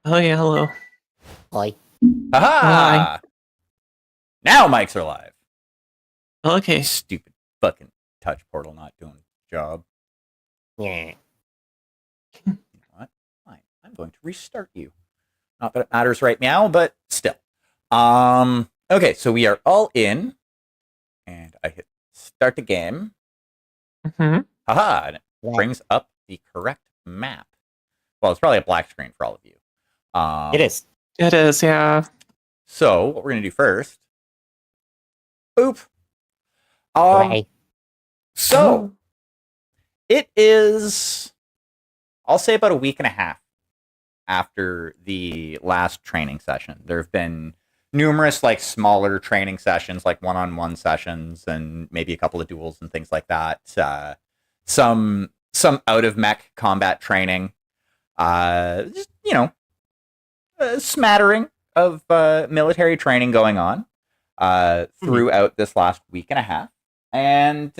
Oh yeah, hello. Like, Oh hi. Aha! Now mics are live. Okay. Stupid fucking touch portal not doing its job. yeah. You know what? Fine. I'm going to restart you. Not that it matters right now, but still. Okay, so we are all in, and I hit start the game. hmm Haha! And it Yeah. brings up the correct map. Well, it's probably a black screen for all of you. It is. It is, yeah. So what we're gonna do first? Boop. Hooray. So it is. I'll say about a week and a half after the last training session. There have been numerous like smaller training sessions, like one-on-one sessions, and maybe a couple of duels and things like that. Some out of mech combat training. Just a smattering of military training going on throughout this last week and a half, and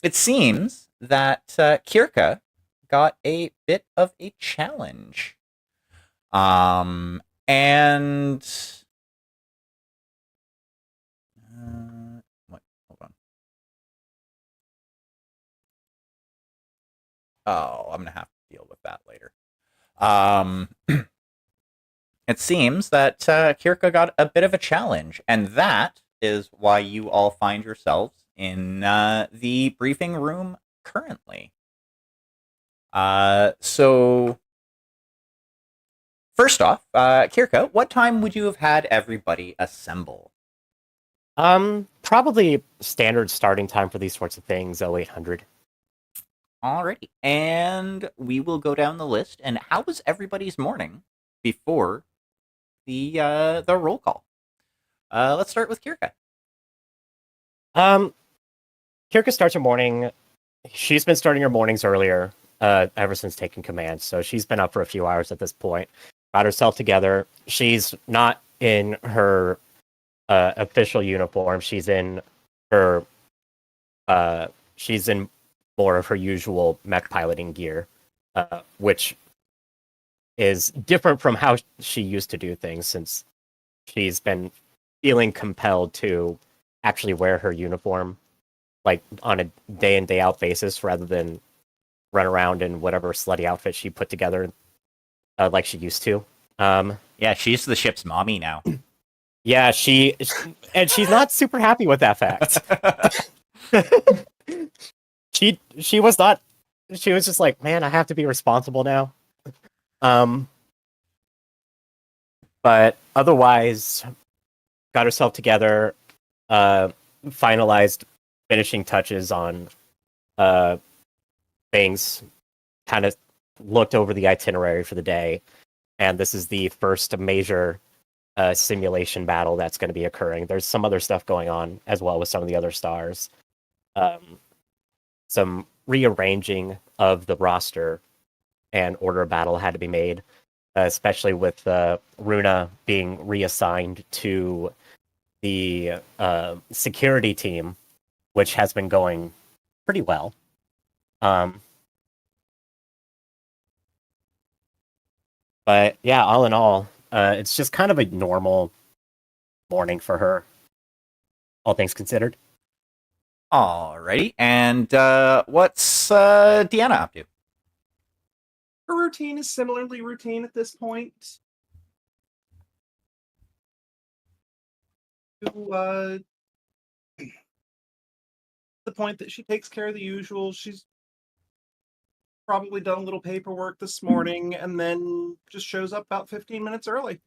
it seems that Kirka got a bit of a challenge. And what? Hold on. Oh, I'm gonna have to deal with that later. It seems that Kirka got a bit of a challenge, and that is why you all find yourselves in the briefing room currently. So first off, Kirka, what time would you have had everybody assemble? Probably standard starting time for these sorts of things, 0800. Alrighty, and we will go down the list. And how was everybody's morning before the roll call? Let's start with Kirka. Kirka starts her morning. She's been starting her mornings earlier, ever since taking command, so she's been up for a few hours at this point. Got herself together. She's not in her official uniform. She's in her she's in more of her usual mech piloting gear, which is different from how she used to do things, since she's been feeling compelled to actually wear her uniform like on a day in day out basis rather than run around in whatever slutty outfit she put together like she used to. Yeah, she's the ship's mommy now. Yeah, and she's not super happy with that fact. She was not. She was just like, man, I have to be responsible now. But otherwise, got herself together, finalized finishing touches on things, kind of looked over the itinerary for the day, and this is the first major simulation battle that's going to be occurring. There's some other stuff going on as well with some of the other stars. Some rearranging of the roster and order of battle had to be made, especially with Runa being reassigned to the security team, which has been going pretty well. But yeah, all in all, it's just kind of a normal morning for her, all things considered. Alrighty, and what's Deanna up to? Her routine is similarly routine at this point. To the point that she takes care of the usual. She's probably done a little paperwork this morning and then just shows up about 15 minutes early.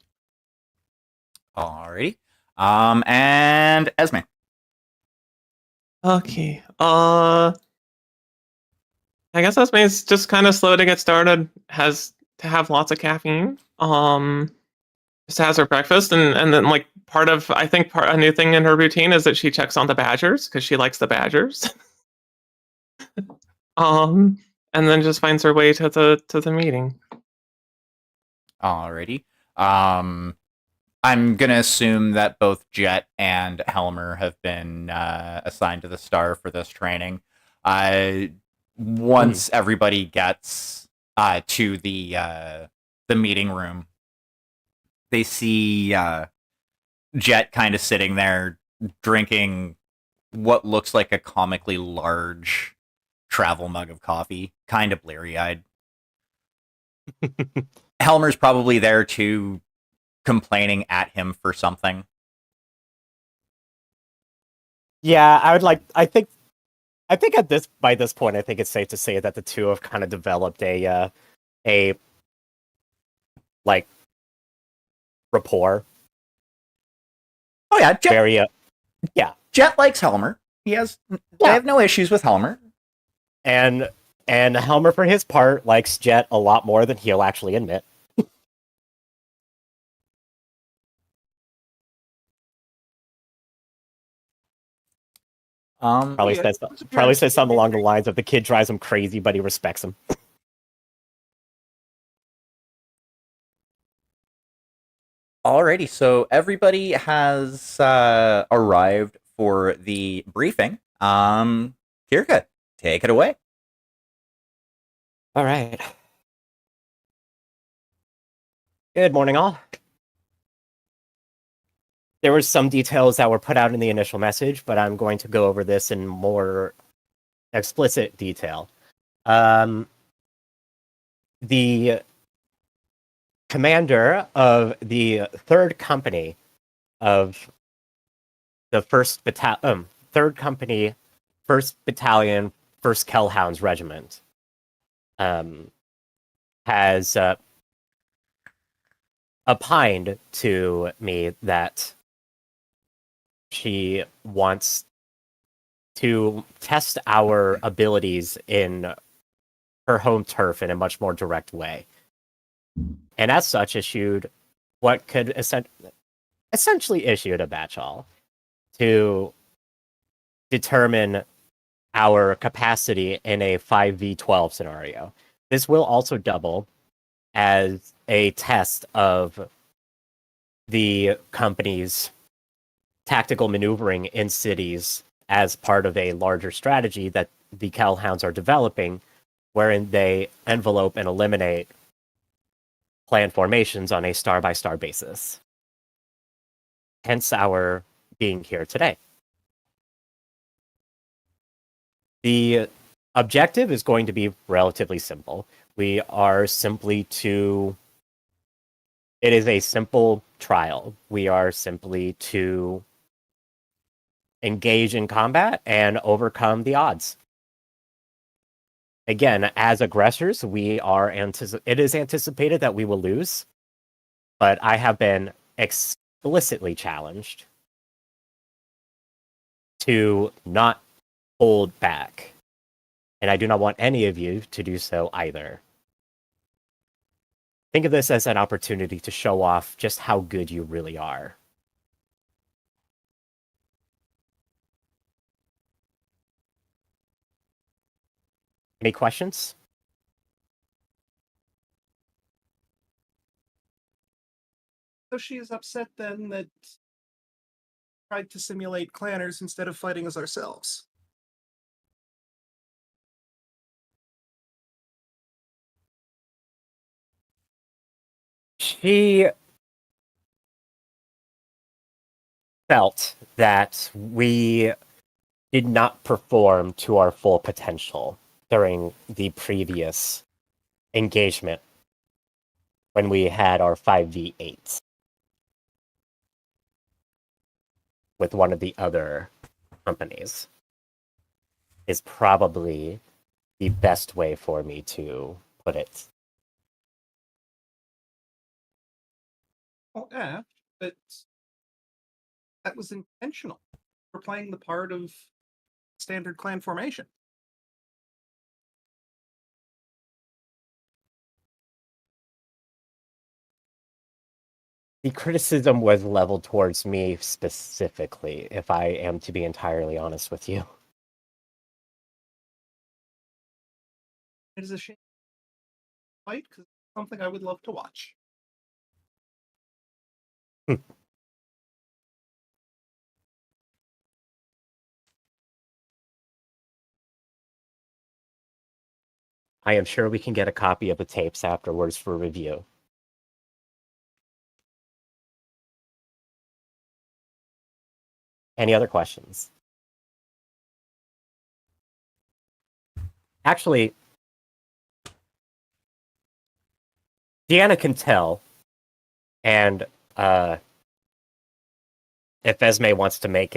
Alrighty, and Esme. Okay. I guess Esme's just kind of slow to get started. Has to have lots of caffeine. Just has her breakfast, and then like a new thing in her routine is that she checks on the badgers because she likes the badgers. And then just finds her way to the meeting. Alrighty. I'm gonna assume that both Jet and Helmer have been assigned to the star for this training. Once everybody gets to the the meeting room. They see Jet kind of sitting there drinking what looks like a comically large travel mug of coffee, kind of bleary-eyed. Helmer's probably there too, complaining at him for something. Yeah, I think by this point, I think it's safe to say that the two have kind of developed a like rapport. Oh yeah, Jet, Very Jet likes Helmer. They have no issues with Helmer. and Helmer, for his part, likes Jet a lot more than he'll actually admit. Probably yeah, says something along the lines of the kid drives him crazy, but he respects him. Alrighty, so everybody has arrived for the briefing. Kirka, take it away. All right. Good morning, all. There were some details that were put out in the initial message, but I'm going to go over this in more explicit detail. The commander of the third company of the third company, 1st Battalion, 1st Kellhounds Regiment, has opined to me that she wants to test our abilities in her home turf in a much more direct way. And as such, issued what could essentially issued a batch all to determine our capacity in a 5v12 scenario. This will also double as a test of the company's tactical maneuvering in cities as part of a larger strategy that the Kellhounds are developing, wherein they envelope and eliminate clan formations on a star-by-star basis. Hence our being here today. The objective is going to be relatively simple. We are simply to... It is a simple trial. We are simply to engage in combat and overcome the odds. Again, as aggressors, it is anticipated that we will lose, but I have been explicitly challenged to not hold back, and I do not want any of you to do so either. Think of this as an opportunity to show off just how good you really are. Any questions? So she is upset then that tried to simulate clanners instead of fighting as ourselves. She felt that we did not perform to our full potential during the previous engagement when we had our 5v8 with one of the other companies, is probably the best way for me to put it. Oh, yeah, but that was intentional. We're playing the part of standard clan formation. The criticism was leveled towards me specifically, if I am to be entirely honest with you. It is a shame to fight because it's something I would love to watch. I am sure we can get a copy of the tapes afterwards for review. Any other questions? Actually, Deanna can tell, and if Esme wants to make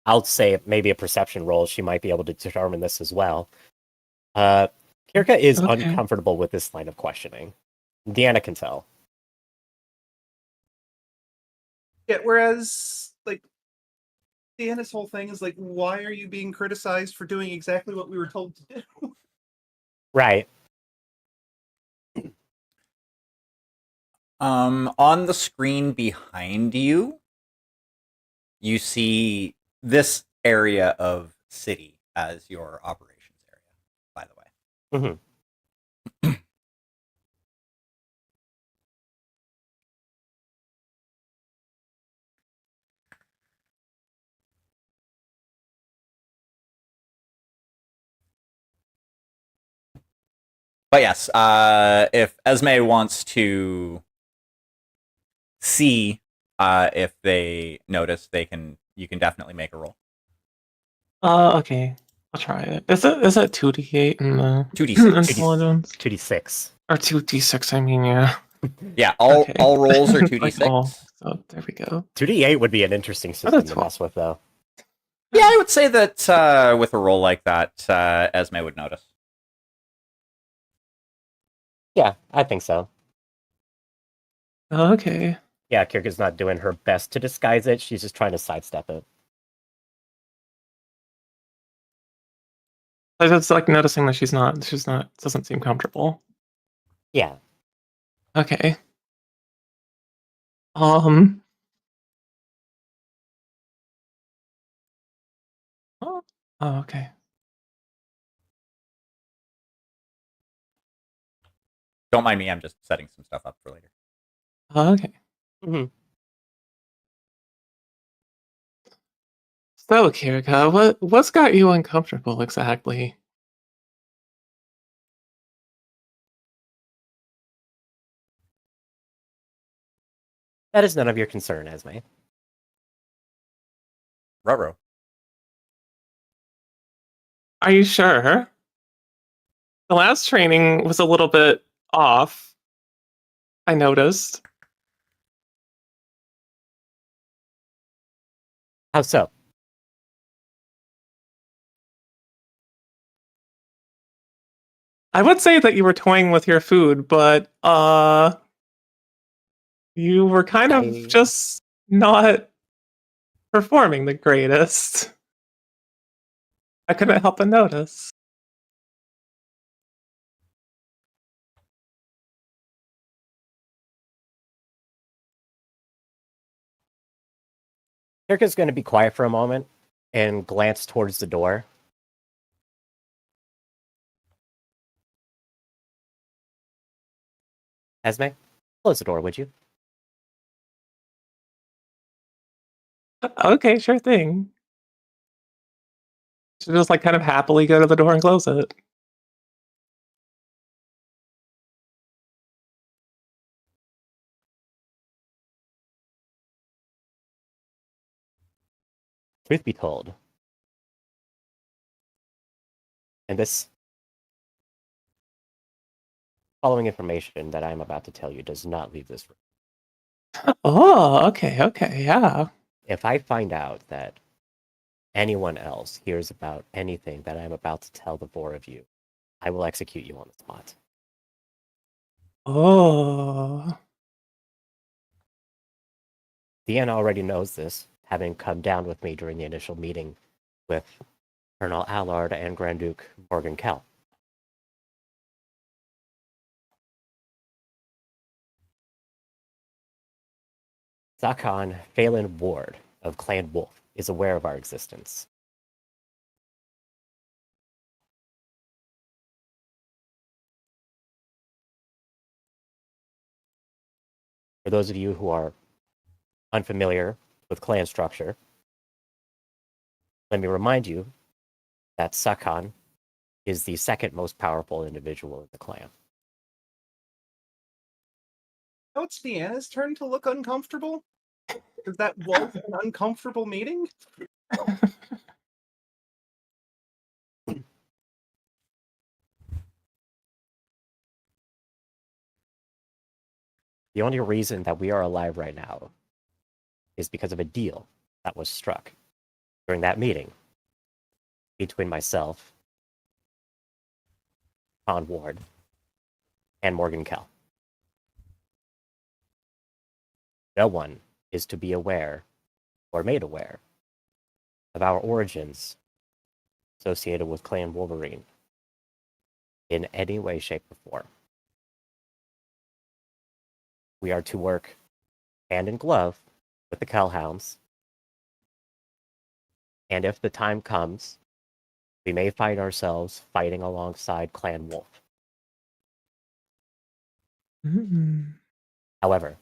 I'll say maybe a perception roll, she might be able to determine this as well. Kirka is Okay. uncomfortable with this line of questioning. Deanna can tell. Yeah, whereas, like, Deanna's whole thing is like, why are you being criticized for doing exactly what we were told to do? Right. On the screen behind you, you see this area of city as your operations area, by the way. Mm-hmm. But yes, if Esme wants to see if they notice, you can definitely make a roll. Okay. I'll try it. Is it 2d8 in the 2d6. intelligence? 2d6. Or 2d6, I mean, yeah. Yeah, all Okay. rolls are Like 2d6. all. So there we go. 2d8 would be an interesting system to mess with, though. Yeah, I would say that with a roll like that, Esme would notice. Yeah, I think so. Okay. Yeah, Kirka's not doing her best to disguise it. She's just trying to sidestep it. I just like noticing that she's not doesn't seem comfortable. Yeah. Okay. Oh, okay. Don't mind me, I'm just setting some stuff up for later. Okay. Mm-hmm. So, Kirika, what's got you uncomfortable exactly? That is none of your concern, Esme. Ruh-roh. Are you sure? The last training was a little bit off. I noticed. How so? I would say that you were toying with your food, but you were kind of just not performing the greatest. I couldn't help but notice. Kirka's going to be quiet for a moment and glance towards the door. Esme, close the door, would you? Okay, sure thing. She'll just like kind of happily go to the door and close it. Truth be told, and this following information that I'm about to tell you does not leave this room. Oh, okay, yeah. If I find out that anyone else hears about anything that I'm about to tell the four of you, I will execute you on the spot. Oh. Deanna already knows this, having come down with me during the initial meeting with Colonel Allard and Grand Duke Morgan Kell. Zakhan Phelan Ward of Clan Wolf is aware of our existence. For those of you who are unfamiliar with clan structure, let me remind you that Zakhan is the second most powerful individual in the clan. Now it's Deanna's turn to look uncomfortable. Because that was an uncomfortable meeting. The only reason that we are alive right now is because of a deal that was struck during that meeting between myself, Con Ward, and Morgan Kell. No one is to be aware or made aware of our origins associated with Clan Wolverine in any way, shape, or form. We are to work hand in glove with the Kellhounds, and if the time comes, we may find ourselves fighting alongside Clan Wolf. However,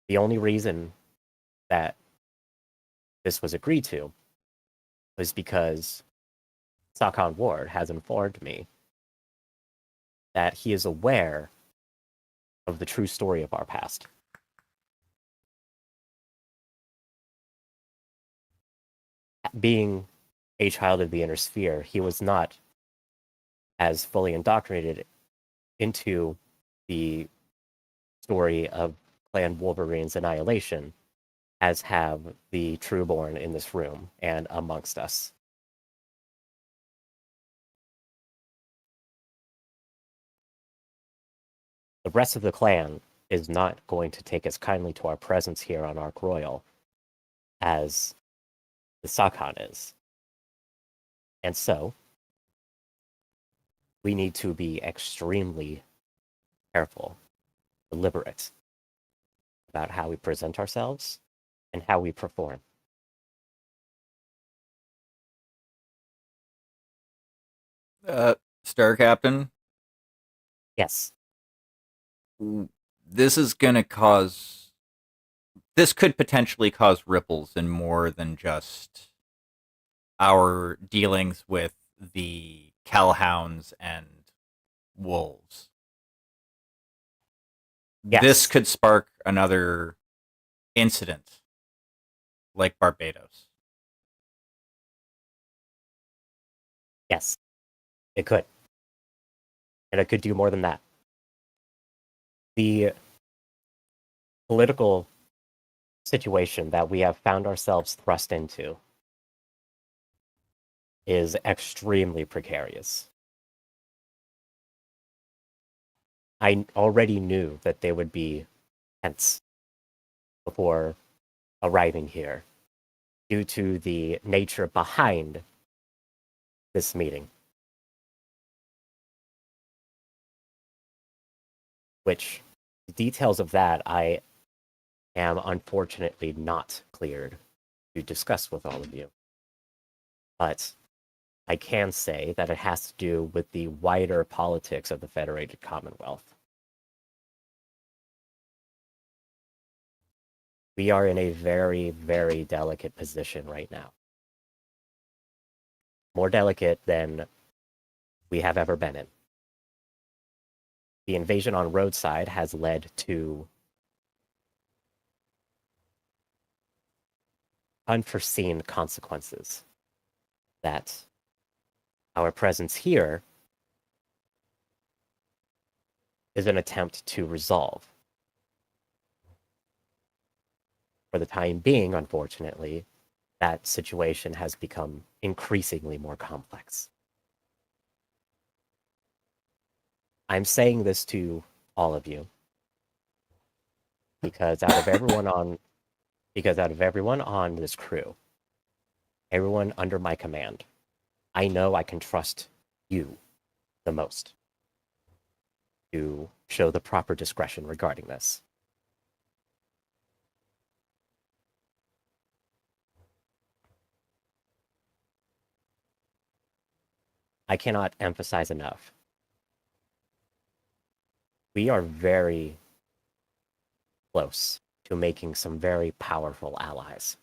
the only reason that this was agreed to was because Sakon Ward has informed me that he is aware of the true story of our past. Being a child of the inner sphere, he was not as fully indoctrinated into the story of Clan Wolverine's annihilation as have the Trueborn in this room and amongst us. The rest of the clan is not going to take as kindly to our presence here on Ark Royal as the Sakhan is. And so, we need to be extremely careful, deliberate about how we present ourselves and how we perform. Star Captain, Yes, this is going to cause. This could potentially cause ripples in more than just our dealings with the Kellhounds and wolves. Yes. This could spark another incident like Barbados. yes, it could. And it could do more than that. The political situation that we have found ourselves thrust into is extremely precarious. I already knew that they would be tense before arriving here due to the nature behind this meeting, which the details of that I am unfortunately not cleared to discuss with all of you. But I can say that it has to do with the wider politics of the Federated Commonwealth. We are in a very, very delicate position right now. More delicate than we have ever been in. The invasion on Roadside has led to unforeseen consequences that our presence here is an attempt to resolve. For the time being, unfortunately, that situation has become increasingly more complex. I'm saying this to all of you because out of everyone on this crew, everyone under my command, I know I can trust you the most to show the proper discretion regarding this. I cannot emphasize enough. We are very close to making some very powerful allies.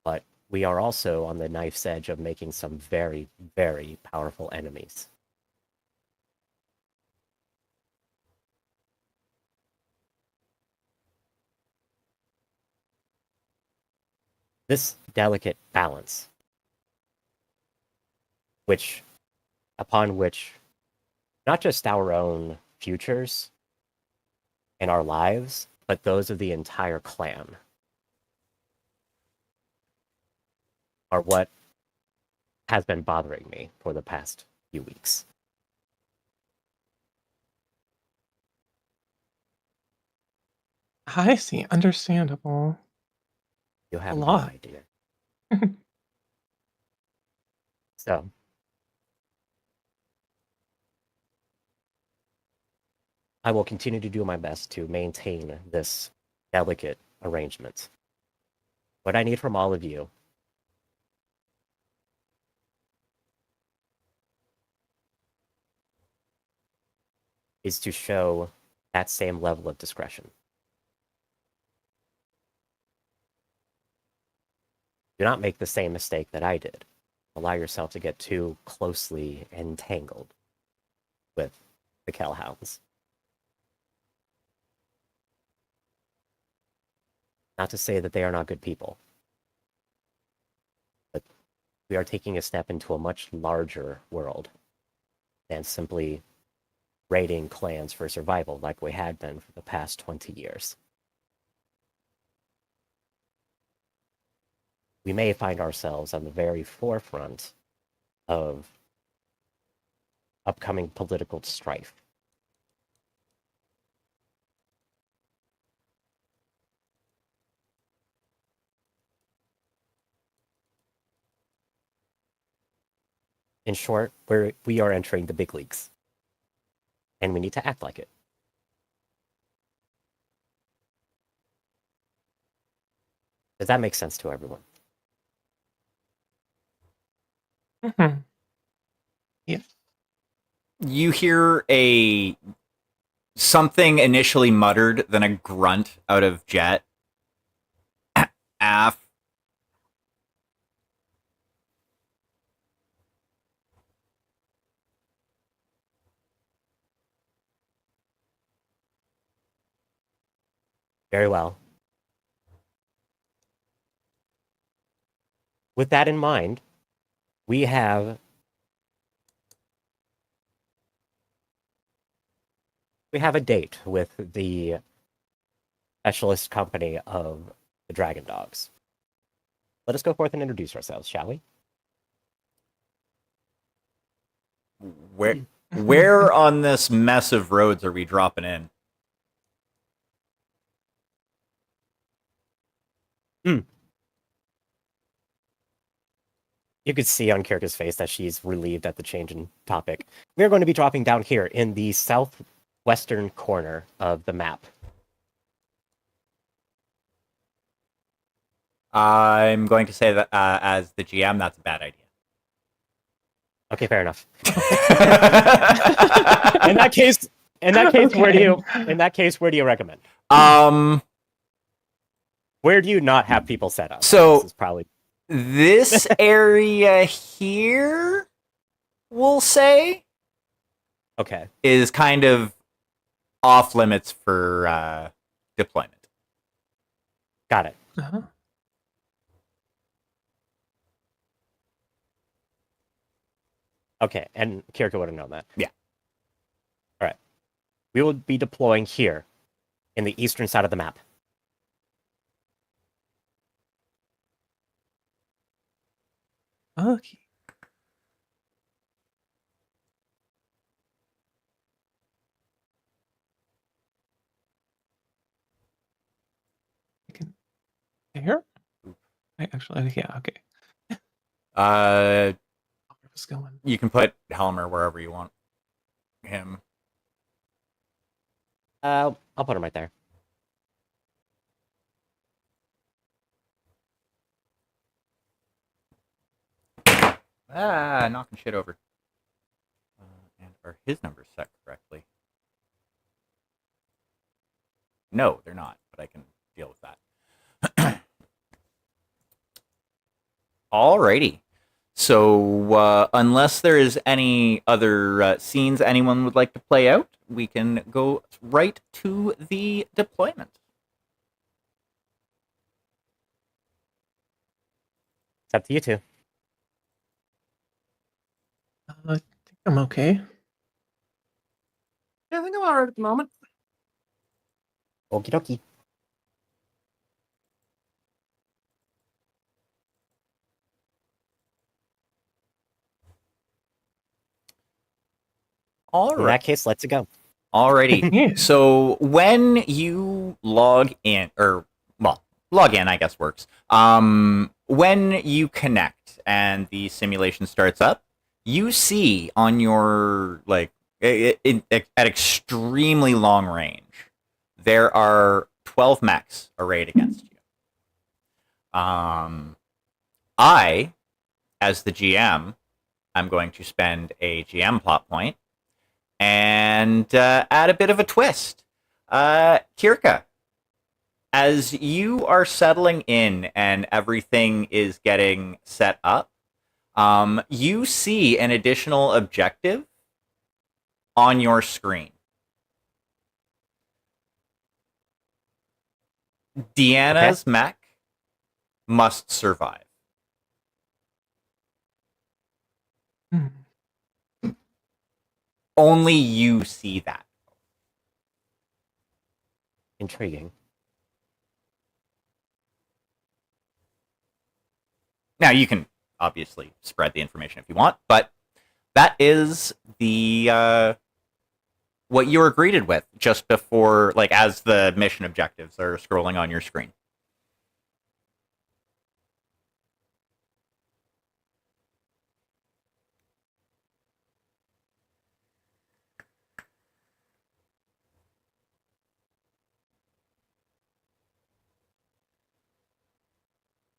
But we are also on the knife's edge of making some very, very powerful enemies. this delicate balance, upon which not just our own futures and our lives, but those of the entire clan are what has been bothering me for the past few weeks. I see. Understandable. You have A no lot. idea. So, I will continue to do my best to maintain this delicate arrangement. What I need from all of you is to show that same level of discretion. Do not make the same mistake that I did. Allow yourself to get too closely entangled with the Kellhounds. Not to say that they are not good people, but we are taking a step into a much larger world than simply raiding clans for survival like we had been for the past 20 years. We may find ourselves on the very forefront of upcoming political strife. In short, we are entering the big leagues. And we need to act like it. Does that make sense to everyone? Mhm. Yeah. You hear something initially muttered, then a grunt out of Jet. Af. Very well. With that in mind, we have a date with the specialist company of the Dragon Dogs. Let us go forth and introduce ourselves, shall we? Where on this mess of roads are we dropping in? You could see on Kirka's face that she's relieved at the change in topic. We're going to be dropping down here in the southwestern corner of the map. I'm going to say that as the GM, that's a bad idea. Okay, fair enough. In that case, where do you recommend? Where do you not have people set up? So this is probably this area here, we'll say, okay. is kind of off limits for deployment. Got it. Uh-huh. Okay, and Kirka would have known that. Yeah. All right. We will be deploying here in the eastern side of the map. Okay. I can here? I actually, yeah, okay. Where was going? You can put Helmer wherever you want him. I'll put him right there. Knocking shit over. And are his numbers set correctly? No, they're not, but I can deal with that. Alrighty. So, unless there is any other scenes anyone would like to play out, we can go right to the deployment. It's up to you two. I think I'm okay. Yeah, I think I'm all right at the moment. Okie dokie. All In right. that case, let's go. Alrighty. Yeah. So when you log in, log in, I guess works. When you connect and the simulation starts up, you see on your at extremely long range, there are 12 mechs arrayed against you. I, as the GM, I'm going to spend a GM plot point and add a bit of a twist. Kirka, as you are settling in and everything is getting set up, you see an additional objective on your screen. Deanna's mech must survive. Hmm. Only you see that. Intriguing. Now, you can obviously spread the information if you want, but that is the what you were greeted with just before, like, as the mission objectives are scrolling on your screen.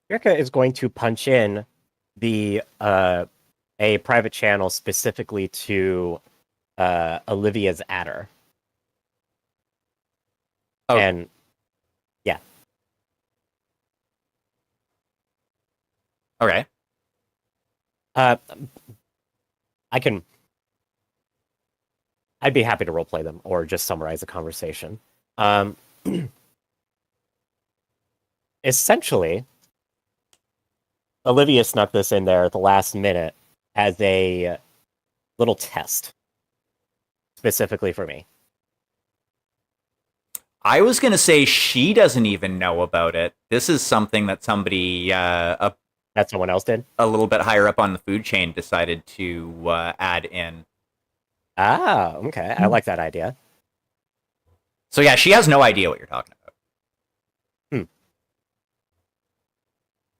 Rika is going to punch in the a private channel specifically to Olivia's adder. Oh. And Okay. I'd be happy to roleplay them or just summarize the conversation. Essentially, Olivia snuck this in there at the last minute as a little test, specifically for me. I was going to say she doesn't even know about it. This is something that somebody That someone else did? a little bit higher up on the food chain decided to add in. Ah, okay. I like that idea. So yeah, she has no idea what you're talking about.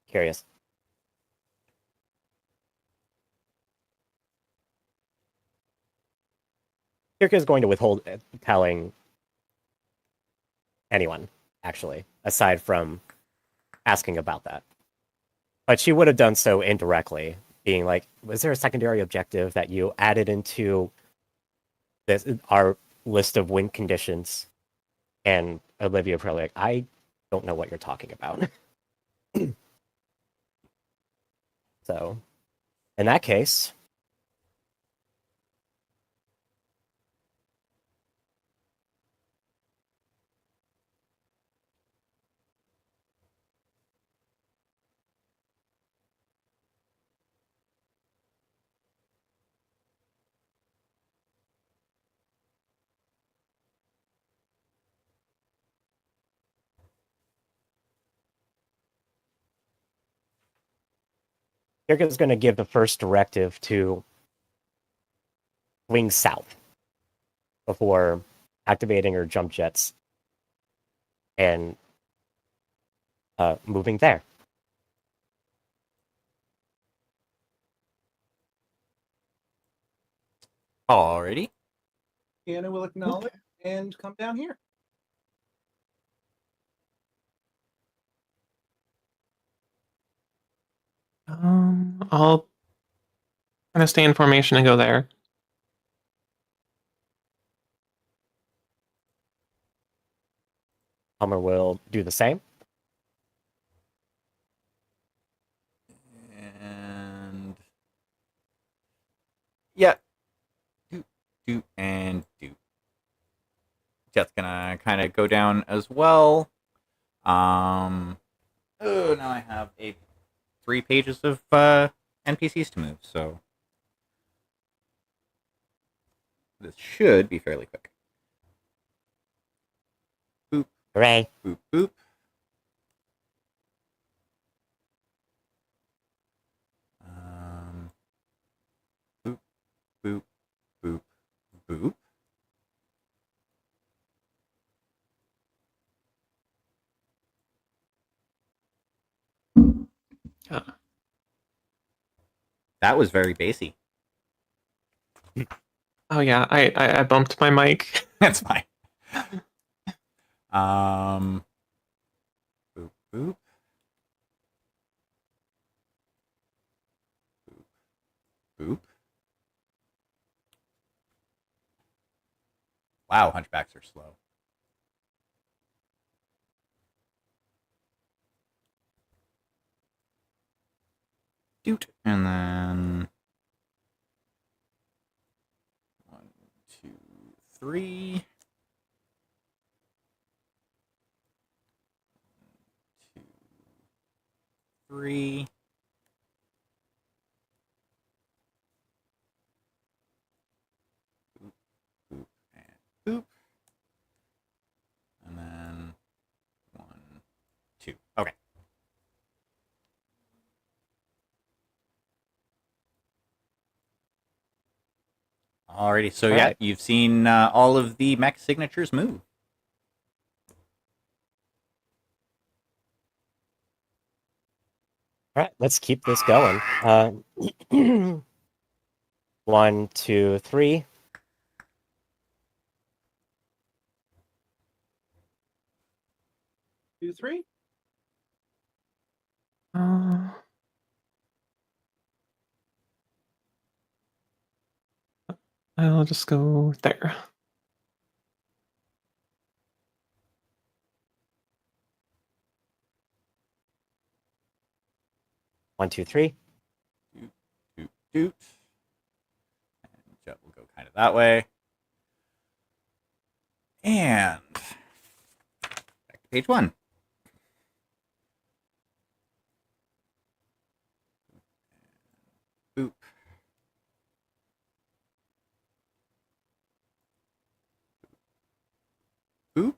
Curious. Kirka is going to withhold telling anyone, actually, aside from asking about that. But she would have done so indirectly, being like, was there a secondary objective that you added into this our list of win conditions? And Olivia probably like, I don't know what you're talking about. So, in that case, Kirka's going to give the first directive to wing south before activating her jump jets and moving there. Alrighty. Anna will acknowledge and come down here. I'll kind of stay in formation and go there. Hummer will do the same. And yeah, do and do. Jet's gonna kind of go down as well. Oh, now I have a 3 pages of NPCs to move, so this should be fairly quick. Boop, Hooray. boop, boop. Boop, boop, boop, boop. Ah. That was very bassy. Oh yeah, I bumped my mic. That's fine. Boop, boop. Boop. Wow, hunchbacks are slow. Doot. And then 1, 2, 3. 2, 3. Boop, boop, and boop. And then 1, 2. Okay. Alrighty, so yeah, Alright. you've seen all of the mech signatures move. All right, let's keep this going. 1, 2, 3. 2, 3. I'll just go there. One, two, three. Doot, doot, doot. And Jet will go kind of that way. And back to page 1. Boop. Boop.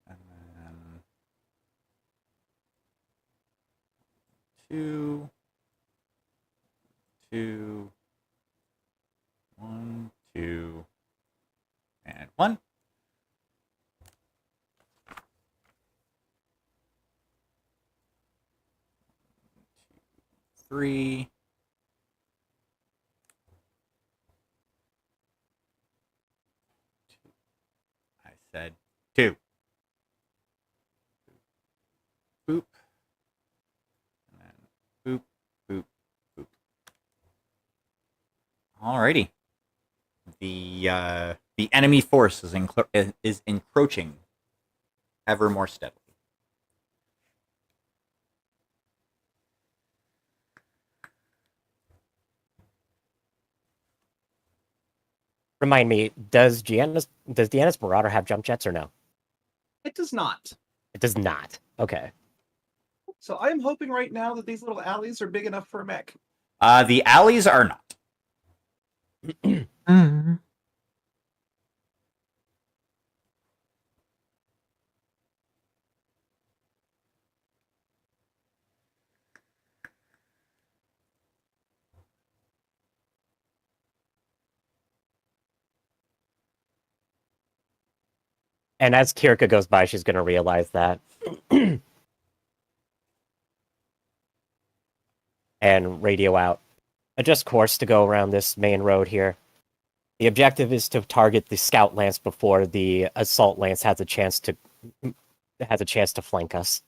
And then 2, 2, 1, 2, and 1. 3. I said 2. Boop. And then boop, boop, boop. Alrighty. The enemy force is encroaching ever more steadily. Remind me, does Deanna's Marauder have jump jets or no? It does not. It does not. Okay. So I'm hoping right now that these little alleys are big enough for a mech. The alleys are not. Mm. And as Kirka goes by, she's going to realize that. And radio out. Adjust course to go around this main road here. The objective is to target the scout lance before the assault lance has a chance to flank us.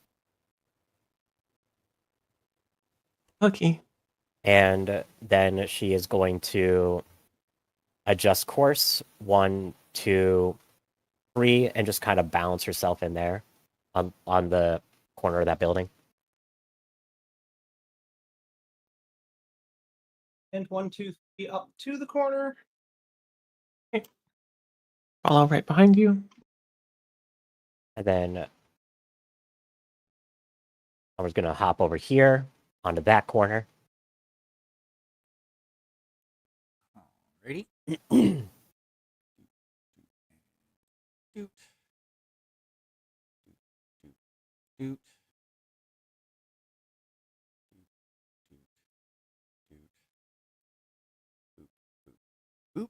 Okay. And then she is going to adjust course 1, 2, 3, and just kind of balance herself in there on the corner of that building. And 1, 2, 3 up to the corner. Follow right behind you. And then I was going to hop over here onto that corner. Ready? Doot. Doot. Boop.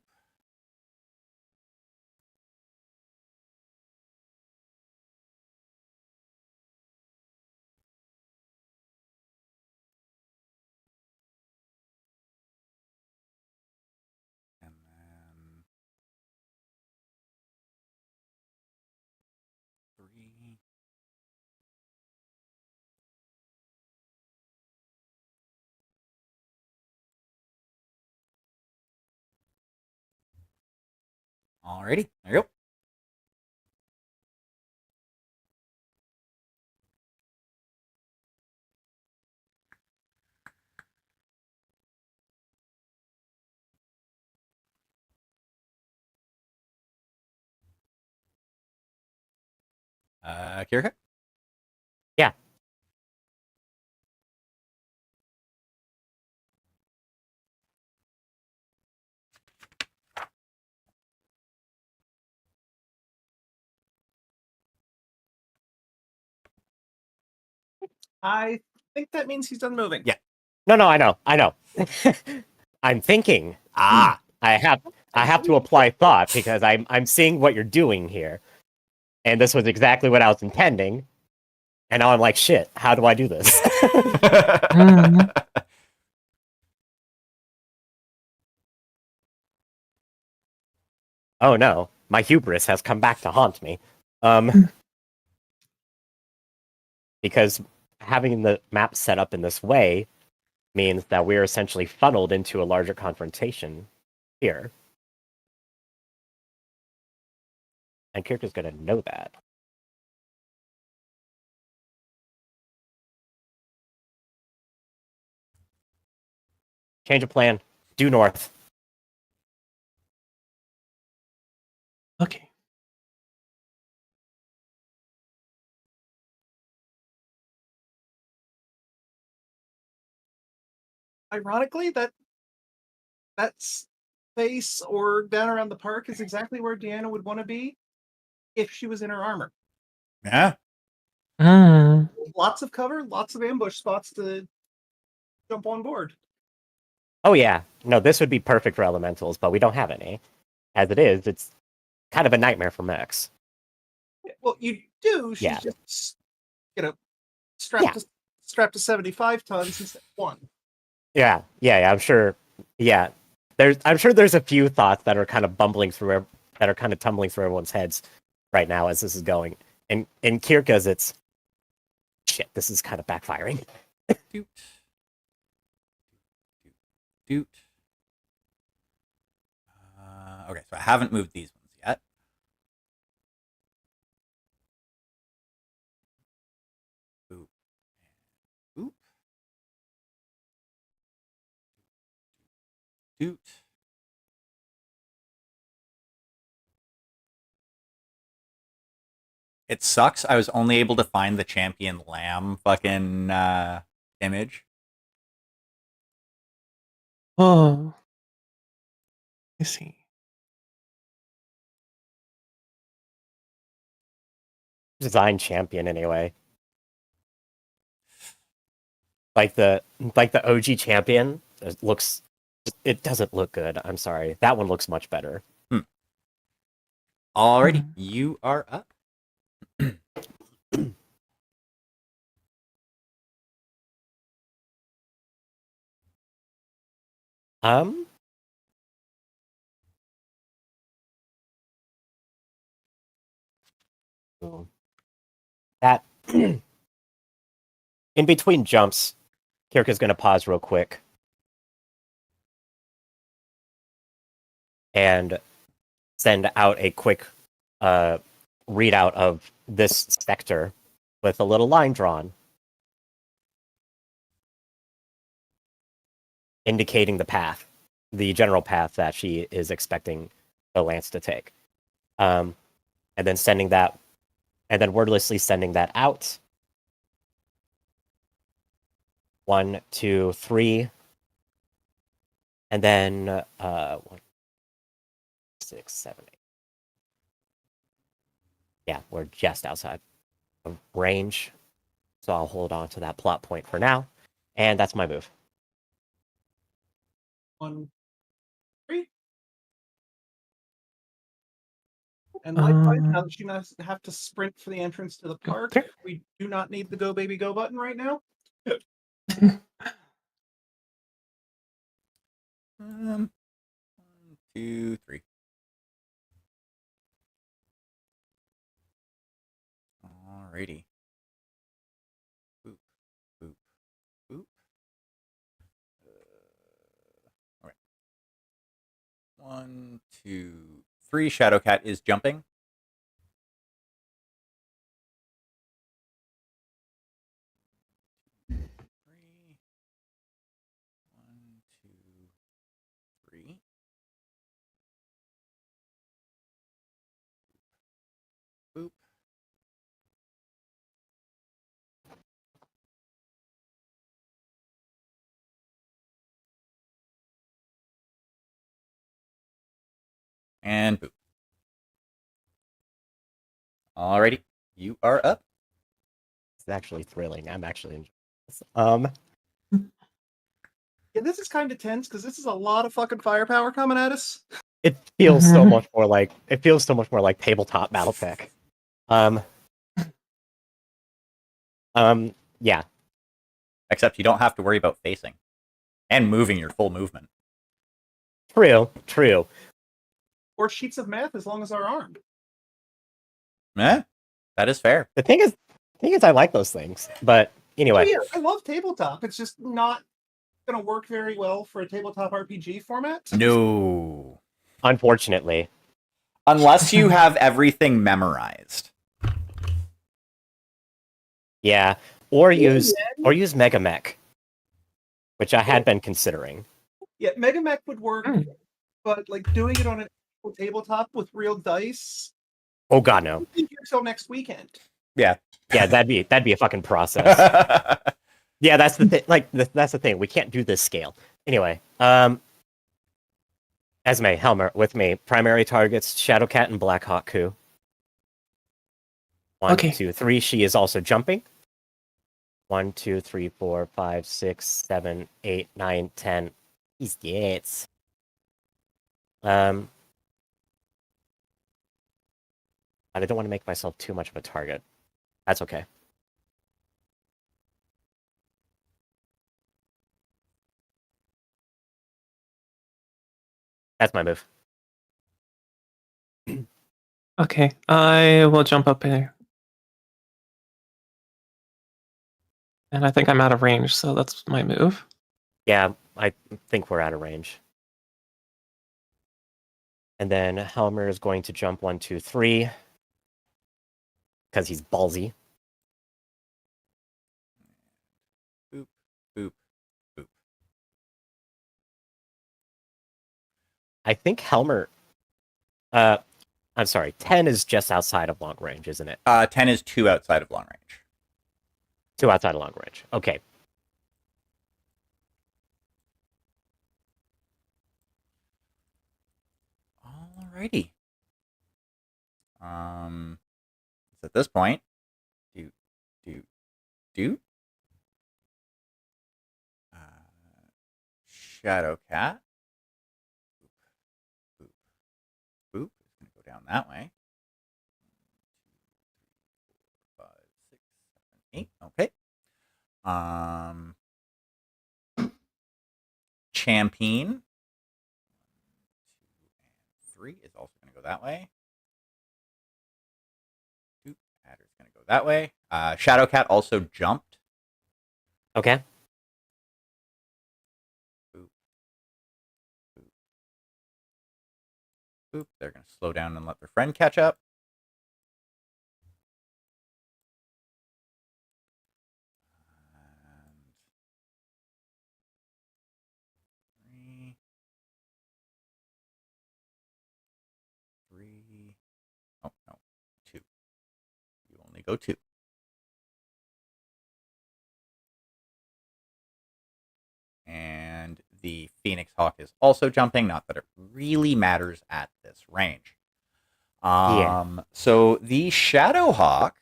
And then 3. Alrighty, there you go. Kirka? Yeah. I think that means he's done moving. Yeah. No, I know. I'm thinking. Ah! I have to apply thought because I'm seeing what you're doing here. And this was exactly what I was intending. And now I'm like, shit, how do I do this? Oh no, my hubris has come back to haunt me. Because having the map set up in this way means that we're essentially funneled into a larger confrontation here. And Kirk is going to know that. Change of plan. Due north. Okay. Ironically, that space or down around the park is exactly where Deanna would want to be if she was in her armor. Yeah. Lots of cover, lots of ambush spots to jump on board. Oh yeah. No, this would be perfect for elementals, but we don't have any. As it is, it's kind of a nightmare for mechs. Well, you do. She's Yeah. just, strapped to 75 tons instead of 1. Yeah, I'm sure. Yeah, I'm sure there's a few thoughts that are kind of tumbling through everyone's heads right now as this is going. And in Kirka's, it's shit. This is kind of backfiring. Doot. Doot. Okay, so I haven't moved these ones yet. Boop. Boop. Doot. It sucks. I was only able to find the champion lamb fucking image. Oh. I see. Design champion anyway. Like the OG champion it doesn't look good. I'm sorry. That one looks much better. Alrighty, you are up. That in between jumps, Kirka's gonna pause real quick and send out a quick readout of this sector with a little line drawn, indicating the path, the general path that she is expecting the lance to take. and then sending that, and then wordlessly sending that out. 1, 2, 3, and then 1, 6, 7, 8. Yeah, we're just outside of range, so I'll hold on to that plot point for now, and that's my move. 1, 3. And likewise, now that you not have to sprint for the entrance to the park, there. we do not need the Go Baby Go button right now. 1, 2, 3. Alrighty. Boop, boop, boop. All right. 1, 2, 3. Shadowcat is jumping. 3. 1, 2, 3. Boop. And boop. Alrighty. You are up. It's actually thrilling. I'm actually enjoying this. Yeah, this is kind of tense because this is a lot of fucking firepower coming at us. It feels so much more like tabletop BattleTech. Yeah. Except you don't have to worry about facing and moving your full movement. True. Or sheets of math as long as they're armed. That is fair. The thing is, I like those things. But anyway, Oh, yeah, I love tabletop. It's just not going to work very well for a tabletop RPG format. No. unfortunately, Unless you have everything memorized. yeah. Or use Mega Mech, which I had been considering. Yeah, Mega Mech would work, but like doing it on an actual tabletop with real dice. Oh god, no. Here till next weekend. Yeah. Yeah, that'd be a fucking process. Yeah, that's the thing. Like that's the thing. We can't do this scale. Anyway, Esme, Helmer, with me. Primary targets: Shadowcat and Black Hawk Coup. 1, Okay. 2, 3. She is also jumping. 1, 2, 3, 4, 5, 6, 7, 8, 9, 10. Yes. I don't want to make myself too much of a target. That's okay. That's my move. Okay, I will jump up here. And I think I'm out of range, so that's my move. Yeah, I think we're out of range. And then Helmer is going to jump 1, 2, 3. Because he's ballsy. Boop, boop, boop. I think Helmer. I'm sorry. 10 is just outside of long range, isn't it? 10 is 2 outside of long range. 2 outside of long range. Okay. Alrighty. So at this point, do. Shadowcat. Boop, boop. It's going to go down that way. 1, 2, 3, 4, 5, 6, 7, 8. Okay. Champagne. 1, 2, and 3 is also going to go that way. Adder's going to go that way. Shadowcat also jumped. Okay. Boop. Boop. Boop. They're going to slow down and let their friend catch up. And 3, 3, go 2. And the Phoenix Hawk is also jumping. Not that it really matters at this range. So the Shadow Hawk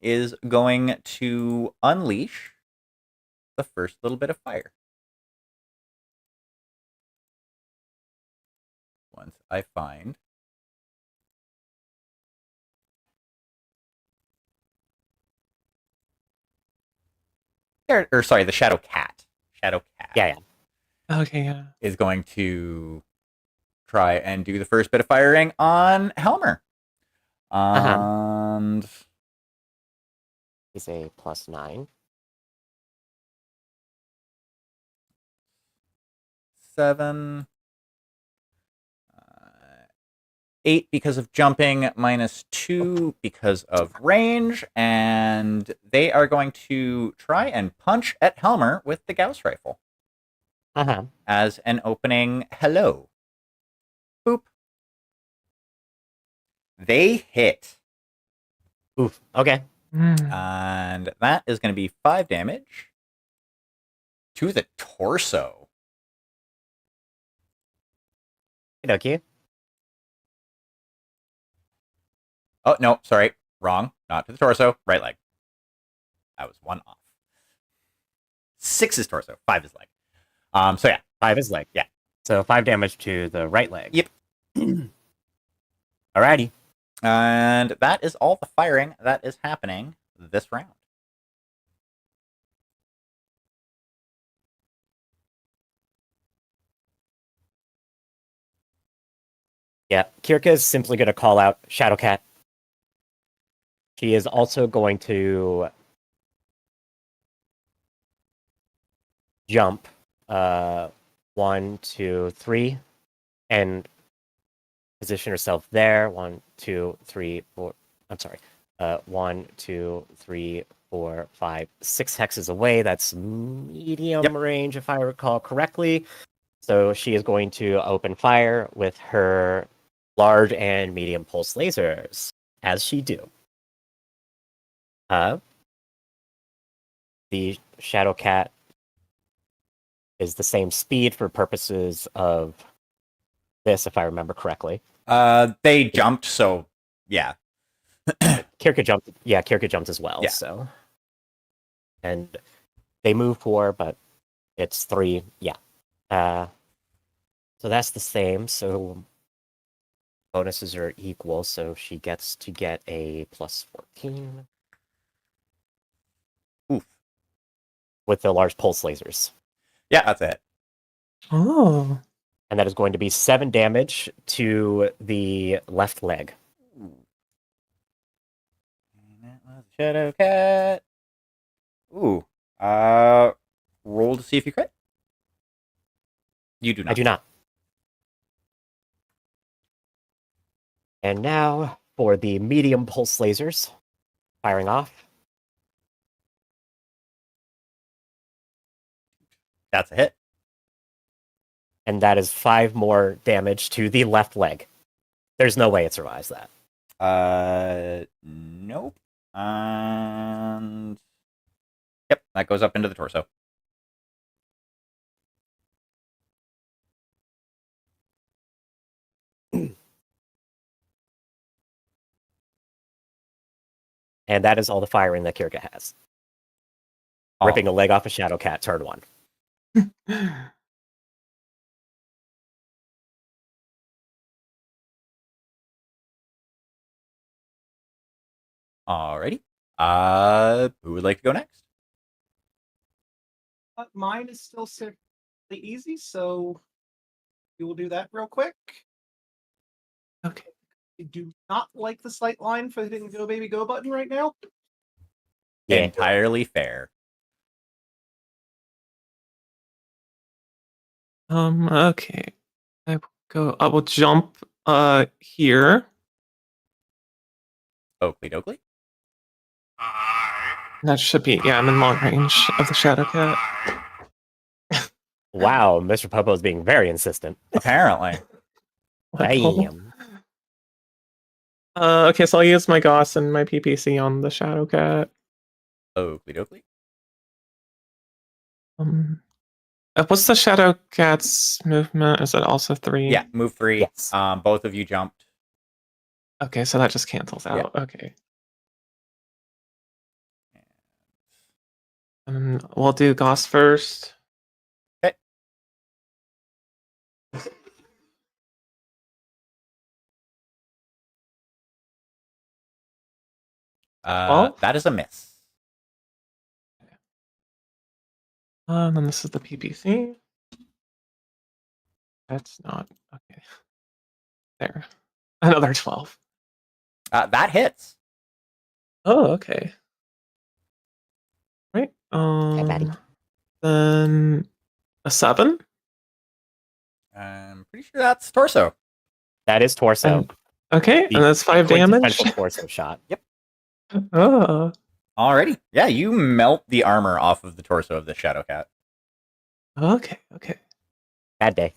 is going to unleash the first little bit of fire. Once I find the Shadow Cat. Shadow Cat. Yeah. Okay, yeah. Is going to try and do the first bit of firing on Helmer. And He's a +9. 7. 8 because of jumping, -2 because of range, and they are going to try and punch at Helmer with the Gauss rifle. As an opening hello. Boop. They hit. Oof. Okay. And that is going to be 5 damage to the torso. Okay. Oh, no, sorry. Wrong. Not to the torso. Right leg. That was 1 off. 6 is torso. 5 is leg. So yeah. 5 is leg. Yeah. So 5 damage to the right leg. Yep. Alrighty. And that is all the firing that is happening this round. Yeah. Kirka is simply going to call out Shadowcat. She is also going to jump 1, 2, 3 and position herself there. 1, 2, 3, 4. I'm sorry. 1, 2, 3, 4, 5, 6 hexes away. That's medium range, if I recall correctly. So she is going to open fire with her large and medium pulse lasers, as she do. The Shadow Cat is the same speed for purposes of this, if I remember correctly. They jumped, so yeah. Kirka jumped. Yeah, Kirka jumped as well. Yeah. So, and they move 4, but it's 3. Yeah. So that's the same. So bonuses are equal. So she gets to get a +14. Oof. With the large pulse lasers. Yeah, that's it. Oh. And that is going to be 7 damage to the left leg. And that was Shadow Cat. Ooh. Roll to see if you crit. You do not. I do not. And now for the medium pulse lasers. Firing off. That's a hit. And that is 5 more damage to the left leg. There's no way it survives that. Nope. And yep, that goes up into the torso. And that is all the firing that Kirka has. Ripping a leg off a Shadow Cat, turn 1. Alrighty. Who would like to go next? Mine is still fairly easy, so we will do that real quick. Okay. I do not like the sight line for hitting the Go Baby Go button right now. Yeah. Entirely fair. Okay. I will jump here. Oakley Dokley. That should be, yeah, I'm in long range of the Shadow Cat. Wow, Mr. Popo is being very insistent. Apparently. What the hell? Damn. Okay, so I'll use my Goss and my PPC on the Shadowcat. Oakley dokley. What's the Shadowcat's movement? Is it also 3? Yeah, move 3. Yes. Both of you jumped. Okay, so that just cancels out. Okay. We'll do Goss first. Okay. Well, that is a miss. and then this is the PPC. That's not okay. There, another 12. That hits. Oh, okay. Right. Maddie. Then a 7. I'm pretty sure that's torso. That is torso. Okay, and that's 5 damage. Quintessential torso shot. Yep. Oh. Alrighty. Yeah, you melt the armor off of the torso of the Shadowcat. Okay. Bad day.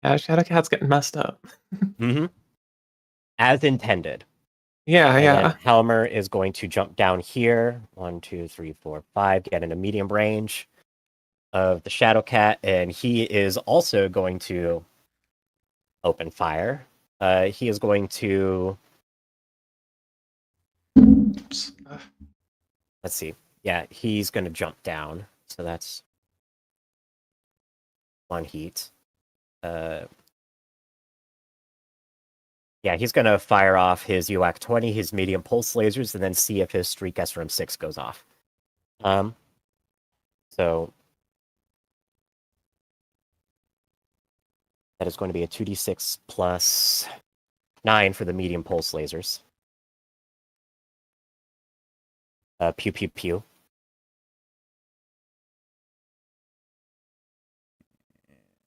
Yeah, Shadowcat's getting messed up. Mm-hmm. As intended. Yeah, And yeah. then Helmer is going to jump down here. 1, 2, 3, 4, 5. Get in a medium range of the Shadowcat, and he is also going to open fire. He is going to. Oops. Let's see. Yeah, he's going to jump down. So that's 1 heat. Yeah, he's going to fire off his UAC 20, his medium pulse lasers, and then see if his streak SRM 6 goes off. So that is going to be a 2d6 plus 9 for the medium pulse lasers. Pew, pew, pew.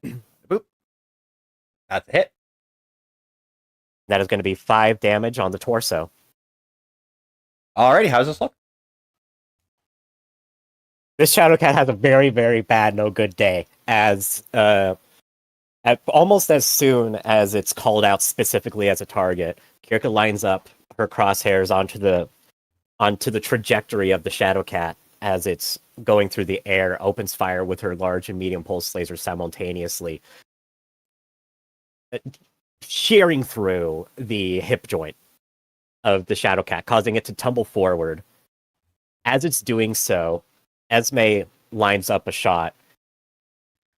Boop. That's a hit. That is going to be 5 damage on the torso. Alrighty, how's this look? This Shadowcat has a very, very bad, no good day. As almost as soon as it's called out specifically as a target, Kirka lines up her crosshairs onto the trajectory of the Shadowcat as it's going through the air, opens fire with her large and medium pulse lasers simultaneously, shearing through the hip joint of the Shadowcat, causing it to tumble forward. As it's doing so, Esme lines up a shot,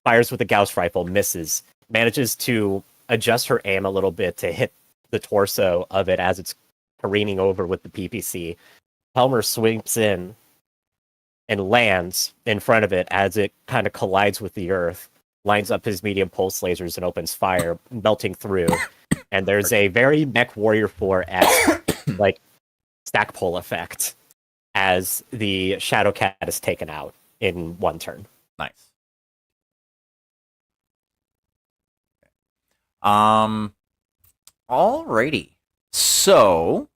fires with a Gauss rifle, misses, manages to adjust her aim a little bit to hit the torso of it as it's careening over with the PPC. Helmer swings in and lands in front of it as it kind of collides with the earth, lines up his medium pulse lasers and opens fire, melting through. And there's a very Mechwarrior 4-esque like stack pull effect as the Shadowcat is taken out in 1 turn. Nice. Alrighty. So,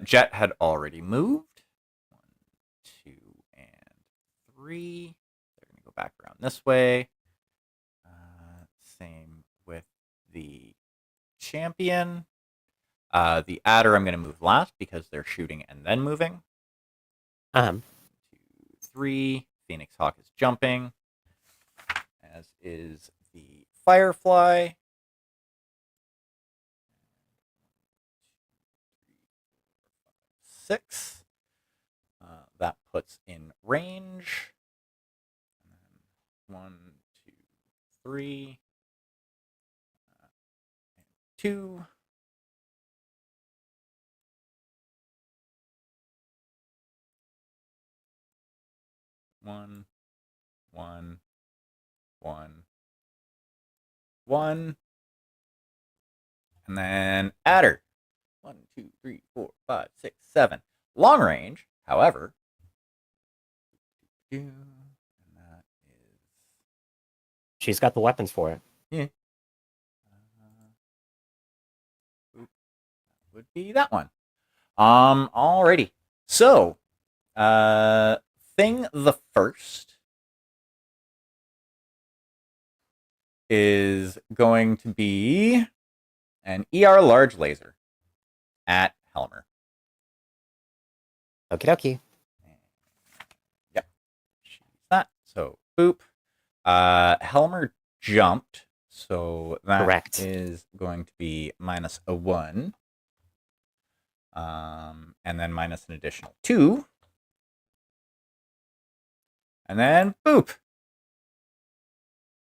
Jet had already moved. 1, 2, and 3. They're gonna go back around this way. Same with the champion. The adder I'm gonna move last because they're shooting and then moving. 2, 3. Phoenix Hawk is jumping, as is the Firefly. 6. That puts in range. 1, 2, 3. 2. One, 1, and then adder. 1, 2, 3, 4, 5, 6, 7. Long range, however. And that is. She's got the weapons for it. Yeah. Would be that one. Alrighty. So, Thing the First is going to be an ER large laser at Helmer. Okie dokie. Yep. She's that. So, boop. Helmer jumped, so that Correct. is going to be minus a 1. And then minus an additional 2. And then boop.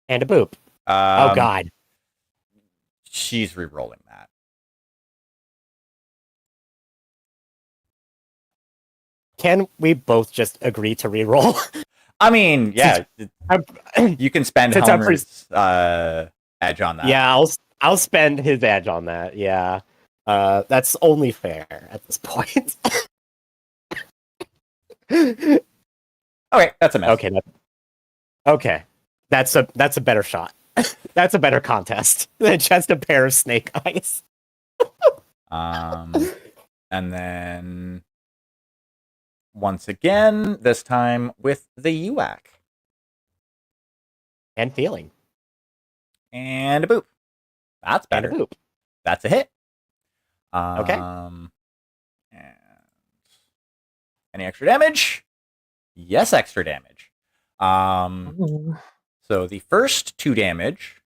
And a boop. Oh, God. She's re-rolling that. Can we both just agree to re-roll? I mean, yeah, you can spend Since I'm Helmer's edge on that. Yeah, I'll spend his edge on that. Yeah, that's only fair at this point. Okay, that's a mess. Okay, that's a better shot. That's a better contest than just a pair of snake eyes. And then once again, this time with the UAC. And feeling. And a boop. That's better. And a boop. That's a hit. Okay. And any extra damage? Yes, extra damage. So the first 2 damage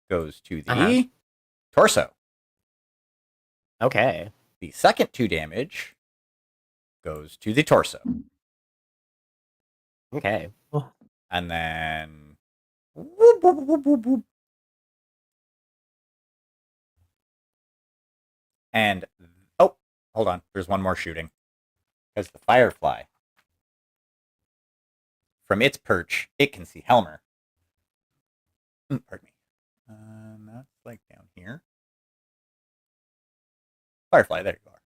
goes to the torso. Okay. The second 2 damage goes to the torso. Okay. And then whoop, whoop, whoop, whoop, whoop. And oh, hold on. There's one more shooting. Because the firefly, from its perch, it can see Helmer. Pardon me. That's like down here. Firefly, there you are.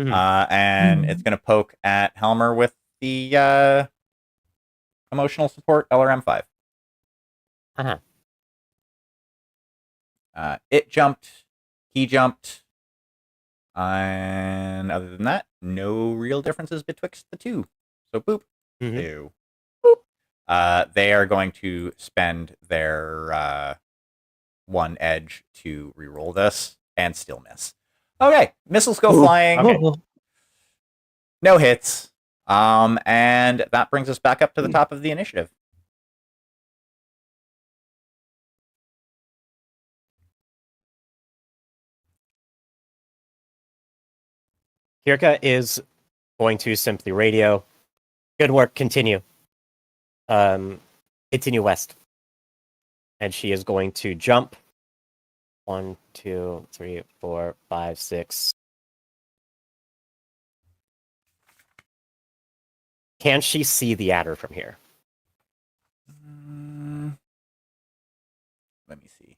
Mhm. And it's going to poke at Helmer with the emotional support LRM5. It jumped. He jumped. And other than that, no real differences betwixt the two. So boop. Mhm. Two. Boop. They are going to spend their 1 edge to reroll this and still miss. Okay, missiles go flying. Okay. No hits. And that brings us back up to the top of the initiative. Kirka is going to simply radio. Good work. Continue. Continue west. And she is going to jump. 1, 2, 3, 4, 5, 6. Can she see the adder from here? Let me see.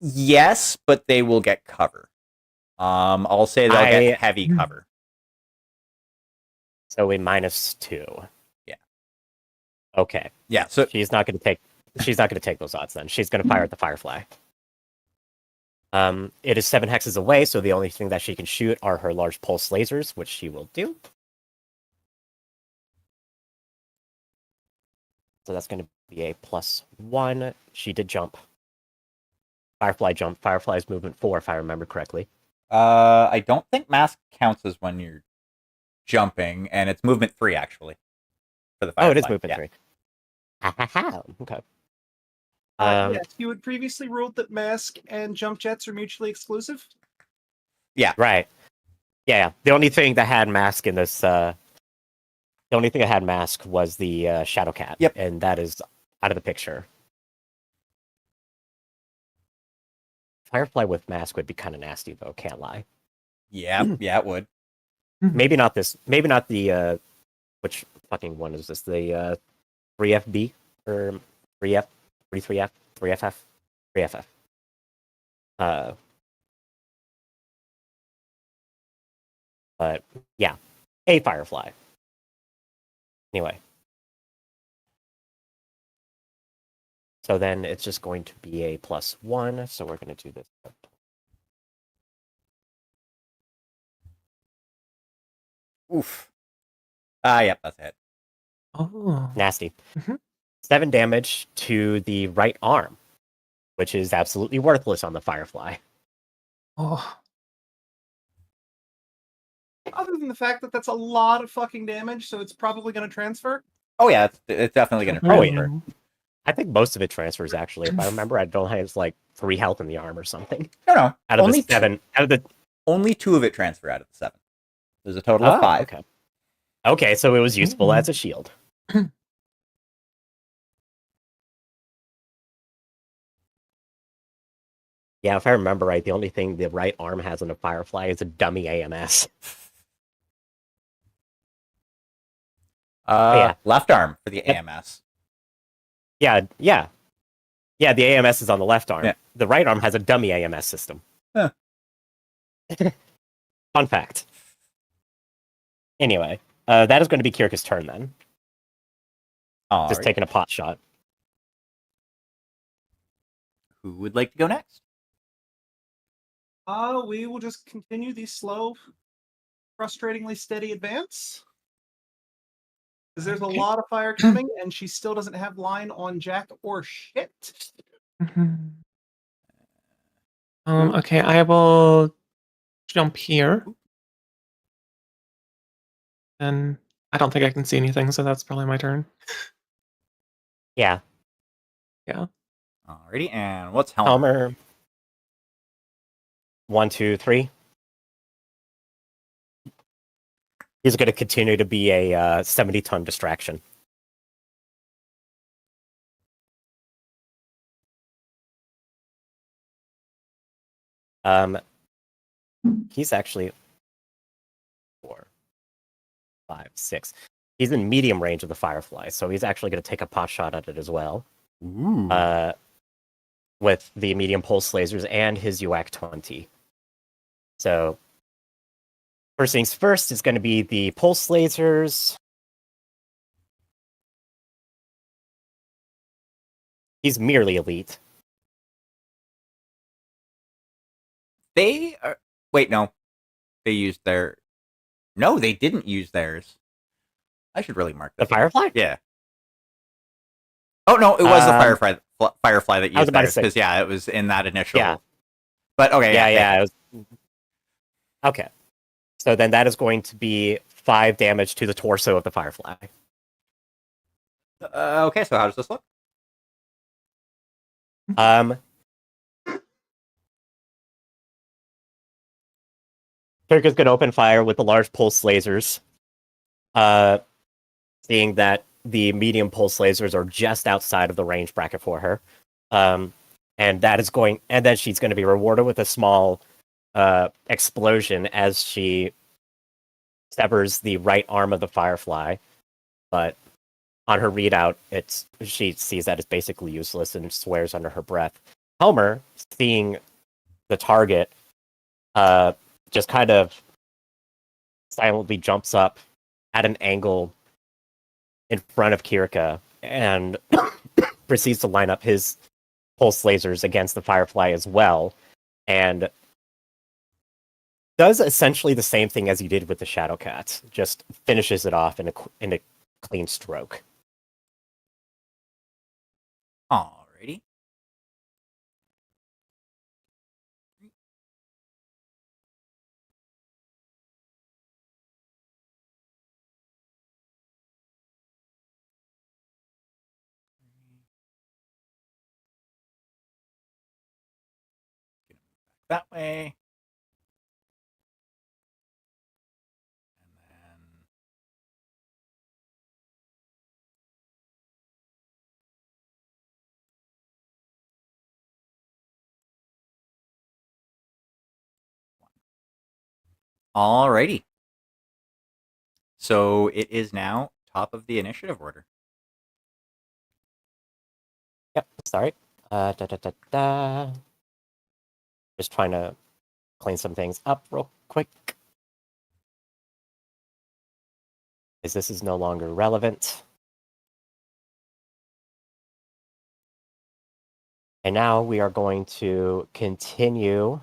Yes, but they will get cover. I'll say they'll get heavy cover. So we -2. Yeah. Okay. Yeah. So she's not going to take those odds then. She's going to fire at the firefly. It is 7 hexes away, so the only thing that she can shoot are her large pulse lasers, which she will do. So that's going to be a +1. She did jump. Firefly jump. Firefly's movement 4, if I remember correctly. I don't think mask counts as when you're jumping, and it's movement 3 actually for the firefly. It is movement 3. Okay. Yes, you had previously ruled that mask and jump jets are mutually exclusive. Yeah. Right. Yeah. The only thing that had mask in this, the only thing that had mask was the Shadow Cat. Yep. And that is out of the picture. Firefly with mask would be kind of nasty, though. Can't lie. Yeah, it would. Maybe not this. Maybe not the. Which fucking one is this? The 3FB or 3F, 3F, 3FF, 3FF. But yeah, a firefly. Anyway, So then it's just going to be a +1. So we're going to do this. Oof. Yep, that's it. Oh. Nasty. Mhm. 7 damage to the right arm, which is absolutely worthless on the Firefly. Oh. Other than the fact that that's a lot of fucking damage, so it's probably going to transfer. Oh yeah, it's definitely going to Oh, yeah. transfer. I think most of it transfers, actually. If I remember, I don't have like 3 health in the arm or something. No, Out of only the 7. Out of the. only 2 of it transfer out of the 7. There's a total of 5. Okay. Okay, so it was useful as a shield. Yeah, if I remember right, the only thing the right arm has on a Firefly is a dummy AMS. Yeah. Left arm for the Yep. AMS. Yeah, the AMS is on the left arm. Yeah. The right arm has a dummy AMS system. Huh. Fun fact. Anyway, that is going to be Kirka's turn then. Just taking a pot shot. Who would like to go next? We will just continue the slow, frustratingly steady advance. Because there's Okay. a lot of fire coming, and she still doesn't have line on Jack or shit. Mhm. Okay, I will jump here. And I don't think I can see anything, so that's probably my turn. Yeah. Yeah. Alrighty, and what's Helmer? Helmer. 1, 2, 3. He's going to continue to be a 70-ton distraction. He's actually 4, 5, 6. He's in medium range of the Firefly, so he's actually going to take a pot shot at it as well. Ooh. With the medium pulse lasers and his UAC 20. So, first things first is going to be the pulse lasers. He's merely elite. They are... Wait, no. They used their... No, they didn't use theirs. I should really mark The that. Firefly? Yeah. Oh, no, it was the Firefly that I was used about to theirs. say- Because, yeah, it was in that initial... Yeah. But, okay, Yeah. It was... Okay. So then that is going to be 5 damage to the torso of the Firefly. Okay, so how does this look? Kirka's going to open fire with the large pulse lasers. Seeing that the medium pulse lasers are just outside of the range bracket for her. And then she's going to be rewarded with a small explosion as she severs the right arm of the Firefly. But on her readout, she sees that it's basically useless and swears under her breath. Helmer, seeing the target, just kind of silently jumps up at an angle in front of Kirka and proceeds to line up his pulse lasers against the Firefly as well, and does essentially the same thing as he did with the Shadowcat, just finishes it off in a clean stroke. Alrighty. That way. And then... Alrighty. So it is now top of the initiative order. Yep, sorry. Just trying to clean some things up real quick. As this is no longer relevant. And now we are going to continue.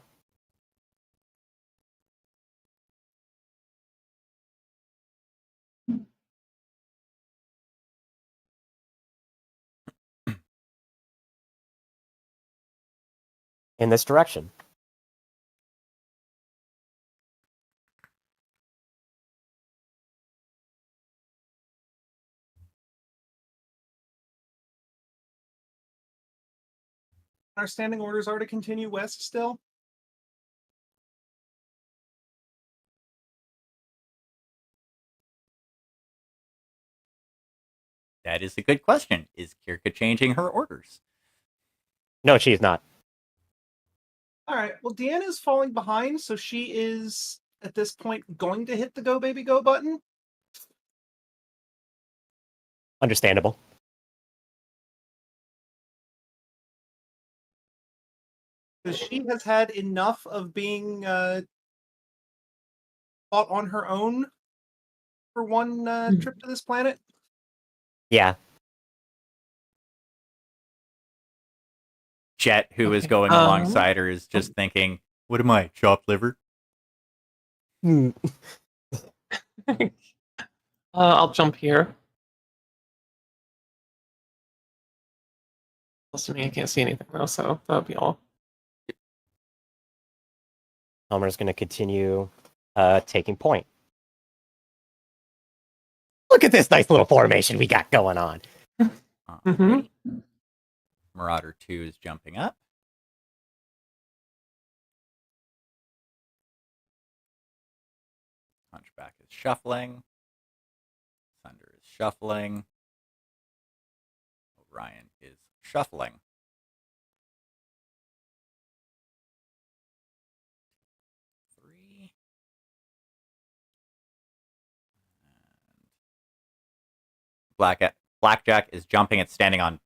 In this direction. Our standing orders are to continue west still. That is a good question. Is Kirka changing her orders? No, she's not. All right. Well, Deanna's falling behind, so she is at this point going to hit the "Go Baby Go" button. Understandable. Because she has had enough of being caught on her own for one trip to this planet. Yeah. Jet, who is Okay, going alongside her, is just thinking, "What am I, chopped liver?" I'll jump here. Assuming I can't see anything though, so that'll be all. Helmer's going to continue taking point. Look at this nice little formation we got going on. Mhm. Marauder 2 is jumping up. Hunchback is shuffling. Thunder is shuffling. Orion is shuffling. Three. And Blackjack is jumping. It's standing on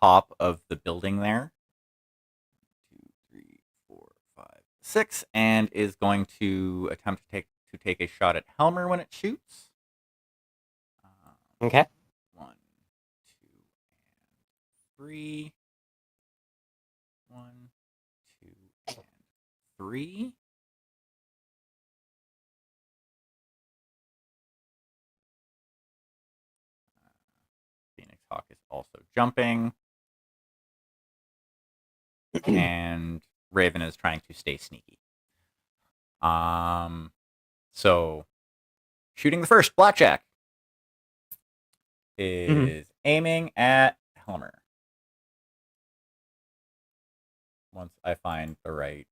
top of the building there. 2, 3, 4, 5, 6, and is going to attempt to take a shot at Helmer when it shoots. Okay. 1, 2, and 3. 1, 2, and 3. Phoenix Hawk is also jumping. And Raven is trying to stay sneaky. So shooting the first, Blackjack is aiming at Helmer. Once I find the right,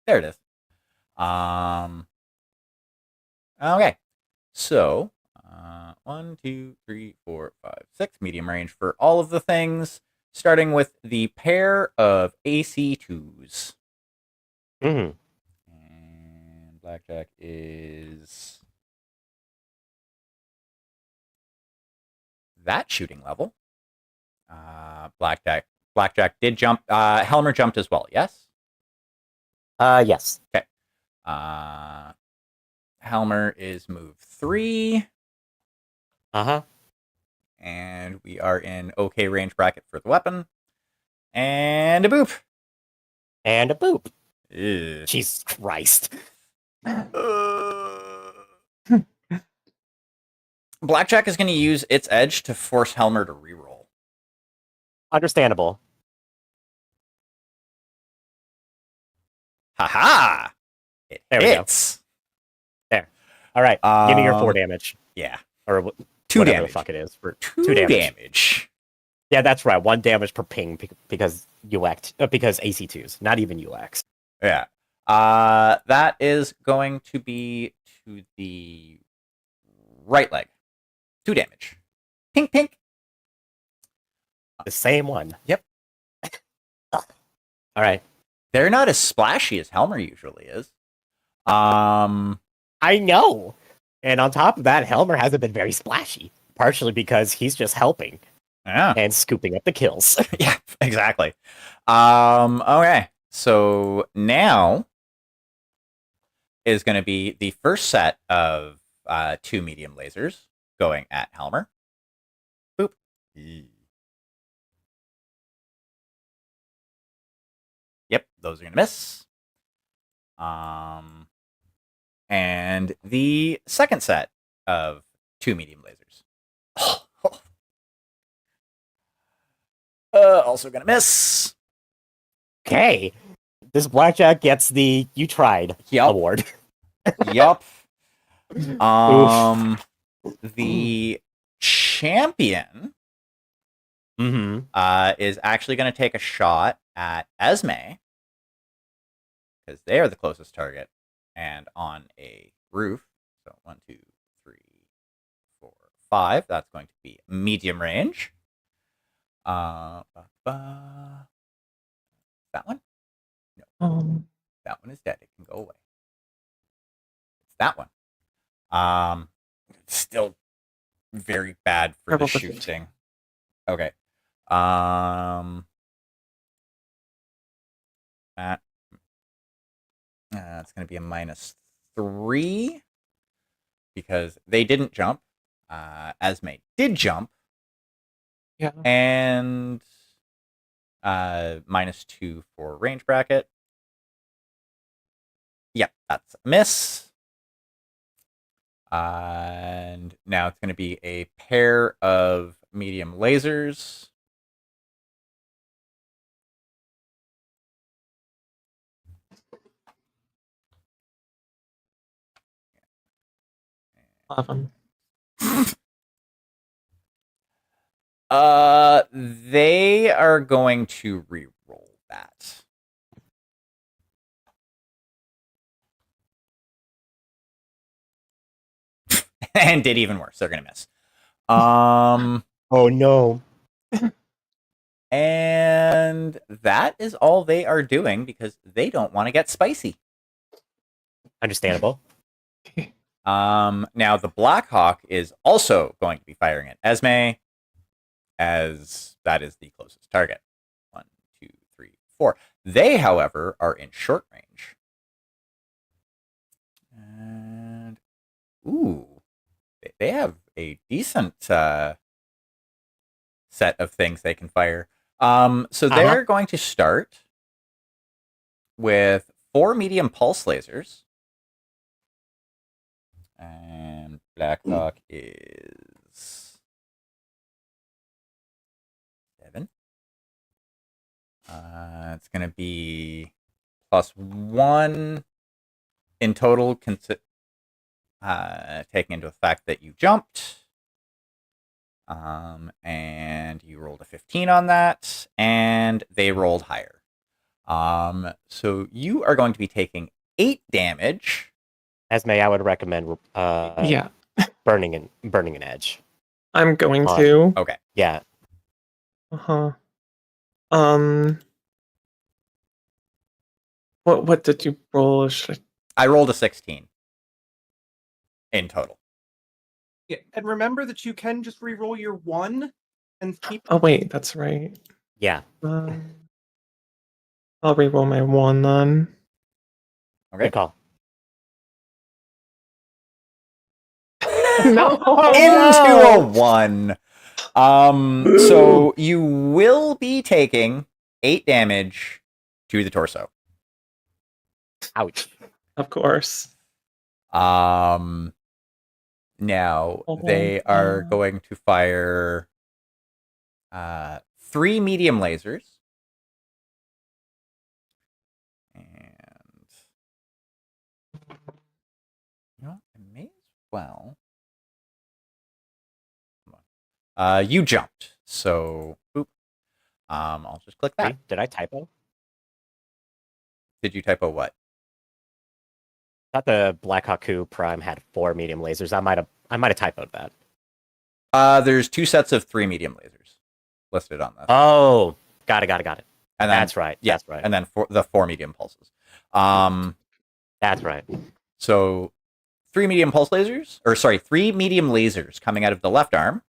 there it is. Okay, so 1, 2, 3, 4, 5, 6 medium range for all of the things, starting with the pair of AC2s. Mm-hmm. And Blackjack is that shooting level. Blackjack did jump. Helmer jumped as well. Yes. Yes. Okay. Helmer is move 3. Uh-huh. And we are in okay range bracket for the weapon. And a boop. And a boop. Ew. Jesus Christ. Blackjack is going to use its edge to force Helmer to reroll. Understandable. Haha! It There we go. hits. There. All right. Give me your 4 damage. Yeah. Or 2 whatever damage. the fuck it is. For 2 damage. Yeah, that's right. 1 damage per ping because because AC2s, not even UX. Yeah. That is going to be to the right leg. 2 damage. Pink, pink. The same one. Yep. All right. They're not as splashy as Helmer usually is. I know. And on top of that, Helmer hasn't been very splashy. Partially because he's just helping Yeah. and scooping up the kills. Yeah, exactly. Okay. So now is going to be the first set of 2 medium lasers going at Helmer. Boop. those are going to miss. And the second set of 2 medium lasers. Also going to miss. Okay. This blackjack gets the "You Tried" Yep. award. Yup. The champion Mm-hmm. is actually going to take a shot at Esme because they are the closest target and on a roof. So 1, 2, 3, 4, 5. That's going to be medium range. That one? No. That one is dead. It can go away. It's that one. It's still very bad for the shooting. Okay. That's going to be a -3 because they didn't jump. Esme did jump. Yeah. And -2 for range bracket. Yep, that's a miss. And now it's going to be a pair of medium lasers. They are going to re-roll that. And did even worse. They're going to miss. Oh no. And that is all they are doing because they don't want to get spicy. Understandable. Now the Blackhawk is also going to be firing at Esme, as that is the closest target. 1, 2, 3, 4. They, however, are in short range. And they have a decent set of things they can fire. So they're going to start with 4 medium pulse lasers. And Blackhawk is 7. It's going to be +1 in total, taking into the fact that you jumped. And you rolled a 15 on that, and they rolled higher. So you are going to be taking 8 damage. Esme, I would recommend burning an edge. I'm going to. Okay. Yeah. What did you roll? I rolled a 16 in total. Yeah, and remember that you can just re-roll your 1 and keep. Oh wait, that's right. Yeah. I'll re-roll my 1 then. Okay. Good call. No. Into a 1. So you will be taking 8 damage to the torso. Ouch. Of course. Now they are going to fire 3 medium lasers. And you know, I may as well. You jumped, so boop. I'll just click that. Did I typo? Did you typo what? I thought the Black Haku Prime had 4 medium lasers. I might have typoed that. There's 2 sets of 3 medium lasers listed on this. Oh, got it. And then, That's right. Yeah, That's right. And then the 4 medium pulses. That's right. So 3 medium pulse lasers, 3 medium lasers coming out of the left arm.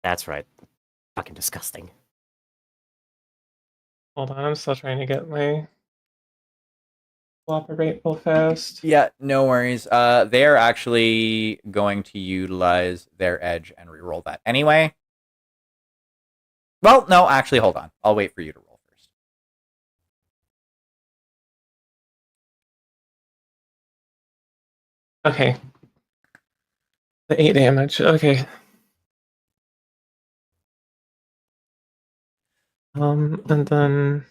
That's right. Fucking disgusting. Hold on, I'm still trying to get my flopper rate full fast. Yeah, no worries. They are actually going to utilize their edge and reroll that anyway. Well, no, actually, hold on. I'll wait for you to roll Okay. The 8 damage. Okay. And then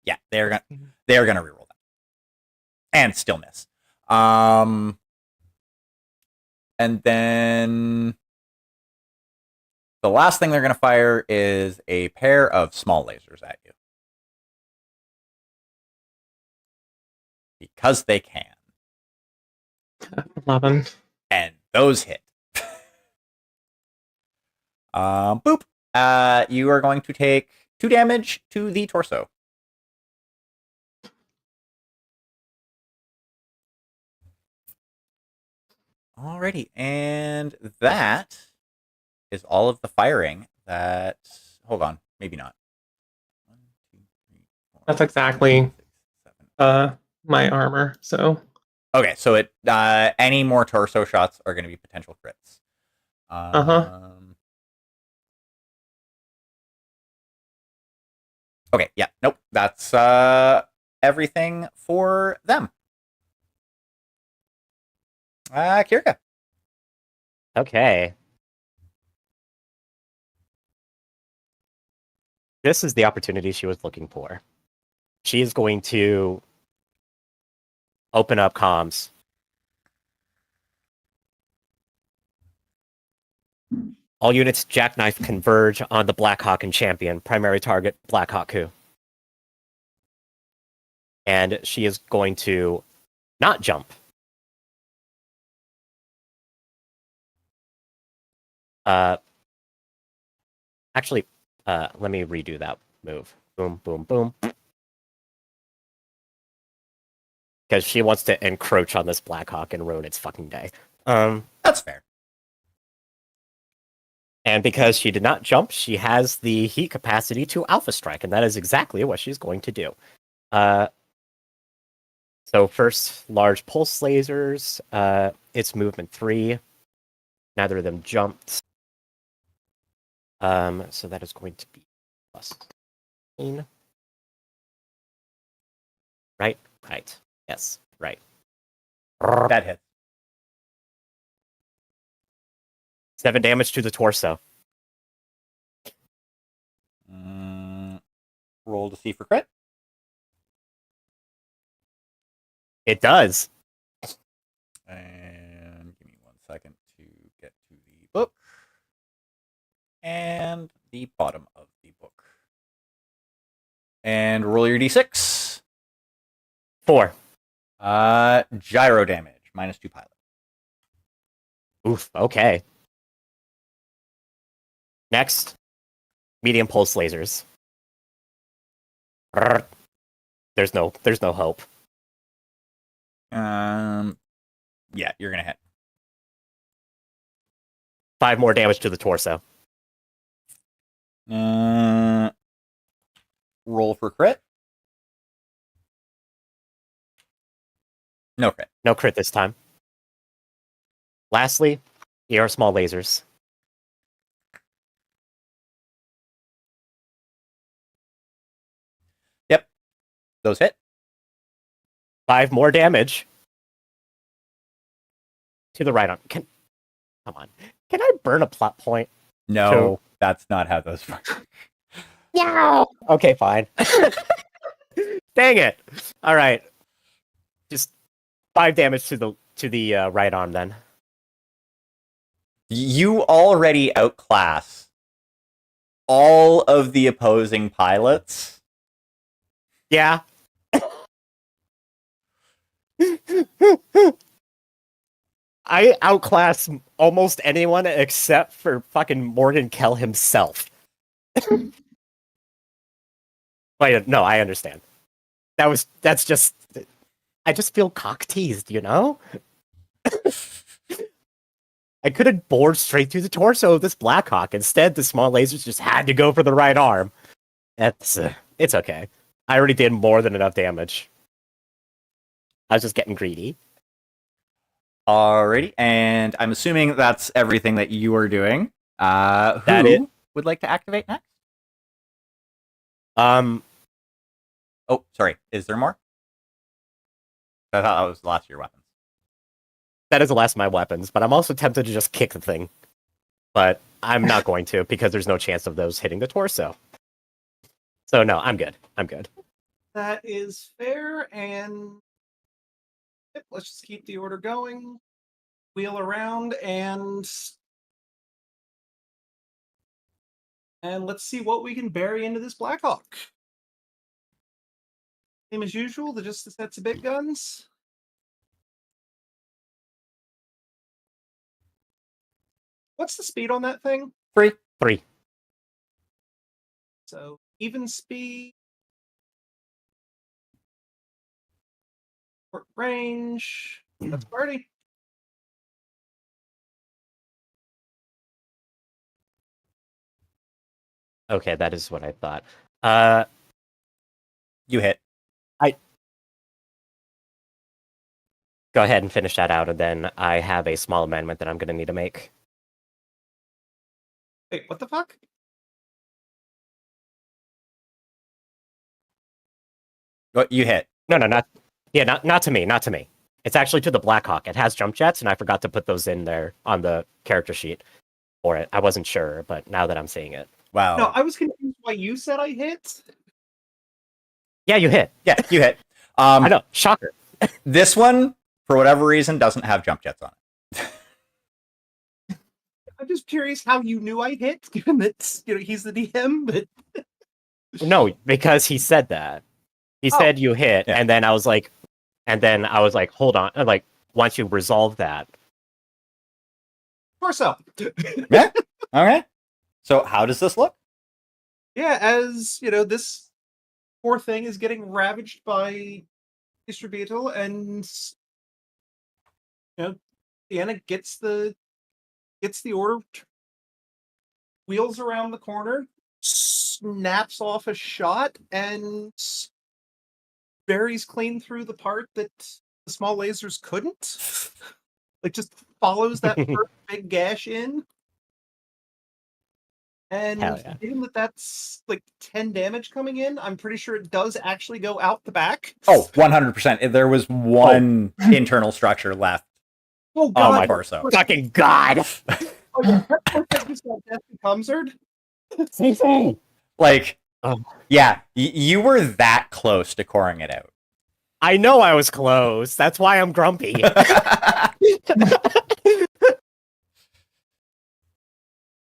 Yeah, they're gonna reroll that and still miss. And then the last thing they're gonna fire is a pair of small lasers at you because they can, 11. and those hit. Boop. You are going to take 2 damage to the torso. Alrighty, and that is all of the firing that. Hold on, maybe not. 1, 2, 3, 4, That's exactly 5, 6, 7. my armor. So Okay, so it any more torso shots are going to be potential crits. Okay, yeah, nope. That's everything for them. Kirka. Okay. This is the opportunity she was looking for. She is going to open up comms. All units jackknife converge on the Blackhawk and champion. Primary target, Blackhawk Who. And she is going to not jump. Actually, let me redo that move. Boom, boom, boom. Because she wants to encroach on this Blackhawk and ruin its fucking day. That's fair. And because she did not jump, she has the heat capacity to Alpha Strike, and that is exactly what she's going to do. So first, large pulse lasers. It's movement 3. Neither of them jumped. So that is going to be plus 15. Right? Right. Yes, right. That hits. 7 damage to the torso. Roll to see for crit. It does. And give me 1 second to get to the book. And the bottom of the book. And roll your d6. 4. Gyro damage. -2 pilot. Oof, okay. Next, medium pulse lasers. There's no hope. Yeah, you're gonna hit. 5 more damage to the torso. Roll for crit. No crit. No crit this time. Lastly, here are small lasers. Yep. Those hit. 5 more damage to the right arm. Come on. Can I burn a plot point? No, that's not how those work. Yeah. Okay, fine. Dang it. All right. Just 5 damage to the right arm then. You already outclass all of the opposing pilots. Yeah. I outclass almost anyone except for fucking Morgan Kell himself. Wait, no, I understand. That's just I just feel cock teased, you know? I could have bored straight through the torso of this Blackhawk. Instead, the small lasers just had to go for the right arm. It's okay. I already did more than enough damage. I was just getting greedy. Alrighty, and I'm assuming that's everything that you are doing. That Who it. would like to activate next? Oh, sorry. Is there more? I thought that was the last of your weapons. That is the last of my weapons, but I'm also tempted to just kick the thing. But I'm not going to because there's no chance of those hitting the torso. So no, I'm good. I'm good. That is fair, and yep, let's just keep the order going. Wheel around and let's see what we can bury into this Blackhawk. Same as usual, just the sets of big guns. What's the speed on that thing? 3. So even speed, short range. That's party. Okay, that is what I thought. You hit. Go ahead and finish that out, and then I have a small amendment that I'm going to need to make. Wait, what the fuck? You hit. No, not to me, not to me. It's actually to the Blackhawk. It has jump jets, and I forgot to put those in there on the character sheet for it. I wasn't sure, but now that I'm seeing it. Wow. No, I was confused why you said I hit. Yeah, you hit. Yeah, you hit. I know. Shocker. This one, for whatever reason, doesn't have jump jets on it. I'm just curious how you knew I hit, given that he's the DM. But No, because he said that. He said you hit, Yeah. and then I was like, hold on. Like, once you resolve that. torso. Yeah. All right. So how does this look? Yeah, as this poor thing is getting ravaged by Distributal, and Deanna gets the order, wheels around the corner, snaps off a shot, and buries clean through the part that the small lasers couldn't. Like, just follows that first big gash in. And Hell yeah. given that's like 10 damage coming in, I'm pretty sure it does actually go out the back. Oh, 100%. There was one internal structure left Oh on god, my torso. Fucking God! that just got Death becomes her. Like, Oh. yeah, you were that close to coring it out. I know I was close. That's why I'm grumpy.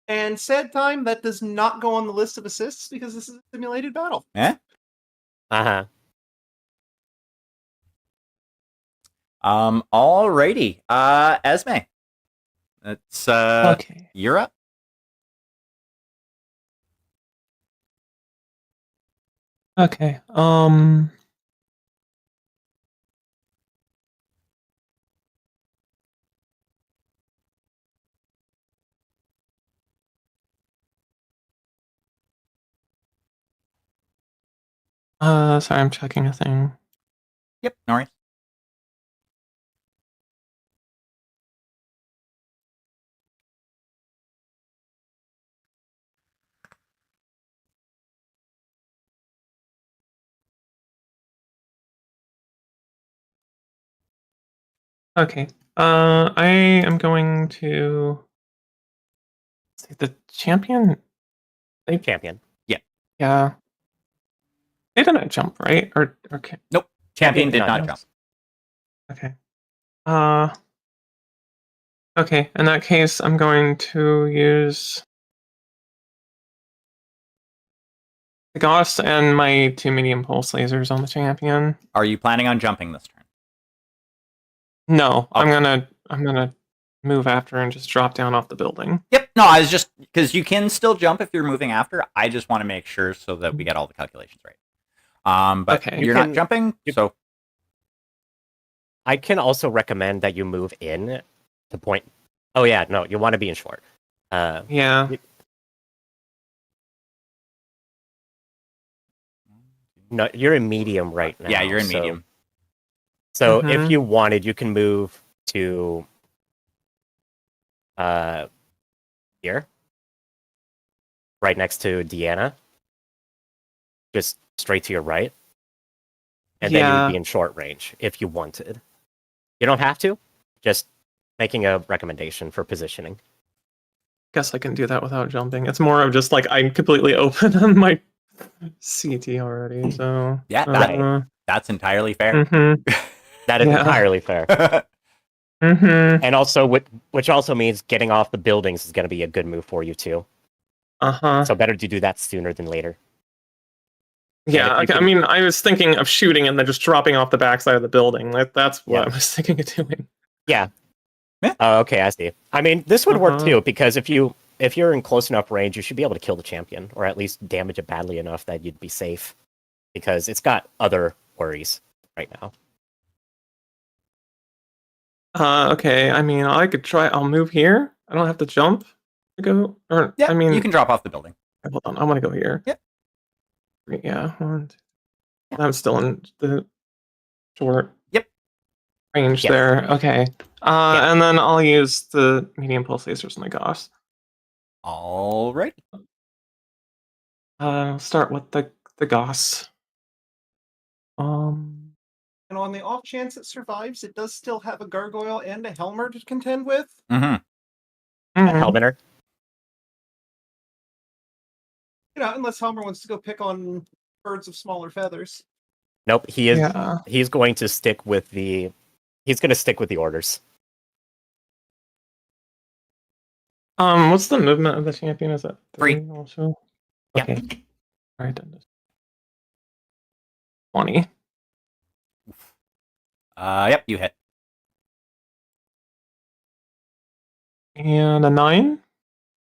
And sad time, that does not go on the list of assists because this is a simulated battle. Yeah. Uh-huh. Alrighty. Esme. It's Okay. you're up. Okay. Sorry, I'm checking a thing. Yep, no worries. Okay. I am going to see the champion. Champion. Yeah. They didn't jump, right? Or okay. Nope. Champion did did not not jump. Okay. Okay. In that case, I'm going to use the Gauss and my 2 medium pulse lasers on the champion. Are you planning on jumping this turn? No, Okay. I'm gonna move after and just drop down off the building. Yep. No, I was just because you can still jump if you're moving after. I just want to make sure so that we get all the calculations right. But Okay. you're not jumping, so I can also recommend that you move in to point. Oh yeah, no, you want to be in short. Yeah. No, you're in medium right now. yeah, you're in so- medium. So Mhm. if you wanted, you can move to here, right next to Deanna. just straight to your right. And then you would be in short range if you wanted. You don't have to. Just making a recommendation for positioning. Guess I can do that without jumping. It's more of just like I'm completely open on my CT already. So Yeah, that's entirely fair. That is entirely fair. And also, which also means getting off the buildings is going to be a good move for you too. So better to do that sooner than later. Yeah, I mean, I was thinking of shooting and then just dropping off the backside of the building. Like that's what I was thinking of doing. Yeah. Okay, I see. I mean, this would work too because if you're in close enough range, you should be able to kill the champion or at least damage it badly enough that you'd be safe because it's got other worries right now. Okay. I mean, I could try. I'll move here. I don't have to jump to go. Or Yeah, I mean, you can drop off the building. Hold on. I want to go here. Yep. Yeah. I'm still in the short. Range there. Okay. And then I'll use the medium pulse lasers on the Goss. All right. I'll start with the Goss. And on the off chance it survives, it does still have a gargoyle and a Helmer to contend with. A Helmeter. Unless Helmer wants to go pick on birds of smaller feathers. Nope, he is. Yeah. He's going to stick with the. He's going to stick with the orders. What's the movement of the champion? Is that 3 also? Okay. All right. 20. Yep, you hit. And a 9.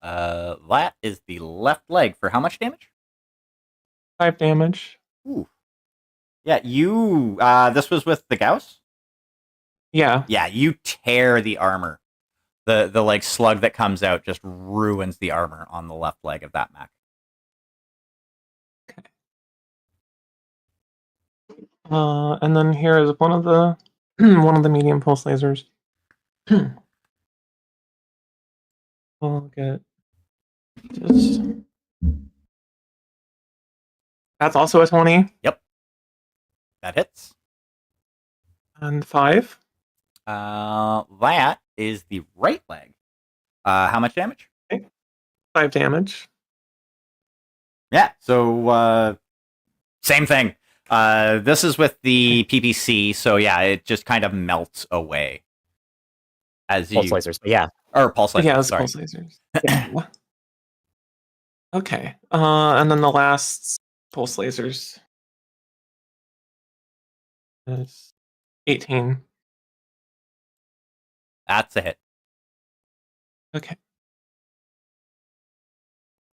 That is the left leg for how much damage? 5 damage. Ooh. Yeah, you. This was with the Gauss? Yeah. Yeah, you tear the armor. The like slug that comes out just ruins the armor on the left leg of that mech. Okay. And then here is one of the medium pulse lasers. I'll get just. That's also a 20. Yep. That hits. And 5. That is the right leg. How much damage? Okay. 5 damage. Yeah, so same thing. This is with the PPC, so yeah, it just kind of melts away. As pulse lasers, yeah. Or pulse lasers, yeah, sorry. Pulse lasers. Okay. And then the last pulse lasers is 18. That's a hit. Okay.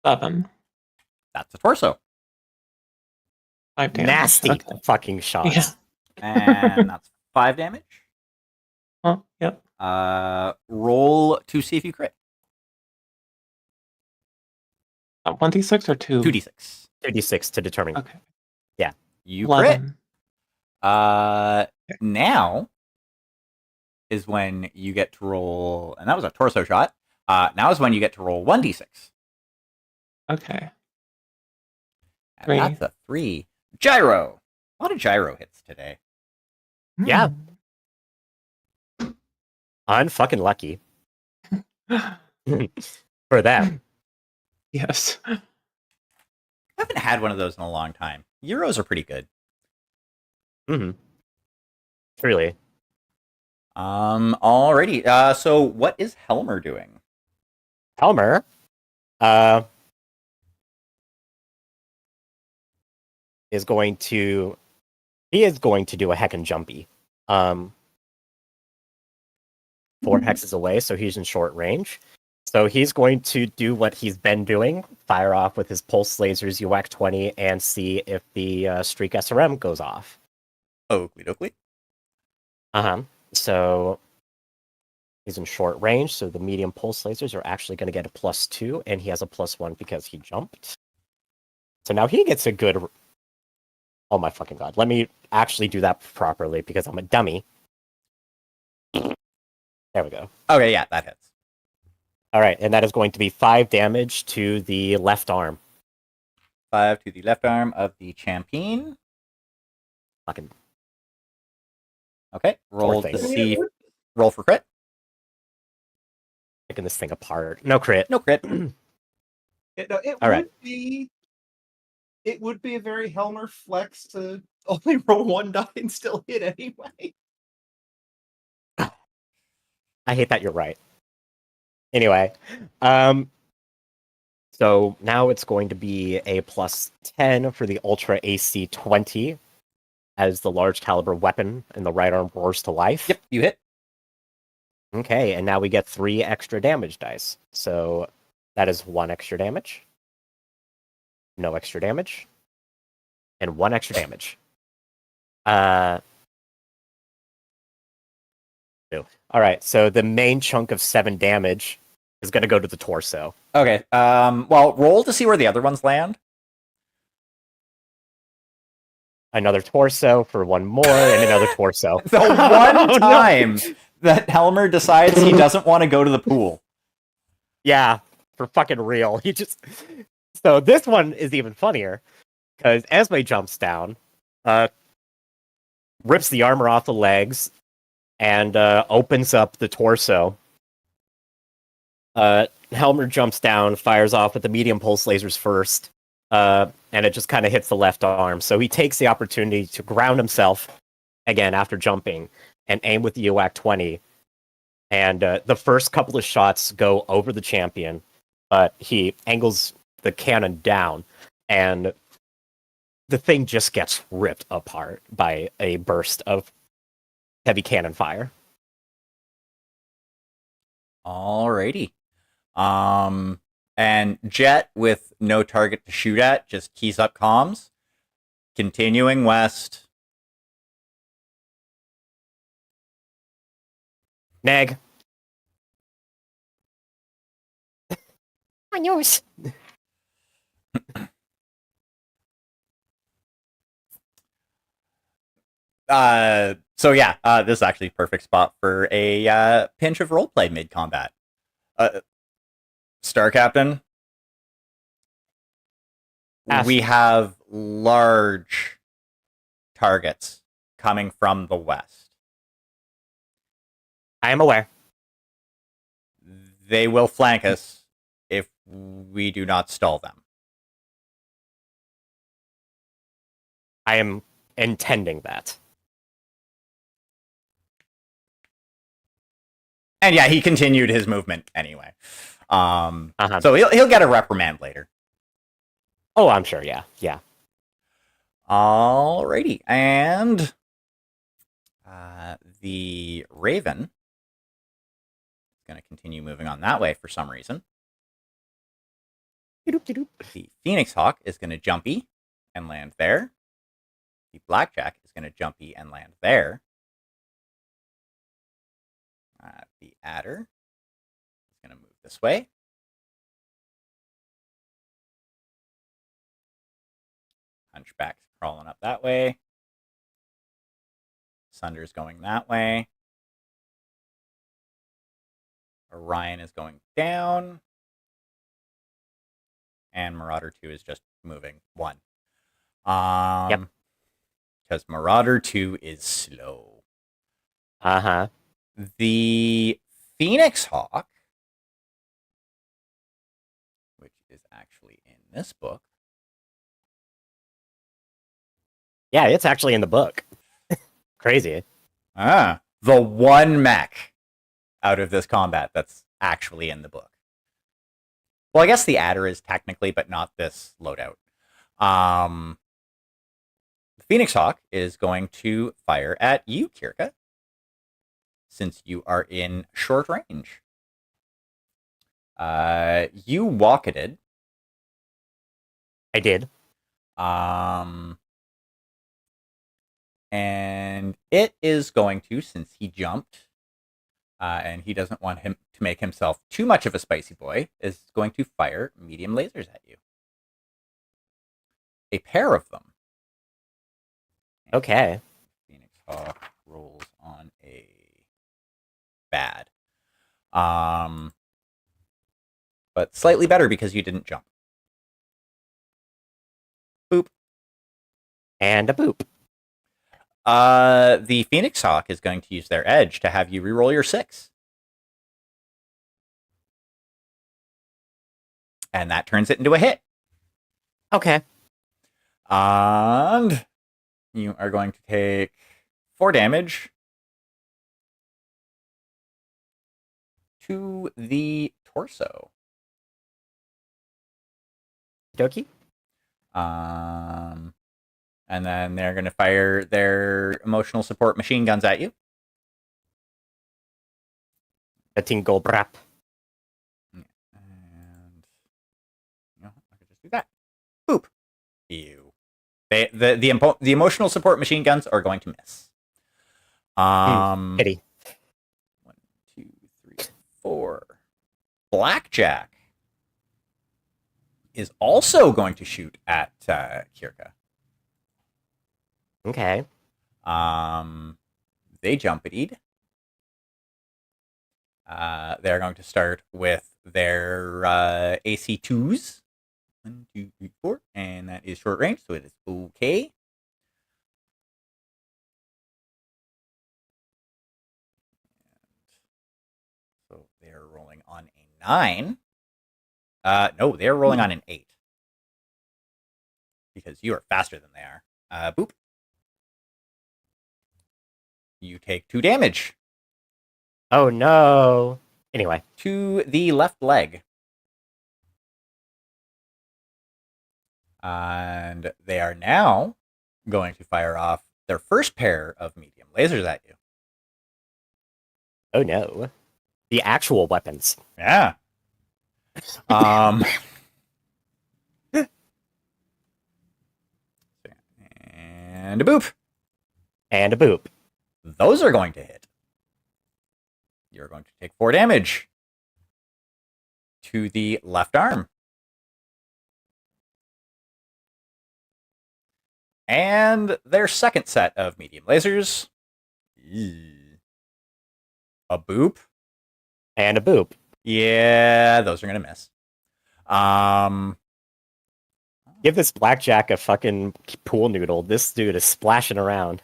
7. That's a torso. 5 damage. Nasty fucking shots. Yeah. And that's 5 damage. Oh, yep. Roll to see if you crit. 1d6 or 2? 2d6. 2d6 to determine. Okay. Yeah. You 11. Crit. Now is when you get to roll, and that was a torso shot. Now is when you get to roll 1d6. Okay. And 3. that's a 3. Gyro. A lot of gyro hits today. Yeah. Unfucking lucky. For that. Yes. I haven't had one of those in a long time. Euros are pretty good. Mm-hmm. Truly. Alrighty. So what is Helmer doing? Helmer? Is going to do a heckin' jumpy. 4 hexes away, so he's in short range. So he's going to do what he's been doing, fire off with his pulse lasers, UAC 20, and see if the streak SRM goes off. Oakley dokley. So he's in short range, so the medium pulse lasers are actually going to get a +2, and he has a +1 because he jumped. So now he gets a good... Oh my fucking god. Let me actually do that properly, because I'm a dummy. There we go. Okay, yeah, that hits. Alright, and that is going to be 5 damage to the left arm. 5 to the left arm of the champion. Fucking Okay, roll thing. to see. Roll for crit. picking this thing apart. No crit. No crit. It All would right. be. It would be a very Helmer flex to only roll one die and still hit anyway. I hate that you're right. Anyway, so now it's going to be a +10 for the Ultra AC 20 as the large caliber weapon in the right arm roars to life. Yep, you hit. Okay, and now we get 3 extra damage dice. So that is 1 extra damage, no extra damage, and 1 extra damage. All right, so the main chunk of 7 damage is going to go to the torso. Okay. Well, roll to see where the other ones land. Another torso for 1 more, and another torso. The one Oh, no. time that Helmer decides he doesn't want to go to the pool. Yeah, for fucking real. He just. So this one is even funnier because Esme jumps down, rips the armor off the legs, and opens up the torso. Helmer jumps down, fires off with the medium pulse lasers first, and it just kind of hits the left arm. So he takes the opportunity to ground himself again after jumping and aim with the UAC 20. And the first couple of shots go over the champion, but he angles the cannon down, and the thing just gets ripped apart by a burst of heavy cannon fire. Alrighty. And Jet, with no target to shoot at, just keys up comms. Continuing west. Nag. On yours. So yeah, this is actually a perfect spot for a pinch of roleplay mid-combat. Star Captain, Ask. we have large targets coming from the west. I am aware. They will flank us if we do not stall them. I am intending that. And yeah, he continued his movement anyway. Uh-huh. So he'll get a reprimand later. Oh, I'm sure, yeah. Yeah. Alrighty, and the Raven is going to continue moving on that way for some reason. The Phoenix Hawk is going to jumpy and land there. The Blackjack is going to jumpy and land there. The Adder is going to move this way. Hunchback's crawling up that way. Sunder's going that way. Orion is going down. And Marauder 2 is just moving 1. Yep. Because Marauder 2 is slow. Uh-huh. The Phoenix Hawk, which is actually in this book. Yeah, it's actually in the book. Crazy. The one mech out of this combat that's actually in the book. Well, I guess the Adder is technically, but not this loadout. The Phoenix Hawk is going to fire at you, Kirka, since you are in short range. You walketed. I did. And it is going to, since he jumped, and he doesn't want him to make himself too much of a spicy boy, is going to fire medium lasers at you. A pair of them. Okay. Phoenix Hawk rolls on a bad. But slightly better because you didn't jump. And a boop. The Phoenix Hawk is going to use their edge to have you reroll your 6. And that turns it into a hit. Okay. And you are going to take 4 damage to the torso. Doki. And then they're going to fire their emotional support machine guns at you. A tingle brap. And I could just do that. Boop. Ew. The emotional support machine guns are going to miss. Pity. 1, 2, 3, 4. Blackjack is also going to shoot at Kirka. Okay. They jump at Eid. They're going to start with their AC2s. 1, 2, 3, 4. And that is short range, so it is okay. So they're rolling on a 9. No, they're rolling on an 8. Because you are faster than they are. Boop. You take 2 damage. Oh no. Anyway. To the left leg. And they are now going to fire off their first pair of medium lasers at you. Oh no. The actual weapons. Yeah. And a boop. And a boop. Those are going to hit. You're going to take 4 damage to the left arm. And their second set of medium lasers. A boop. And a boop. Yeah, those are going to miss. Give this blackjack a fucking pool noodle. This dude is splashing around.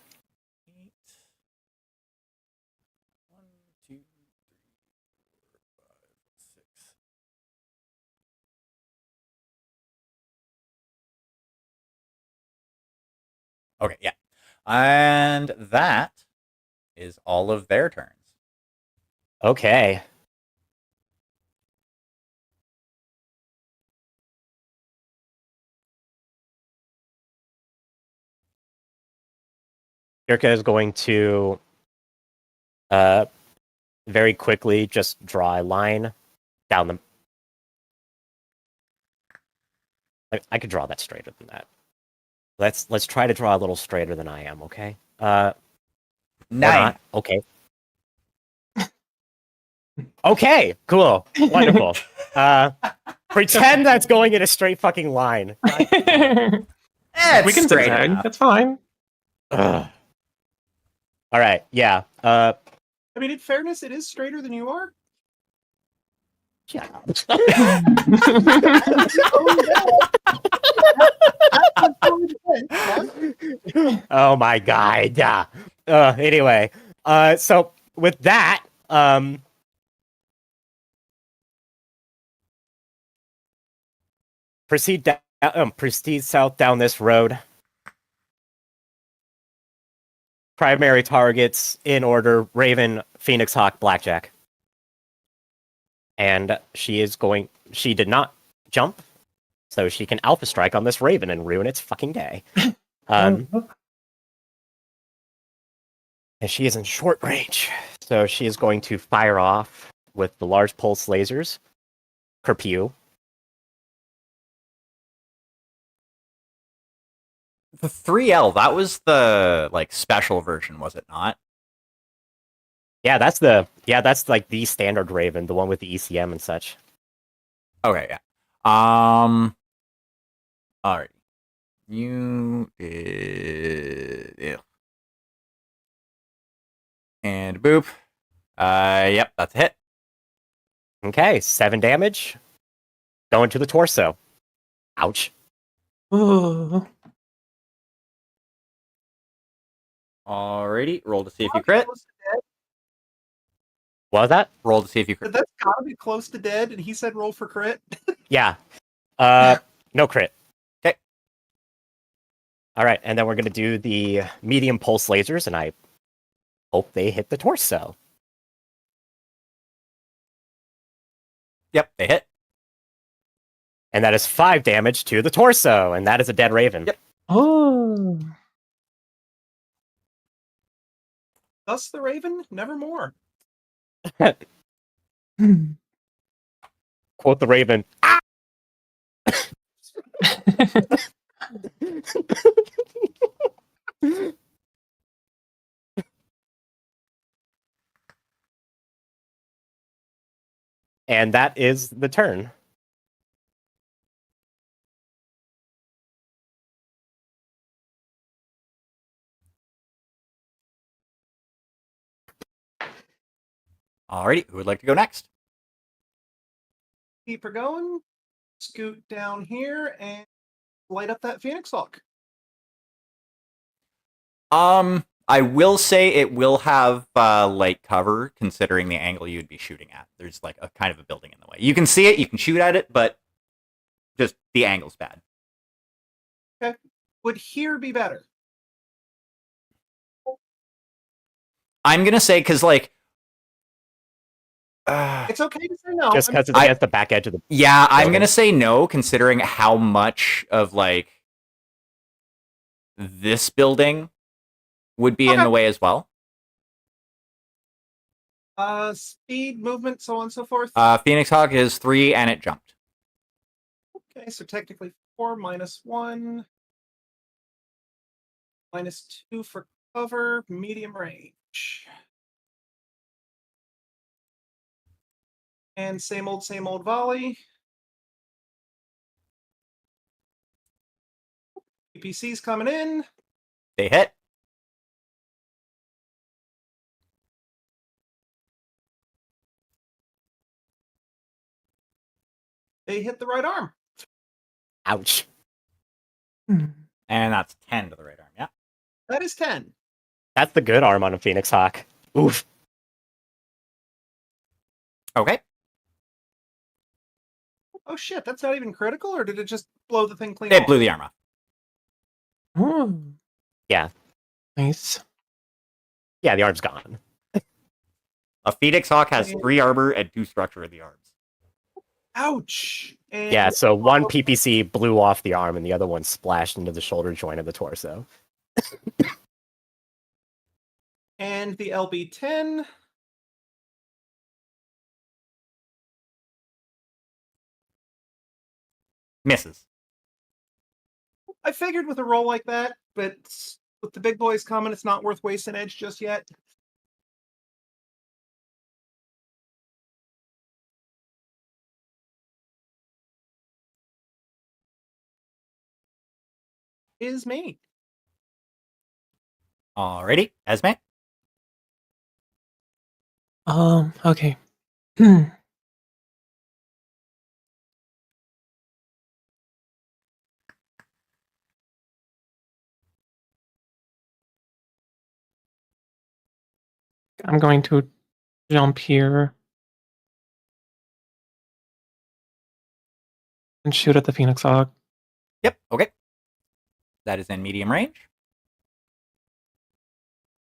1, 2, 3, 4, 5, 6. Okay, yeah. And that is all of their turns. Okay. Irka is going to very quickly just draw a line down the... I could draw that straighter than that. Let's try to draw a little straighter than I am, okay? 9. Not. Okay. Okay, cool. Wonderful. Pretend that's going in a straight fucking line. We can zigzag. That's fine. Ugh. All right, yeah. I mean, in fairness, it is straighter than you are. Yeah. Oh my god. Yeah. Anyway, so with that, proceed south down this road. Primary targets in order: Raven, Phoenix Hawk, Blackjack. And she did not jump, so she can Alpha Strike on this Raven and ruin its fucking day. And she is in short range, so she is going to fire off with the large pulse lasers. Kerpew. The 3L, that was the special version, was it not? Yeah, that's like the standard Raven, the one with the ECM and such. Okay, yeah. All right. You did, yeah. And boop. Yep, that's a hit. Okay, 7 damage. Going to the torso. Ouch. Oh. Alrighty, roll to see if you Probably crit. close to dead. What was that? Roll to see if you But crit. that's gotta be close to dead, and he said roll for crit. Yeah. No crit. 'Kay. All right, and then we're gonna do the medium pulse lasers, and I hope they hit the torso. Yep, they hit. And that is 5 damage to the torso, and that is a dead raven. Yep. Oh. Thus the raven, nevermore. Quote the raven. And that is the turn. Alrighty, who would like to go next? Keep her going. Scoot down here and light up that Phoenix Hawk. I will say it will have light cover considering the angle you'd be shooting at. There's like a kind of a building in the way. You can see it, you can shoot at it, but just the angle's bad. Would here be better? I'm gonna say because like, It's okay to say no. Just I'm- because it's against the back edge of the. yeah, I'm building. gonna say no considering how much of like this building would be in Okay. the way as well. Speed, movement, so on and so forth. Phoenix Hawk is 3 and it jumped. Okay, so technically 4 minus 1. Minus 2 for cover, medium range. And same old volley. PPC's coming in. They hit. They hit the right arm. Ouch. And that's 10 to the right arm, yeah. That is 10. That's the good arm on a Phoenix Hawk. Oof. Okay. Oh shit, that's not even critical, or did it just blow the thing clean It off? blew the arm off. Oh. Yeah. Nice. Yeah, the arm's gone. A Phoenix Hawk has 3 armor and 2 structure in the arms. Ouch. And Yeah, so one PPC blew off the arm and the other one splashed into the shoulder joint of the torso. And the LB10. Misses. I figured with a roll like that, but with the big boys coming, it's not worth wasting edge just yet. Is me. Alrighty, Esme. Okay. I'm going to jump here and shoot at the Phoenix Hawk. Yep, okay. That is in medium range.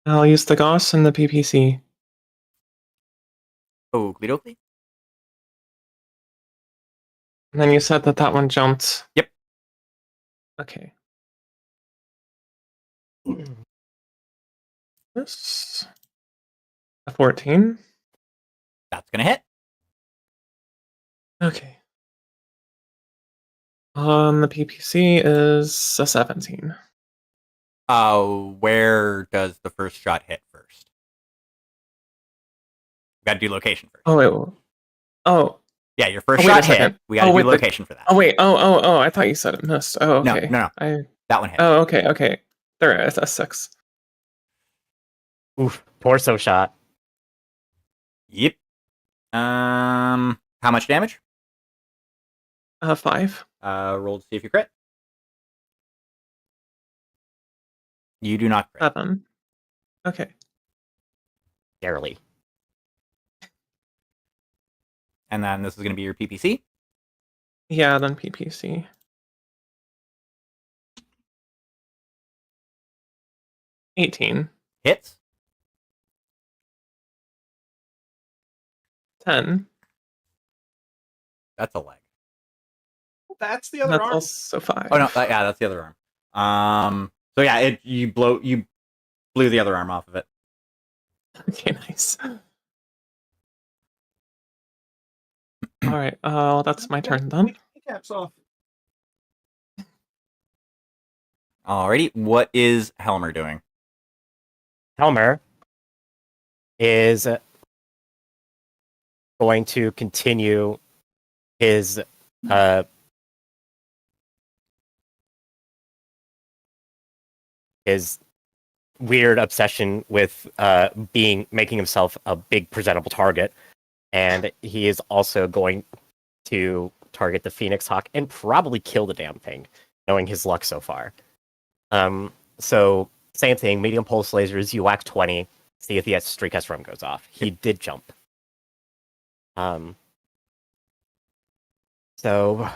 I'll use the Gauss and the PPC. Oakley dokley. And then you said that that one jumped. Yep. Okay. This a 14. That's gonna hit. Okay. The PPC is a 17. Where does the first shot hit first? Gotta do location first. Oh wait. Oh. Yeah, your first Oh, wait a shot hit. second. We gotta Oh, do wait, the- location for that. Oh wait. Oh. I thought you said it missed. Oh, No, okay. no. That one hit. Oh, okay. There is a 6. Oof. Torso shot. Yep. How much damage? 5. Roll to see if you crit. You do not crit. 7. Okay. Barely. And then this is going to be your PPC. Yeah, then PPC. 18. Hits. 10. That's a leg. That's the other That's arm. also 5. Oh no, yeah, that's the other arm. So yeah, you blew the other arm off of it. Okay, nice. All right. Well, that's my turn then. Caps off. Alrighty, what is Helmer doing? Helmer is going to continue his weird obsession with making himself a big presentable target, and he is also going to target the Phoenix Hawk and probably kill the damn thing, knowing his luck so far. So same thing, medium pulse lasers, you whack 20, see if the streak SRM goes off. He did jump. So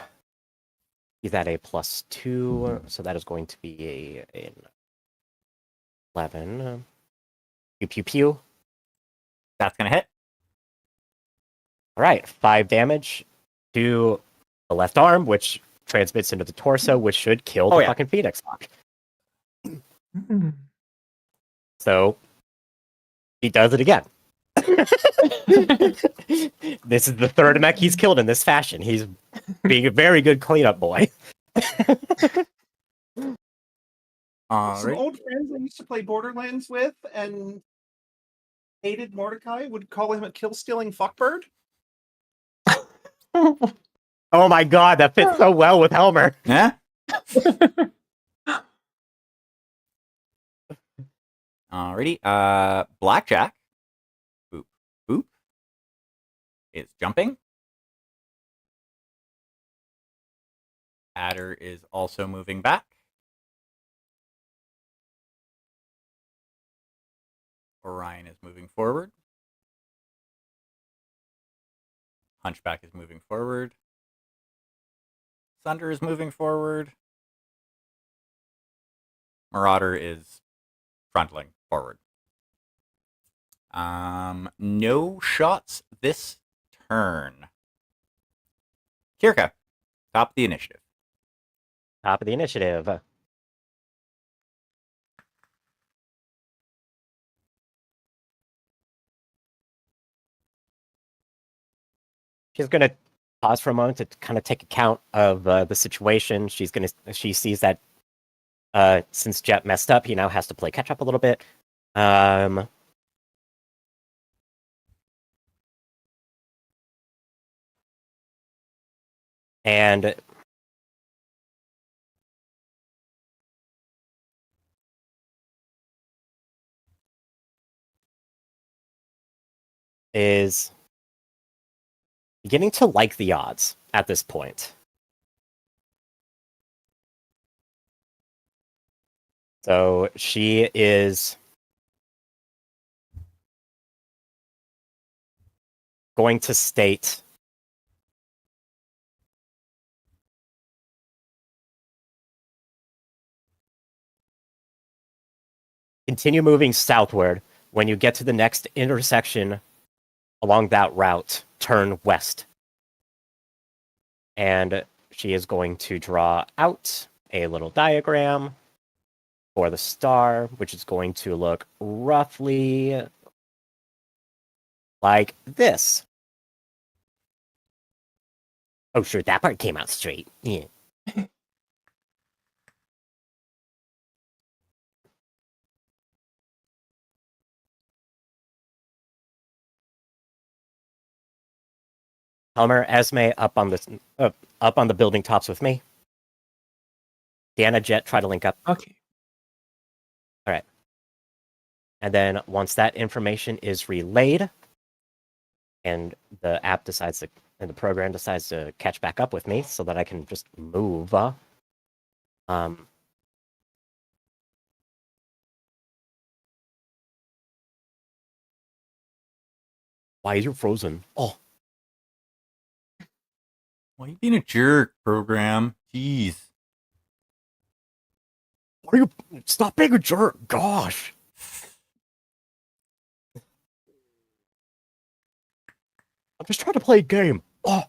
he's at a +2, so that is going to be an 11. Pew pew pew. That's gonna hit. All right, 5 damage to the left arm, which transmits into the torso, which should kill the fucking Phoenix Hawk. Mm. So he does it again. This is the third mech he's killed in this fashion. He's being a very good cleanup boy. Some Alright. old friends I used to play Borderlands with and hated Mordecai would call him a kill-stealing fuckbird. Oh my god, that fits so well with Helmer. Yeah. Alrighty. Blackjack. Boop. Boop. Is jumping. Adder is also moving back. Orion is moving forward. Hunchback is moving forward. Sunder is moving forward. Marauder is frontling forward. No shots this turn. Kirka, top of the initiative. Top of the initiative. She's going to pause for a moment to kind of take account of the situation. She sees that since Jet messed up, he now has to play catch up a little bit. And is beginning to like the odds at this point. So she is going to state continue moving southward. When you get to the next intersection along that route, turn west. And she is going to draw out a little diagram for the star, which is going to look roughly like this. Oh, sure, that part came out straight. Yeah. Helmer, Esme, up on the building tops with me. Deanna, Jet, try to link up. Okay. All right. And then once that information is relayed, and the app decides to, and the program decides to catch back up with me, so that I can just move. Why is you frozen? Oh, Why you being a jerk, program? Jeez. what are you? Stop being a jerk. Gosh. I'm just trying to play a game. Oh.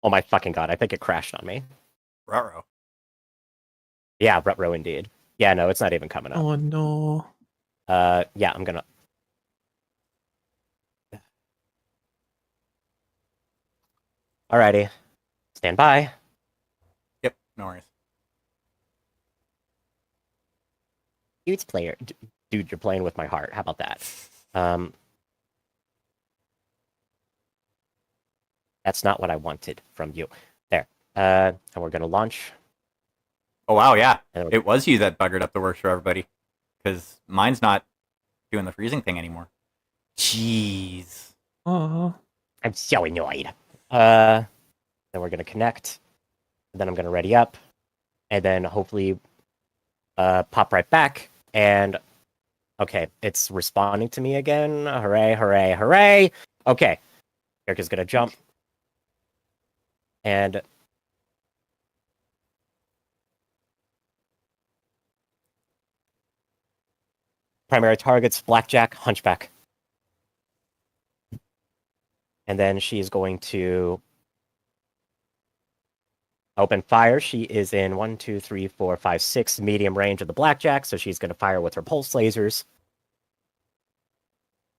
Oh my fucking god, I think it crashed on me. Ruh-roh. Yeah, Rutro indeed. Yeah, no, it's not even coming up. Oh no. Yeah, I'm gonna. Alrighty. Stand by. Yep, no worries. Dude's player. Dude, you're playing with my heart. How about that? That's not what I wanted from you. There. And we're gonna launch. Oh, wow, yeah. And It was you that buggered up the works for everybody. Because mine's not doing the freezing thing anymore. Jeez. Oh. I'm so annoyed. Then we're gonna connect. Then I'm gonna ready up. And then hopefully pop right back. And okay, it's responding to me again. Hooray, hooray, hooray. Okay. Erica's gonna jump. And primary targets, blackjack, hunchback. And then she's going to open fire. She is in 1, 2, 3, 4, 5, 6 medium range of the blackjack, so she's going to fire with her pulse lasers.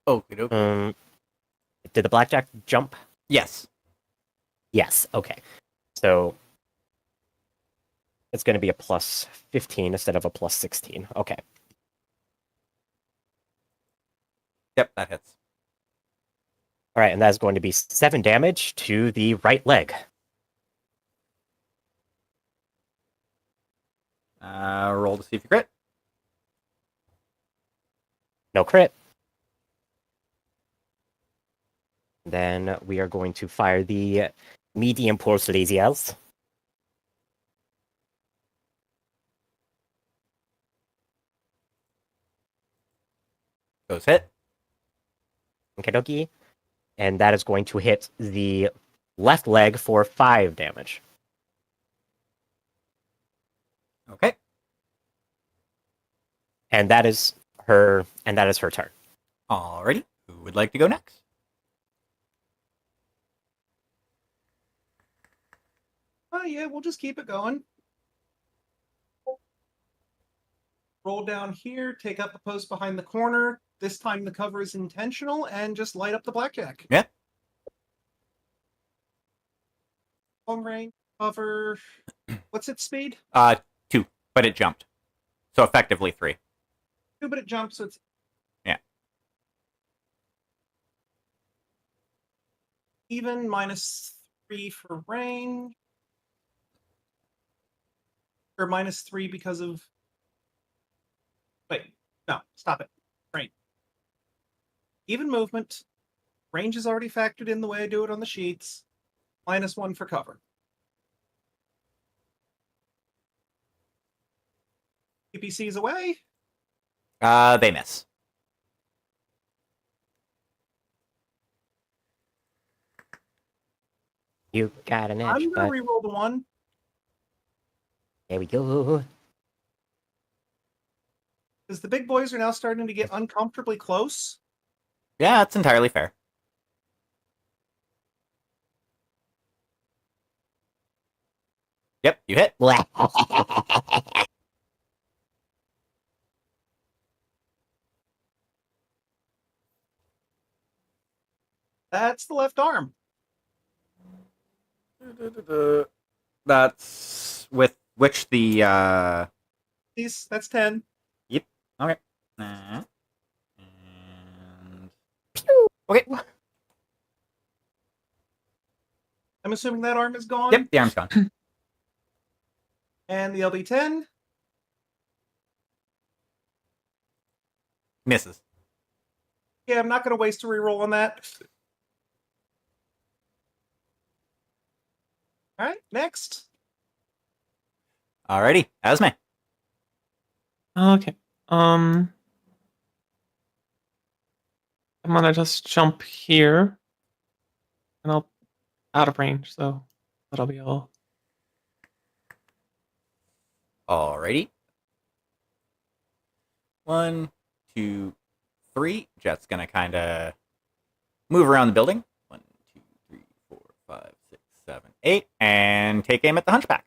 Oh, okay. Did the blackjack jump? Yes. Yes. Okay. So it's going to be a plus 15 instead of a plus 16. Okay. Yep, that hits. All right, and that's going to be 7 damage to the right leg. Roll to see if you crit. No crit. Then we are going to fire the medium pulse lasers. Goes hit. Okay, dokie. And that is going to hit the left leg for 5 damage. Okay. And that is her turn. Alrighty. Who would like to go next? Oh yeah, we'll just keep it going. Roll down here, take out the post behind the corner. This time the cover is intentional, and just light up the blackjack. Yeah. Long range, cover. What's its speed? 2, but it jumped. So effectively 3. 2, but it jumps, so it's... Yeah. Even, -3 for range. Or -3 because of... Wait, no, stop it. Right. Even movement. Range is already factored in the way I do it on the sheets. -1 for cover. PPC's away. They miss. You got an edge, I'm gonna but reroll the 1. there we go. Because the big boys are now starting to get uncomfortably close. Yeah, that's entirely fair. Yep, you hit. That's the left arm. That's with which the That's 10. Yep. Okay. And okay. I'm assuming that arm is gone. Yep, the arm's gone. And the LB10 Misses. Yeah, I'm not going to waste a reroll on that. All right, next. Alrighty, Esme. Okay. I'm gonna just jump here, and I'll out of range, so that'll be all. Alrighty. 1, 2, 3. Jet's gonna kind of move around the building. 1, 2, 3, 4, 5, 6, 7, 8, and take aim at the Hunchback.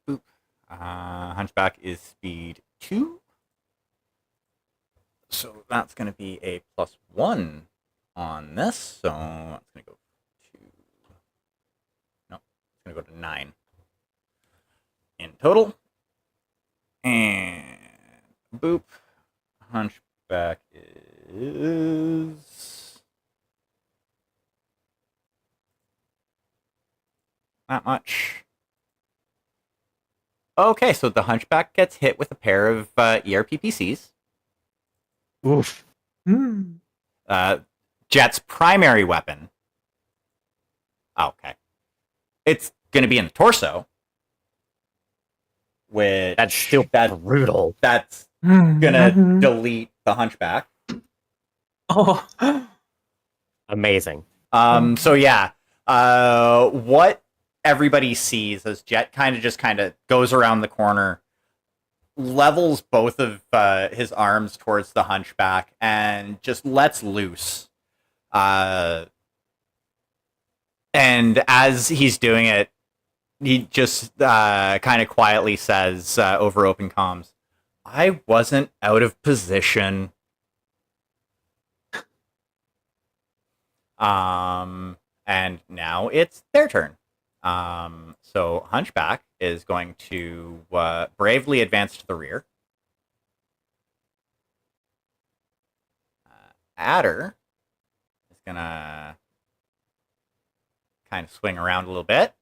Boop. Hunchback is speed 2. So that's going to be a +1 on this. So that's going to go to... No, it's going to go to 9 in total. And boop. Hunchback is... not much. Okay, so the Hunchback gets hit with a pair of ERPPCs. Oof. Jet's primary weapon. Okay. It's going to be in the torso. Which That's still brutal. That's going to delete the Hunchback. Oh. Amazing. So yeah. What everybody sees as Jet kind of goes around the corner, levels both of his arms towards the Hunchback, and just lets loose. And as he's doing it, he just kind of quietly says over open comms, "I wasn't out of position." And now it's their turn. So Hunchback is going to bravely advance to the rear. Adder is gonna kind of swing around a little bit.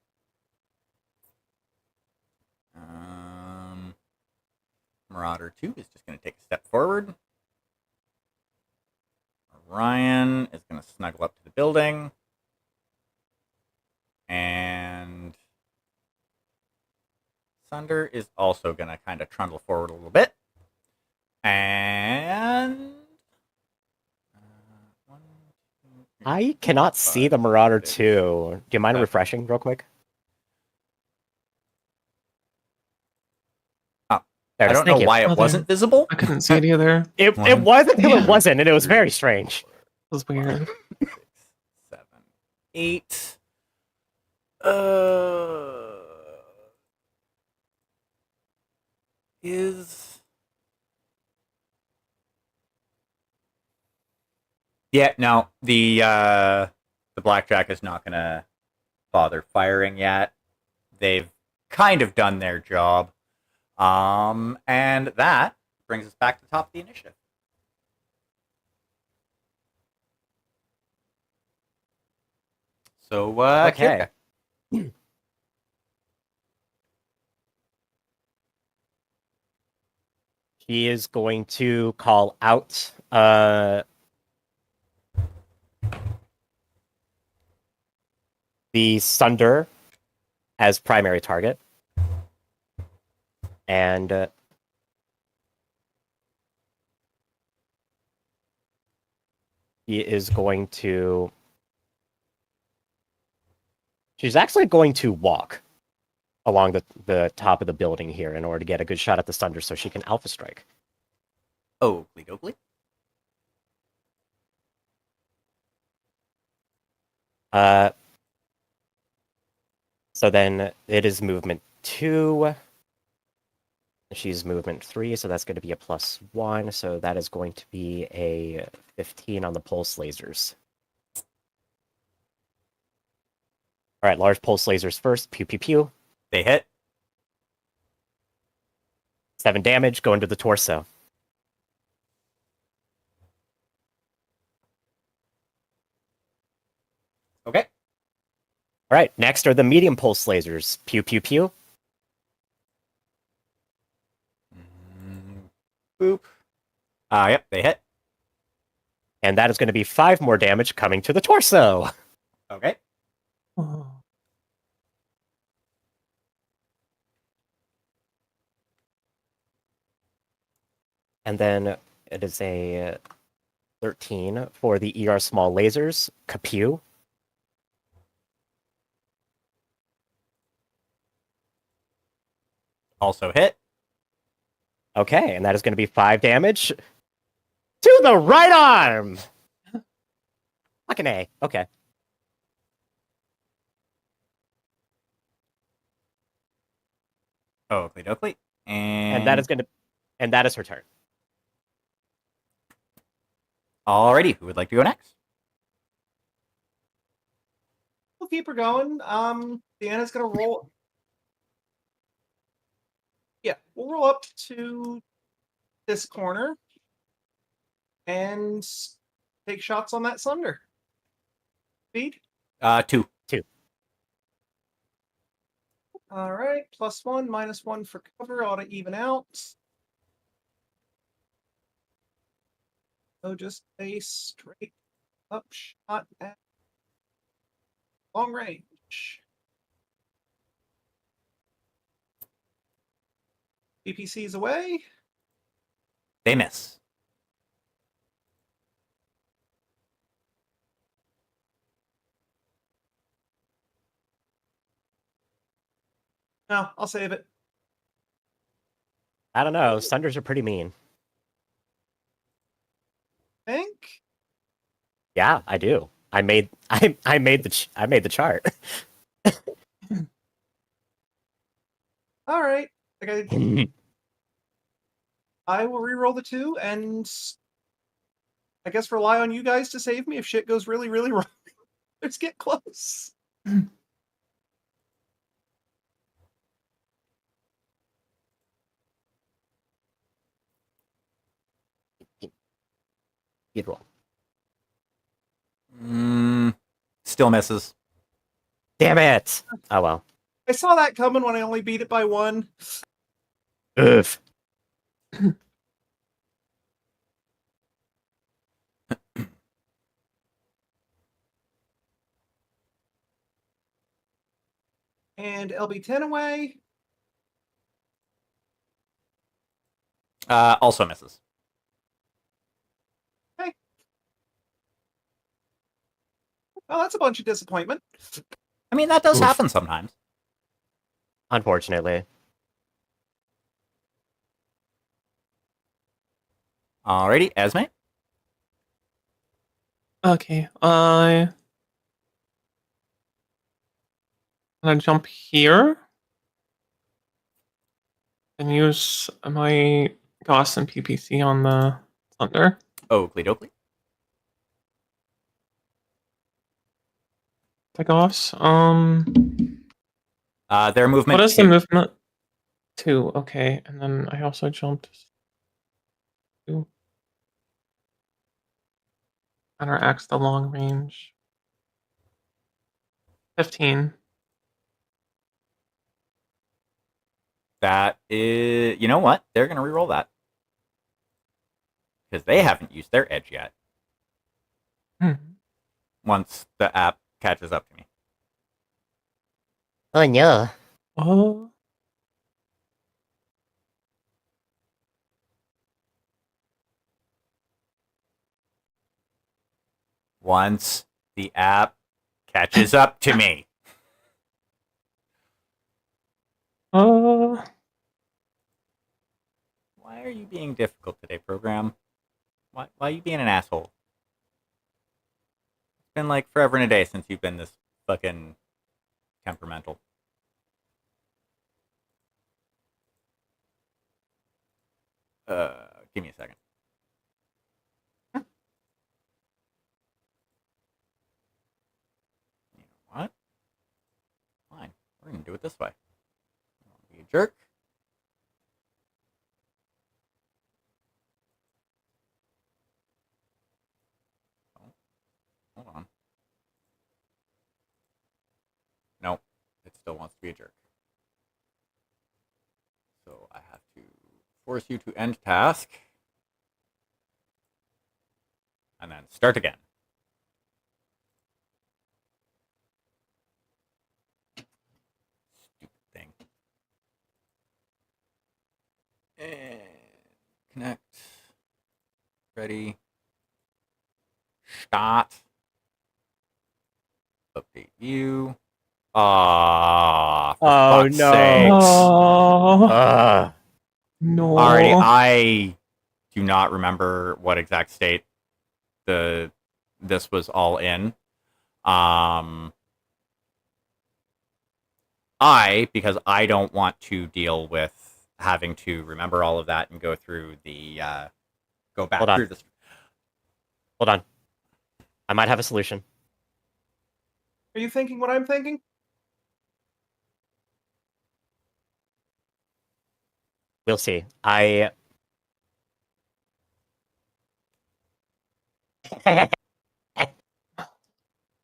Marauder 2 is just going to take a step forward. Ryan is going to snuggle up to the building. And Sunder is also going to kind of trundle forward a little bit. And... I cannot see the Marauder 2. Do you mind refreshing real quick? I don't know why it wasn't visible. I couldn't see it either. It was until it wasn't, and it was very strange. It was weird. 6, 7, 8. Yeah, no, the Blackjack is not gonna bother firing yet. They've kind of done their job. And that brings us back to the top of the initiative. So, Okay. Kirka. He is going to call out the Sunder as primary target. And he is going to... She's actually going to walk along the top of the building here in order to get a good shot at the Sunder so she can alpha strike. Oakley dokley. So then it is movement 2. She's movement 3, so that's going to be a +1. So that is going to be a 15 on the pulse lasers. All right, large pulse lasers first. Pew, pew, pew. They hit. 7 damage going to the torso. Okay. All right, next are the medium pulse lasers. Pew, pew, pew. Boop. Yep, they hit. And that is going to be 5 more damage coming to the torso. Okay. Oh. And then it is a 13 for the ER small lasers. Kapew. Also hit. Okay, and that is going to be 5 damage to the right arm. Fucking A. Okay. Oakley dokley. And that is her turn. Alrighty, who would like to go next? We'll keep her going. Deanna's gonna roll. Yeah, we'll roll up to this corner and take shots on that Sunder. Speed. 2. All right, +1, -1 for cover ought to even out. So just a straight up shot at long range. BPC's away. They miss. No, I'll save it. I don't know. Sunders are pretty mean. Think. Yeah, I do. I made the chart. All right. I will re-roll the 2 and I guess rely on you guys to save me if shit goes really, really wrong. Let's get close. You'd roll. Still misses. Damn it! Oh well. I saw that coming when I only beat it by 1. Oof. And LB10 away. Also misses. Well, that's a bunch of disappointment. I mean, that does Oof. happen sometimes. Unfortunately. Alrighty, Esme. Okay, I'm gonna jump here and use my Gauss and PPC on the Thunder. Oakley dokley. The Gauss. Their movement. What is 2. the movement? 2. Okay, and then I also jumped 2. Counteracts the long range. 15. That is, you know what? They're gonna reroll that because they haven't used their edge yet. Once the app catches up to me. Oh no. Oh. Once the app catches up to me. Oh. Why are you being difficult today, program? Why are you being an asshole? It's been like forever and a day since you've been this fucking temperamental. Give me a second. You know what? Fine. We're gonna do it this way. Be a jerk. Oh, hold on. Nope. It still wants to be a jerk. So I have to force you to end task. And then start again. Stupid thing. And connect. Ready. Start. Update view. For Oh, fuck's no. sakes. Oh, no. Alrighty, I do not remember what exact state this was all in. Because I don't want to deal with having to remember all of that and go through the go back Hold on. through this. Hold on. I might have a solution. Are you thinking what I'm thinking? We'll see. I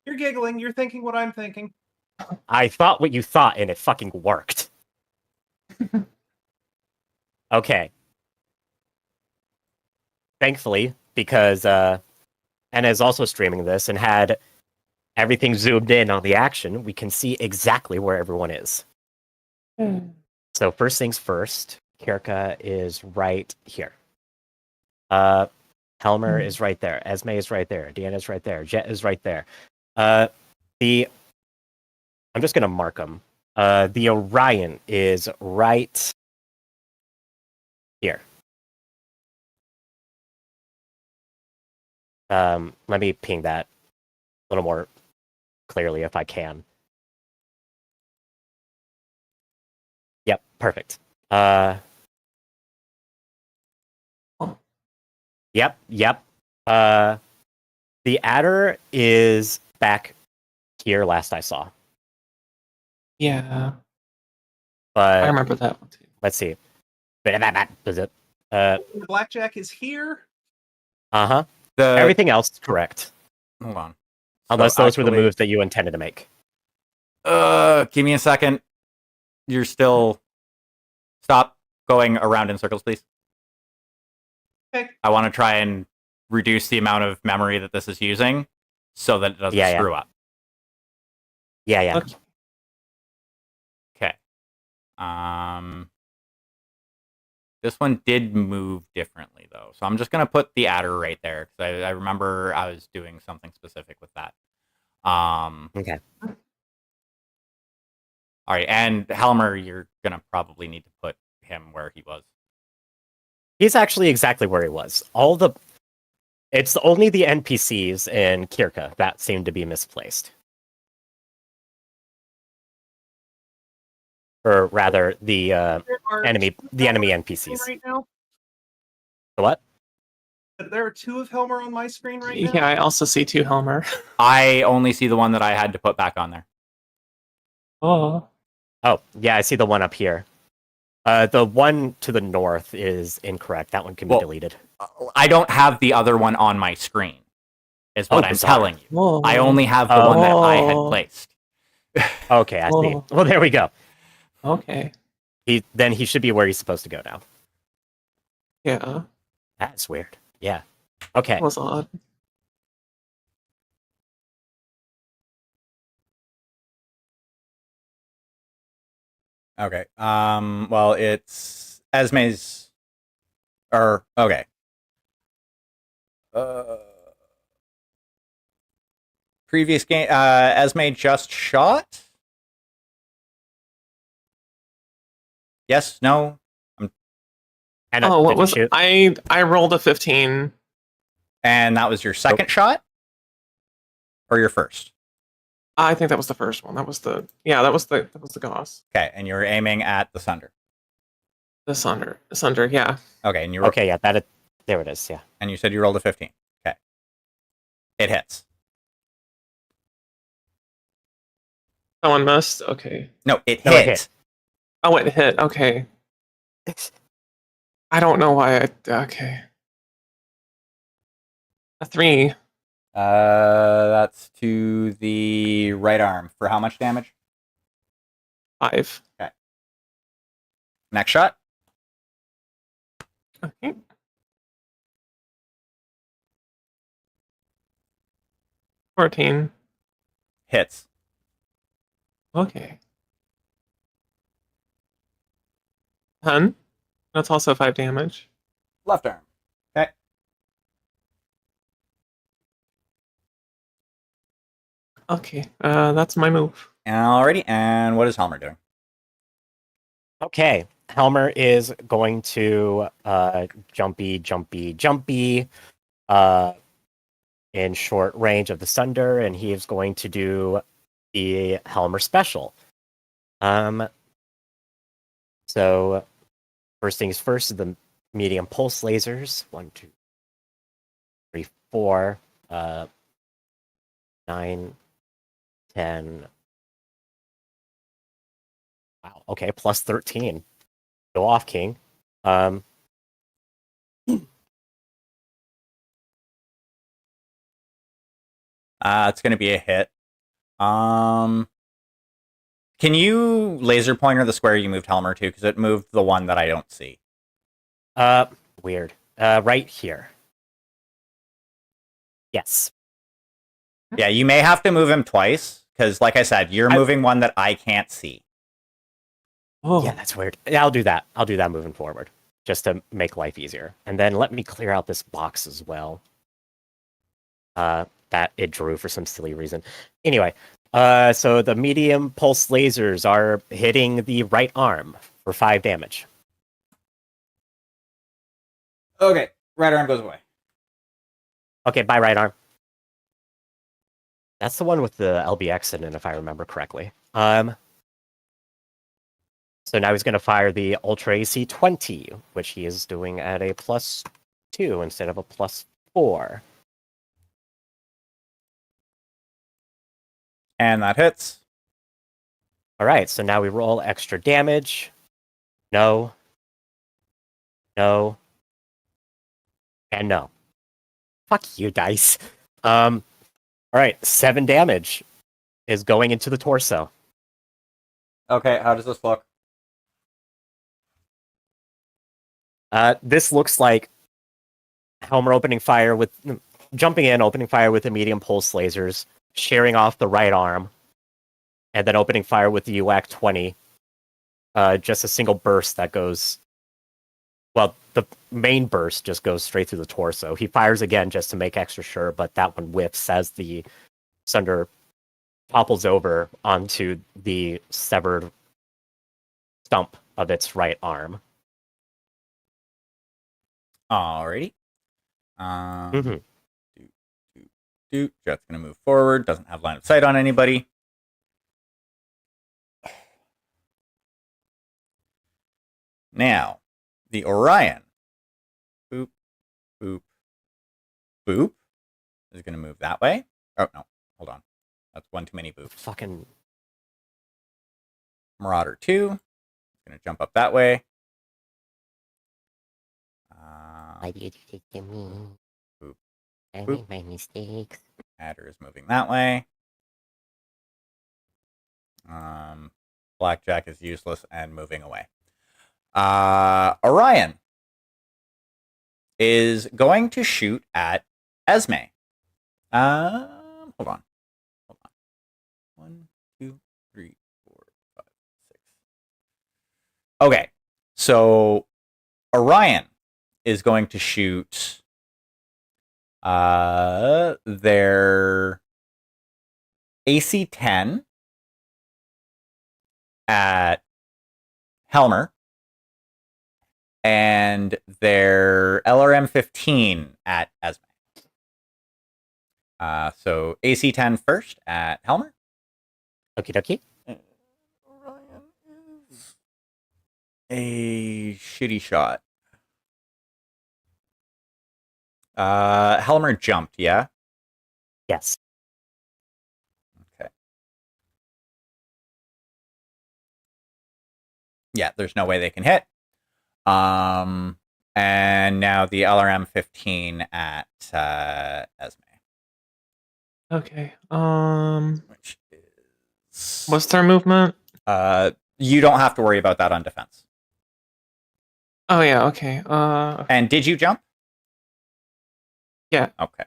You're giggling. You're thinking what I'm thinking. thought what you thought, and it fucking worked. Okay. Thankfully, because Anna is also streaming this and had everything zoomed in on the action, we can see exactly where everyone is. So first things first, Kirka is right here. Helmer is right there. Esme is right there. Deanna is right there. Jet is right there. I'm just gonna mark them. The Orion is right here. Let me ping that a little more clearly if I can. Yep, perfect. Yep. The adder is back here last I saw. Yeah, But I remember that one too. let's see. The blackjack is here. Uh-huh. The Everything else is correct. hold on. Unless So those were the actually- moves that you intended to make. Give me a second. You're still. Stop going around in circles, please. Okay. I want to try and reduce the amount of memory that this is using, so that it doesn't Yeah. screw up. Yeah. Okay. Okay. This one did move differently though, so I'm just gonna put the adder right there because I remember I was doing something specific with that. Okay. All right, and Helmer, you're gonna probably need to put him where he was. He's actually exactly where he was. It's only the NPCs in Kirka that seem to be misplaced. Or rather, the There are enemy two enemy Helmer NPCs. right now. The what? There are two of Helmer on my screen right now. Yeah, I also see two Helmer. I only see the one that I had to put back on there. Oh, Oh, yeah, I see the one up here. The one to the north is incorrect. That one can be Well, deleted. I don't have the other one on my screen, is what I'm bizarre. telling you. whoa. I only have the one that I had Oh. placed. Okay, I see. Oh. Well, there we go. Okay. Then he should be where he's supposed to go now. Yeah, That's weird. Yeah. Okay. that was odd. Okay. Well, it's Esme's. Or okay. Previous game. Esme just shot. Yes. No. And Oh, what did you was shoot? I rolled a 15. And that was your second shot, or your first. I think that was the first one. That was the Goss. Okay, and you were aiming at the Sunder. The Sunder, yeah. Okay, and you Okay, yeah, there it is. Yeah. and you said you rolled a 15. Okay, it hits. Someone missed. Okay. No, it No, hit. it hit. Oh, it hit. Okay. I don't know why. Okay. A 3. That's to the right arm for how much damage? 5. Next shot. Okay. 14. Hits. Okay. 10. That's also 5 damage. Left arm. Okay. Okay, that's my move. Alrighty, and what is Helmer doing? Okay, Helmer is going to jumpy in short range of the Sunder, and he is going to do the Helmer special. So first things first is the medium pulse lasers. 1, 2, 3, 4, 9, 10. Wow. Okay, plus 13. Go off, King. It's going to be a hit. Can you laser pointer the square you moved Helmer to? Because it moved the one that I don't see. Weird. Right here. Yes. Yeah, you may have to move him twice. Because, like I said, you're moving one that I can't see. Oh, Yeah, that's weird. Yeah, I'll do that. I'll do that moving forward, just to make life easier. And then let me clear out this box as well. That it drew for some silly reason. Anyway, so the medium pulse lasers are hitting the right arm for 5 damage. Okay, right arm goes away. Okay, bye, right arm. That's the one with the LBX in it, if I remember correctly. So now he's going to fire the Ultra AC 20, which he is doing at a +2 instead of a +4. And that hits. All right, so now we roll extra damage. No. No. And no. Fuck you, dice. All right, 7 damage is going into the torso. Okay, how does this look? This looks like Helmer jumping in, opening fire with the medium pulse lasers, shearing off the right arm, and then opening fire with the UAC 20. Just a single burst that goes. Well, the main burst just goes straight through the torso. He fires again just to make extra sure, but that one whiffs as the Sunder topples over onto the severed stump of its right arm. Alrighty. Mhm. Jet's going to move forward. Doesn't have line of sight on anybody. Now, the Orion. Boop, boop, boop. Is going to move that way. Oh, no. Hold on. That's one too many boops. Fucking. Marauder 2. Going to jump up that way. Why did you take to me? Boop, I boop. make my mistakes. Adder is moving that way. Blackjack is useless and moving away. Orion is going to shoot at Esme. Hold on. 1, 2, 3, 4, 5, 6. Okay, so Orion is going to shoot their AC 10 at Helmer and their LRM 15 at Esme. So AC 10 first at Helmer. Okie dokie. Orion is a shitty shot. Helmer jumped, yeah? Yes. Okay. Yeah, there's no way they can hit. And now the LRM 15 at Esme. okay. Which is What's their movement? you don't have to worry about that on defense. Oh yeah, okay. And did you jump? Yeah. Okay.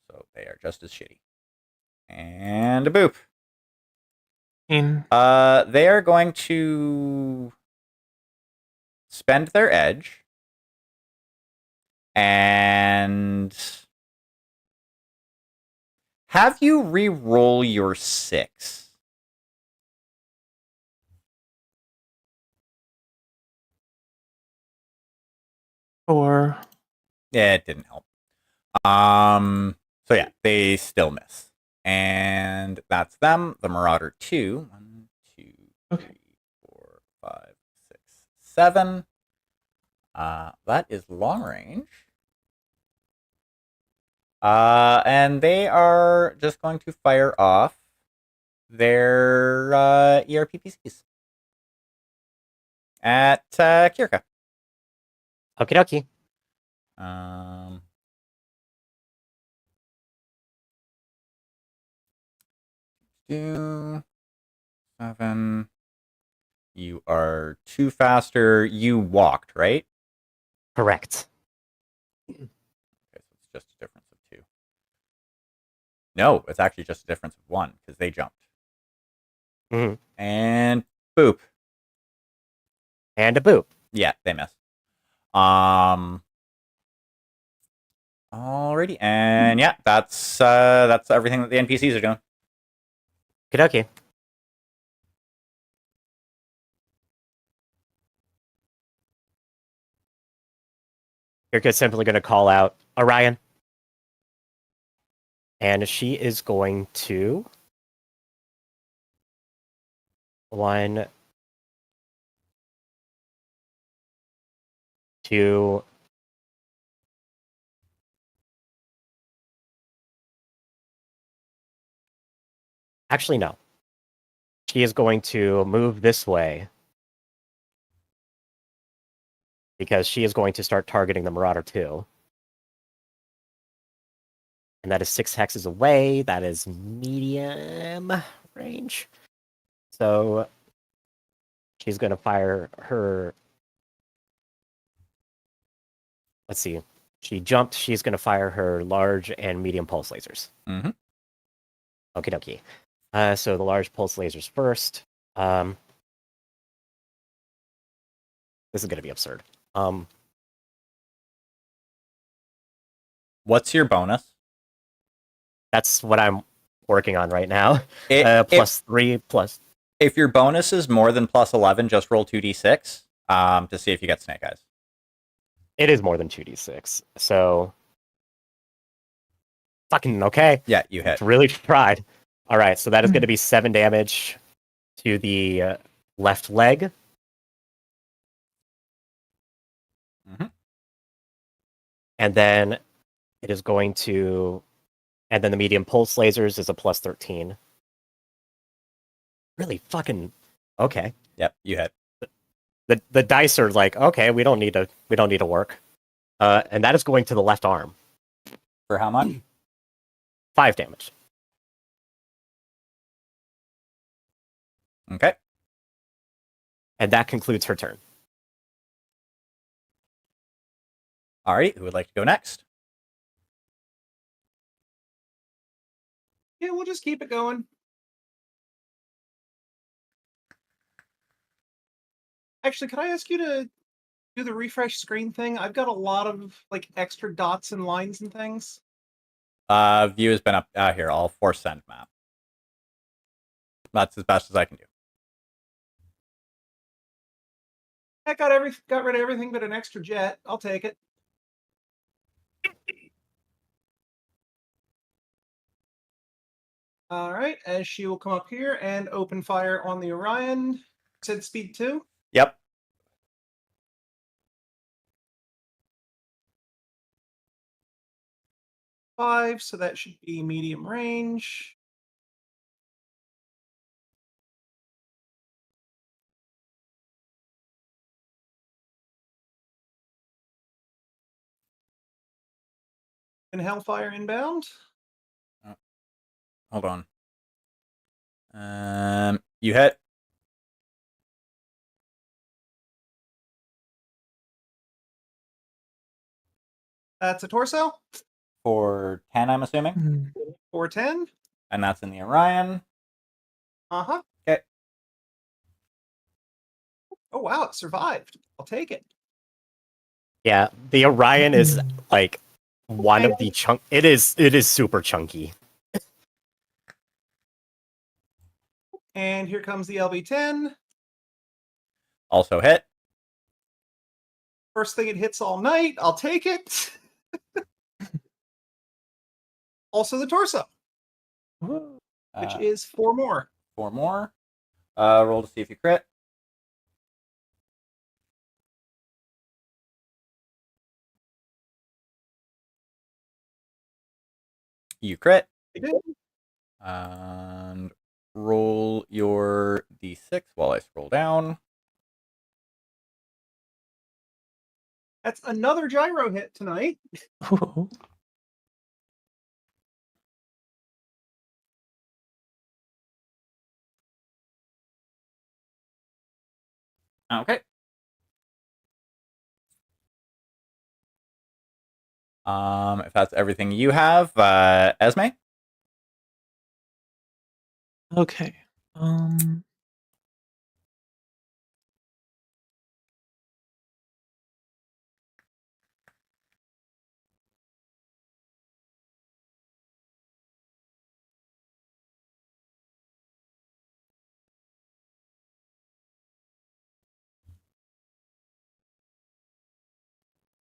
So they are just as shitty. And a boop. They are going to spend their edge and Have you re-roll your 6? Or Yeah, it didn't help. So yeah, they still miss. And that's them. The Marauder 2. 1, 2, 3, 4, 5, 6, 7. That is long range. And they are just going to fire off their ERPPCs at Kirka. Okie dokie. 2, 7. You are 2 faster. You walked, right? Correct. Okay, so it's just a difference of 2. No, it's actually just a difference of 1 because they jumped. Mhm. And boop. And a boop. Yeah, they miss. Alrighty, and yeah, that's everything that the NPCs are doing. Okie dokie. Kirka's simply going to call out Orion. And she is going to 1, 2. Actually, no. She is going to move this way because she is going to start targeting the Marauder 2. And that is 6 hexes away. That is medium range. So she's going to fire her. Let's see. She jumped. She's going to fire her large and medium pulse lasers. Mhm. Okie dokie. So the large pulse lasers first. This is going to be absurd. What's your bonus? That's what I'm working on right now. If +3 plus. if your bonus is more than +11, just roll 2d6 to see if you get snake eyes. It is more than 2d6. So fucking okay. Yeah, you hit. Really tried. All right, so that is going to be 7 damage to the left leg. Mhm. And then it is going to. And then the medium pulse lasers is a +13. Really fucking okay. Yep, you hit. The dice are like, okay, we don't need to work. And that is going to the left arm. For how much? 5 damage. Okay. And that concludes her turn. Alright, who would like to go next? Yeah, we'll just keep it going. Actually, could I ask you to do the refresh screen thing? I've got a lot of like extra dots and lines and things. View has been up here. I'll force send map. That's as best as I can do. I got rid of everything but an extra jet. I'll take it. All right, as she will come up here and open fire on the Orion. Said speed 2. Yep. Five, so that should be medium range. And Hellfire inbound. Hold on. You hit. That's a torso. For 10, I'm assuming. Mm. 410. And that's in the Orion. Uh-huh. Okay. Oh wow, it survived. I'll take it. Yeah, the Orion is like one of the chunk. It is super chunky. And here comes the LB10. Also hit. First thing it hits all night. I'll take it. Also the torso, which is 4 more. 4 more. Roll to see if you crit. You crit. I did. And roll your d6 while I scroll down. That's another gyro hit tonight. Okay. If that's everything you have, Esme? Okay.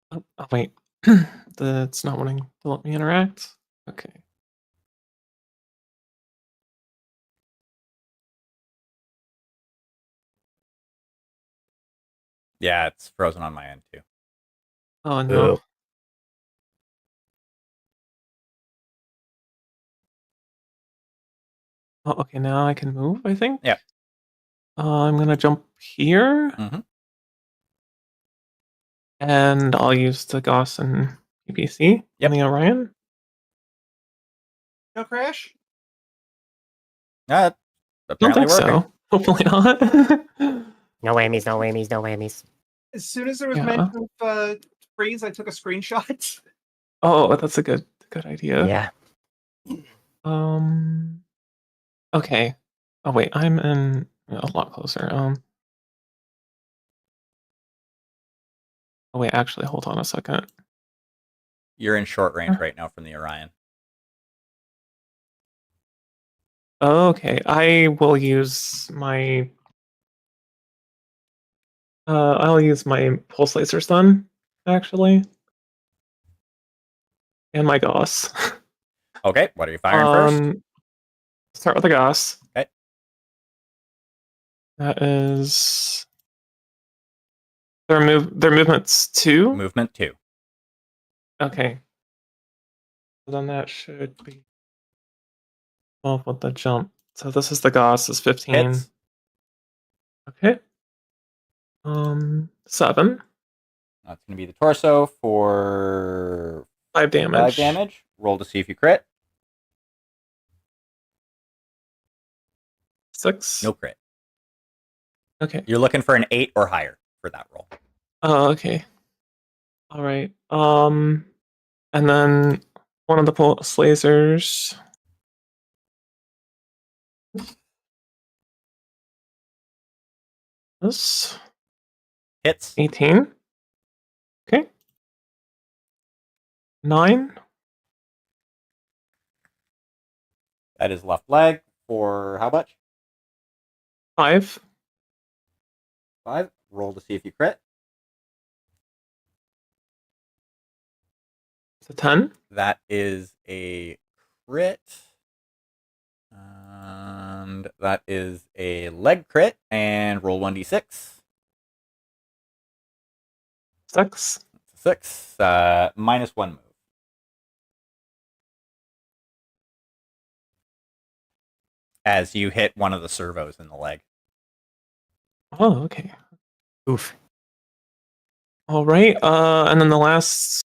Oh, wait. It's not wanting to let me interact. Okay. Yeah, it's frozen on my end too. Oh no. Ooh. Oh, okay, now I can move, I think. Yeah. I'm gonna jump here. Mhm. And I'll use the Gauss and PPC Yep. on the Orion. No crash? I don't Apparently think working. so. Hopefully not. No whammies, no whammies, no whammies. As soon as there was Yeah. mention of freeze, I took a screenshot. Oh, that's a good idea. Yeah. Okay. Oh wait, I'm in a lot closer. Oh wait, actually, hold on a second. You're in short range right now from the Orion. Okay, I will use my. I'll use my pulse laser stun, actually, and my Gauss. Okay, what are you firing first? Start with the Gauss. Okay. That is. Their movement's 2. Movement 2. Okay. So then that should be 12 with the jump. So this is the Gauss is 15. Hits. Okay. 7. That's going to be the torso for 5 damage. 5 damage. Roll to see if you crit. 6. No crit. Okay. You're looking for an 8 or higher for that roll. Oh, okay. All right. And then one of the pulse lasers. This Hits. 18. Okay. 9. That is left leg for how much? 5. 5. Roll to see if you crit. It's a 10. That is a crit. And that is a leg crit. And roll 1d6. 6. 6. Minus 1 move. As you hit one of the servos in the leg. Oh, okay. Oof. All right. And then the last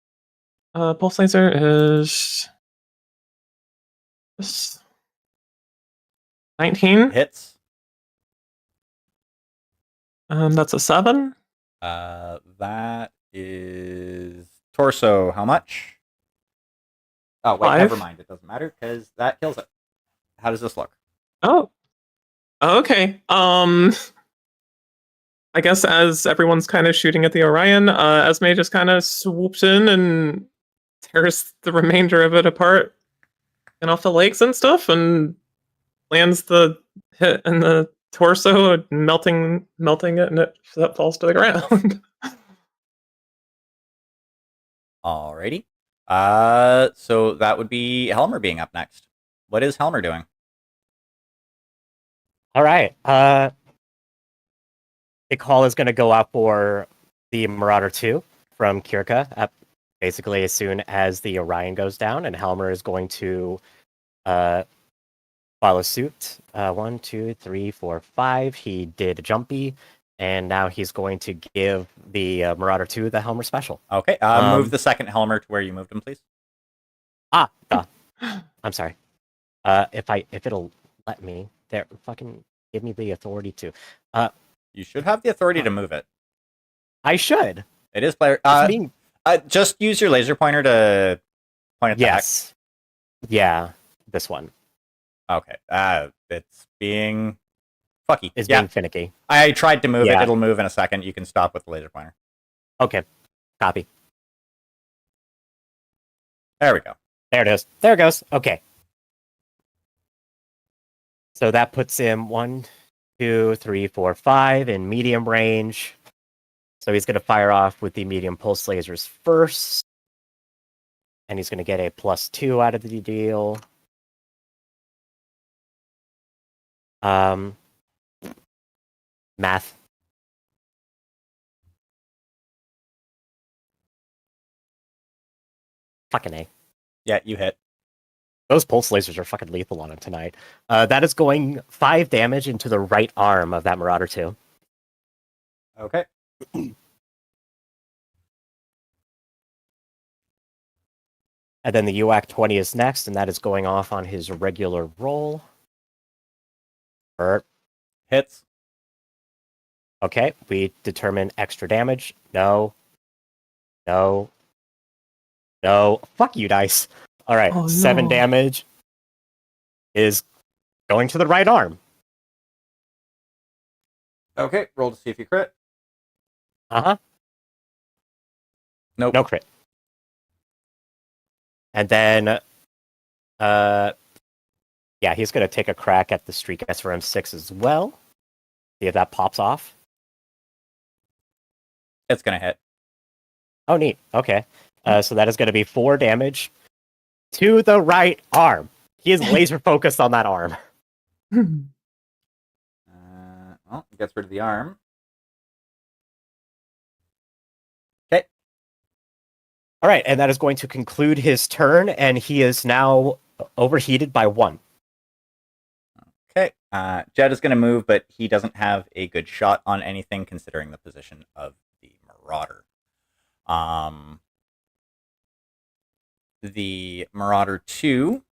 pulse laser is this 19. Hits. That's a 7. That is torso. How much? Oh, wait, 5. never mind. It doesn't matter because that kills it. How does this look? Oh. Okay. I guess as everyone's kind of shooting at the Orion, Esme just kind of swoops in and tears the remainder of it apart and off the legs and stuff, and lands the hit in the torso, melting it, and that falls to the ground. Alrighty. So that would be Helmer being up next. What is Helmer doing? All right. The call is going to go out for the Marauder 2 from Kirka, basically as soon as the Orion goes down, and Helmer is going to follow suit. 1, 2, 3, 4, 5. He did a jumpy, and now he's going to give the Marauder 2 the Helmer special. Okay. Move the second Helmer to where you moved him, please. I'm sorry. If it'll let me, there, fucking give me the authority to. You should have the authority to move it. I should. It is player. Just use your laser pointer to point at the Yes. Yeah, this one. Okay. It's being fucky. It's being finicky. I tried to move it. Yeah. It'll move in a second. You can stop with the laser pointer. Okay. Copy. There we go. There it is. There it goes. Okay. So that puts him 1, 2, 3, 4, 5 in medium range. So he's going to fire off with the medium pulse lasers first. And he's going to get a +2 out of the deal. Math. Fucking A. Yeah, you hit. Those pulse lasers are fucking lethal on him tonight. That is going 5 damage into the right arm of that Marauder 2. Okay. And then the UAC 20 is next, and that is going off on his regular roll. Hits. Okay, we determine extra damage. No. No. No. Fuck you, dice. All right, Oh, 7 no. damage is going to the right arm. Okay. Roll to see if you crit. Uh-huh. Nope. No crit. And then, yeah, he's going to take a crack at the Streak SRM6 as well. See if that pops off. It's gonna hit. Oh, neat. Okay. So that is going to be 4 damage to the right arm. He is laser focused on that arm. Well, gets rid of the arm. Okay. All right, and that is going to conclude his turn, and he is now overheated by 1. Okay. Jed is gonna move, but he doesn't have a good shot on anything considering the position of the Marauder. The Marauder 2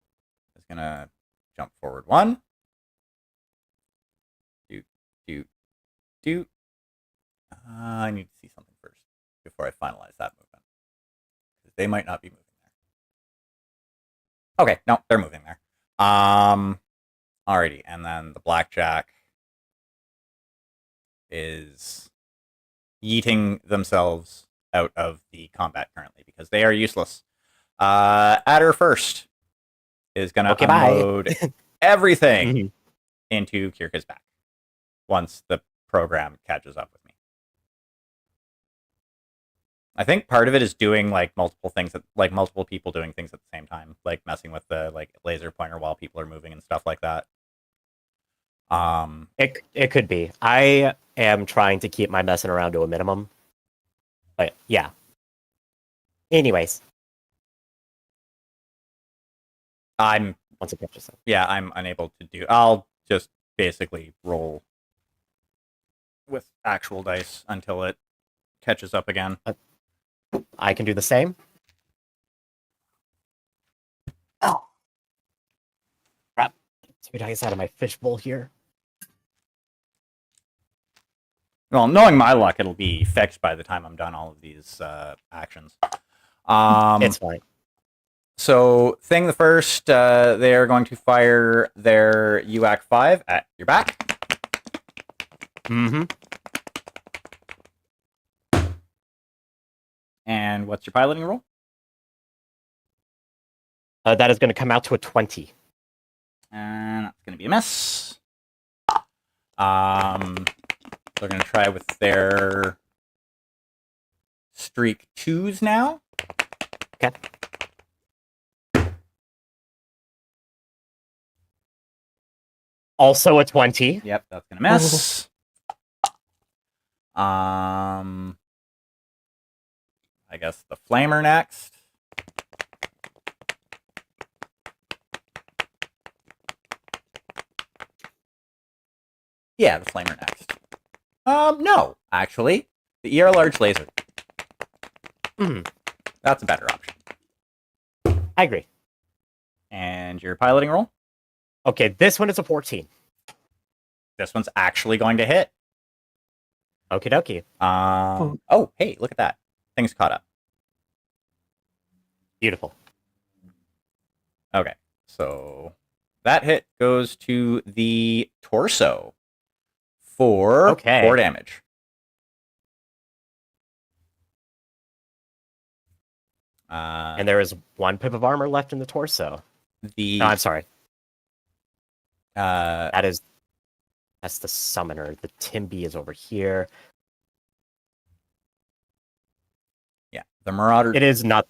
is gonna jump forward 1. I need to see something first before I finalize that movement. They might not be moving there. Okay, no, they're moving there. Alrighty, and then the Blackjack is yeeting themselves out of the combat currently because they are useless. Adder first is gonna unload everything into Kirka's back once the program catches up with me. I think part of it is doing like multiple things that like multiple people doing things at the same time, like messing with the like laser pointer while people are moving and stuff like that. It could be. I am trying to keep my messing around to a minimum. But yeah. Anyways. I'm once it catches up. Yeah, I'm unable to do. I'll just basically roll with actual dice until it catches up again. I can do the same. Oh. Crap. 2 dice out of my fishbowl here. Well, knowing my luck, it'll be fixed by the time I'm done all of these actions. It's fine. So, thing the first, they are going to fire their UAC 5 at your back. Mm-hmm. And what's your piloting roll? That is going to come out to a 20. And that's going to be a miss. They're going to try with their streak 2s now. Okay. Also a 20. Yep, that's going to miss. I guess the flamer next. Yeah, the flamer next. No, actually, the ER large laser. That's a better option. I agree. And your piloting roll? Okay, this one is a 14. This one's actually going to hit. Okie dokie. Oh, hey, look at that. Things caught up. Beautiful. Okay, so that hit goes to the torso for 4 damage. And there is 1 pip of armor left in the torso. No, I'm sorry. That's the summoner. The Timby is over here. Yeah, the Marauder. It's not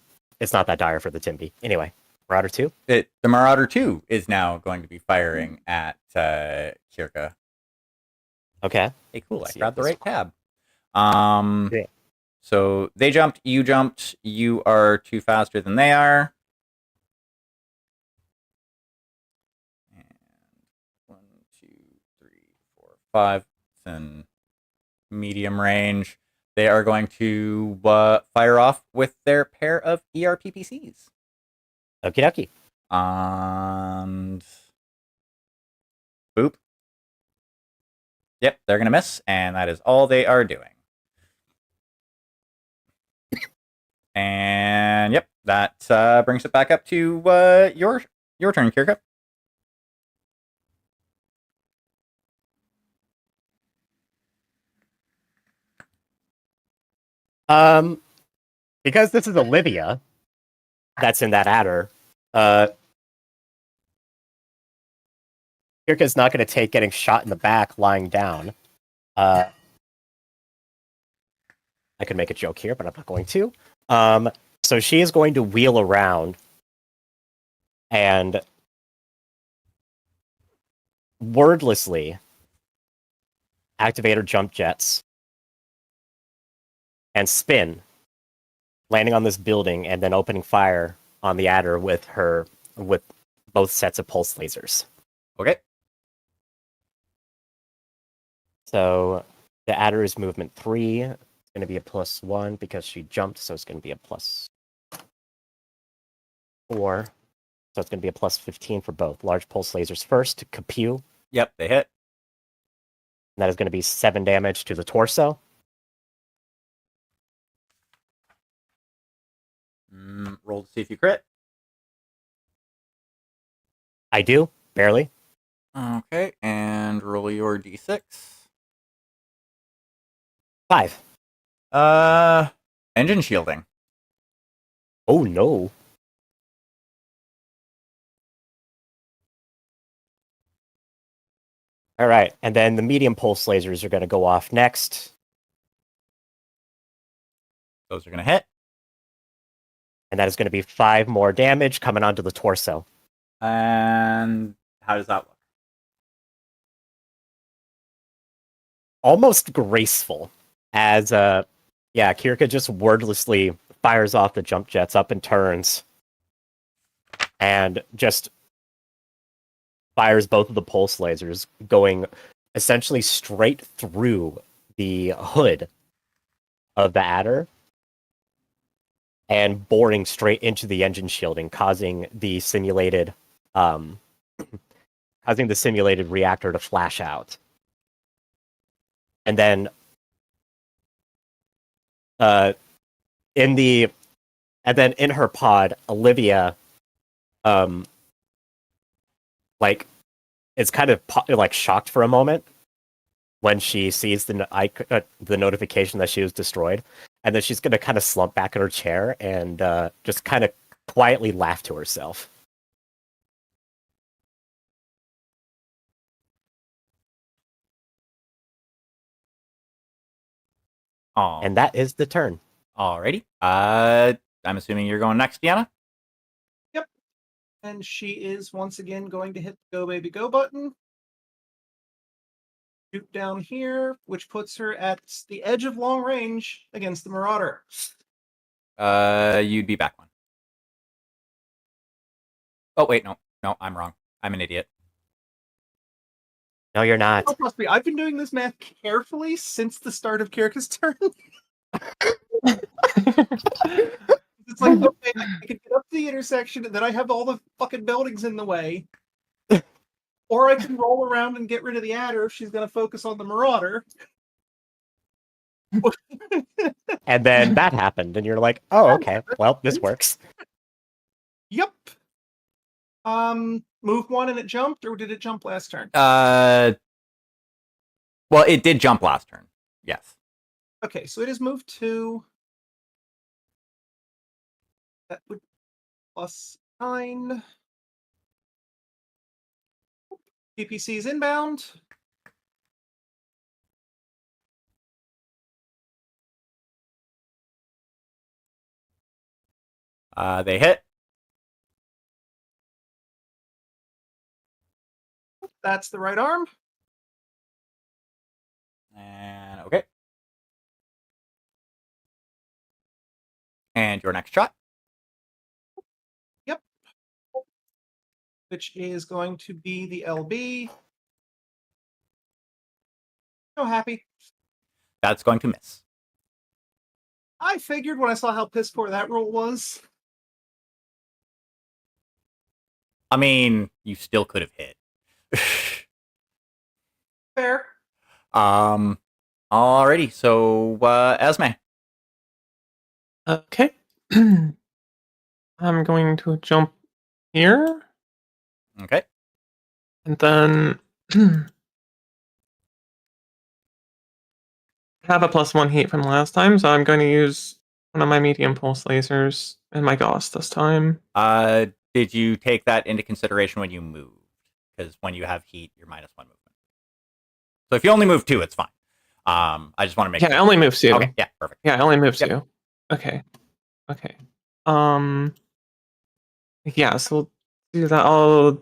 that dire for the Timby. Anyway, Marauder 2? The Marauder 2 is now going to be firing at Kirka. Okay. Hey, cool. I See grabbed the this right tab. Yeah. So they jumped, you jumped, you are 2 faster than they are. And 1, 2, 3, 4, 5. It's in medium range. They are going to fire off with their pair of ERPPCs. Okie dokie. And boop. Yep, they're going to miss, and that is all they are doing. And yep, that brings it back up to your turn, Kirka. Because this is Olivia that's in that adder, Kirka's not going to take getting shot in the back lying down. I could make a joke here, but I'm not going to. So she is going to wheel around and wordlessly activate her jump jets and spin, landing on this building and then opening fire on the adder with both sets of pulse lasers. Okay. So the adder is movement 3. It's going to be a +1 because she jumped, so it's going to be a +4. So it's going to be a +15 for both. Large pulse lasers first. Kapew. Yep, they hit. And that is going to be 7 damage to the torso. Roll to see if you crit. I do, barely. Okay, and roll your d6. 5. Engine shielding. Oh no. All right, and then the medium pulse lasers are going to go off next. Those are going to hit. And that is going to be 5 more damage coming onto the torso. And how does that look? Almost graceful, as Kirka just wordlessly fires off the jump jets up and turns, and just fires both of the pulse lasers, going essentially straight through the hood of the adder and boring straight into the engine shielding, causing the simulated reactor to flash out. And then in her pod, Olivia is kind of shocked for a moment when she sees the notification that she was destroyed, and then she's going to kind of slump back in her chair and just kind of quietly laugh to herself. Oh, And that is the turn. alrighty. I'm assuming you're going next, Deanna. And she is once again going to hit the Go Baby Go button. Shoot down here, which puts her at the edge of long range against the Marauder. You'd be back one. Oh wait, no, I'm wrong. I'm an idiot. No, you're not. Oh, trust me, I've been doing this math carefully since the start of Kirika's turn. It's like, okay, I could get up to the intersection, and then I have all the fucking buildings in the way. Or I can roll around and get rid of the adder if she's going to focus on the Marauder. And then that happened, and you're like, oh, okay, well, this works. Yep. Move one and it jumped, or did it jump last turn? Well, it did jump last turn. Yes. Okay, so it is moved two. That would plus 9. PPC is inbound. They hit. That's the right arm. And okay. And your next shot. Which is going to be the LB. So happy. That's going to miss. I figured when I saw how piss poor that roll was. I mean, you still could have hit. Fair. Alrighty. So, Esme. Okay. I'm going to jump here, Okay. and then have a +1 heat from last time, so I'm going to use one of my medium pulse lasers and my Gauss this time. Did you take that into consideration when you moved? Because when you have heat, you're -1 movement. So if you only move 2, it's fine. I just want to make Yeah, I only move 2. Okay, yeah, perfect. Yeah, I only move Yep. 2. Okay. Yeah, so we'll do that all.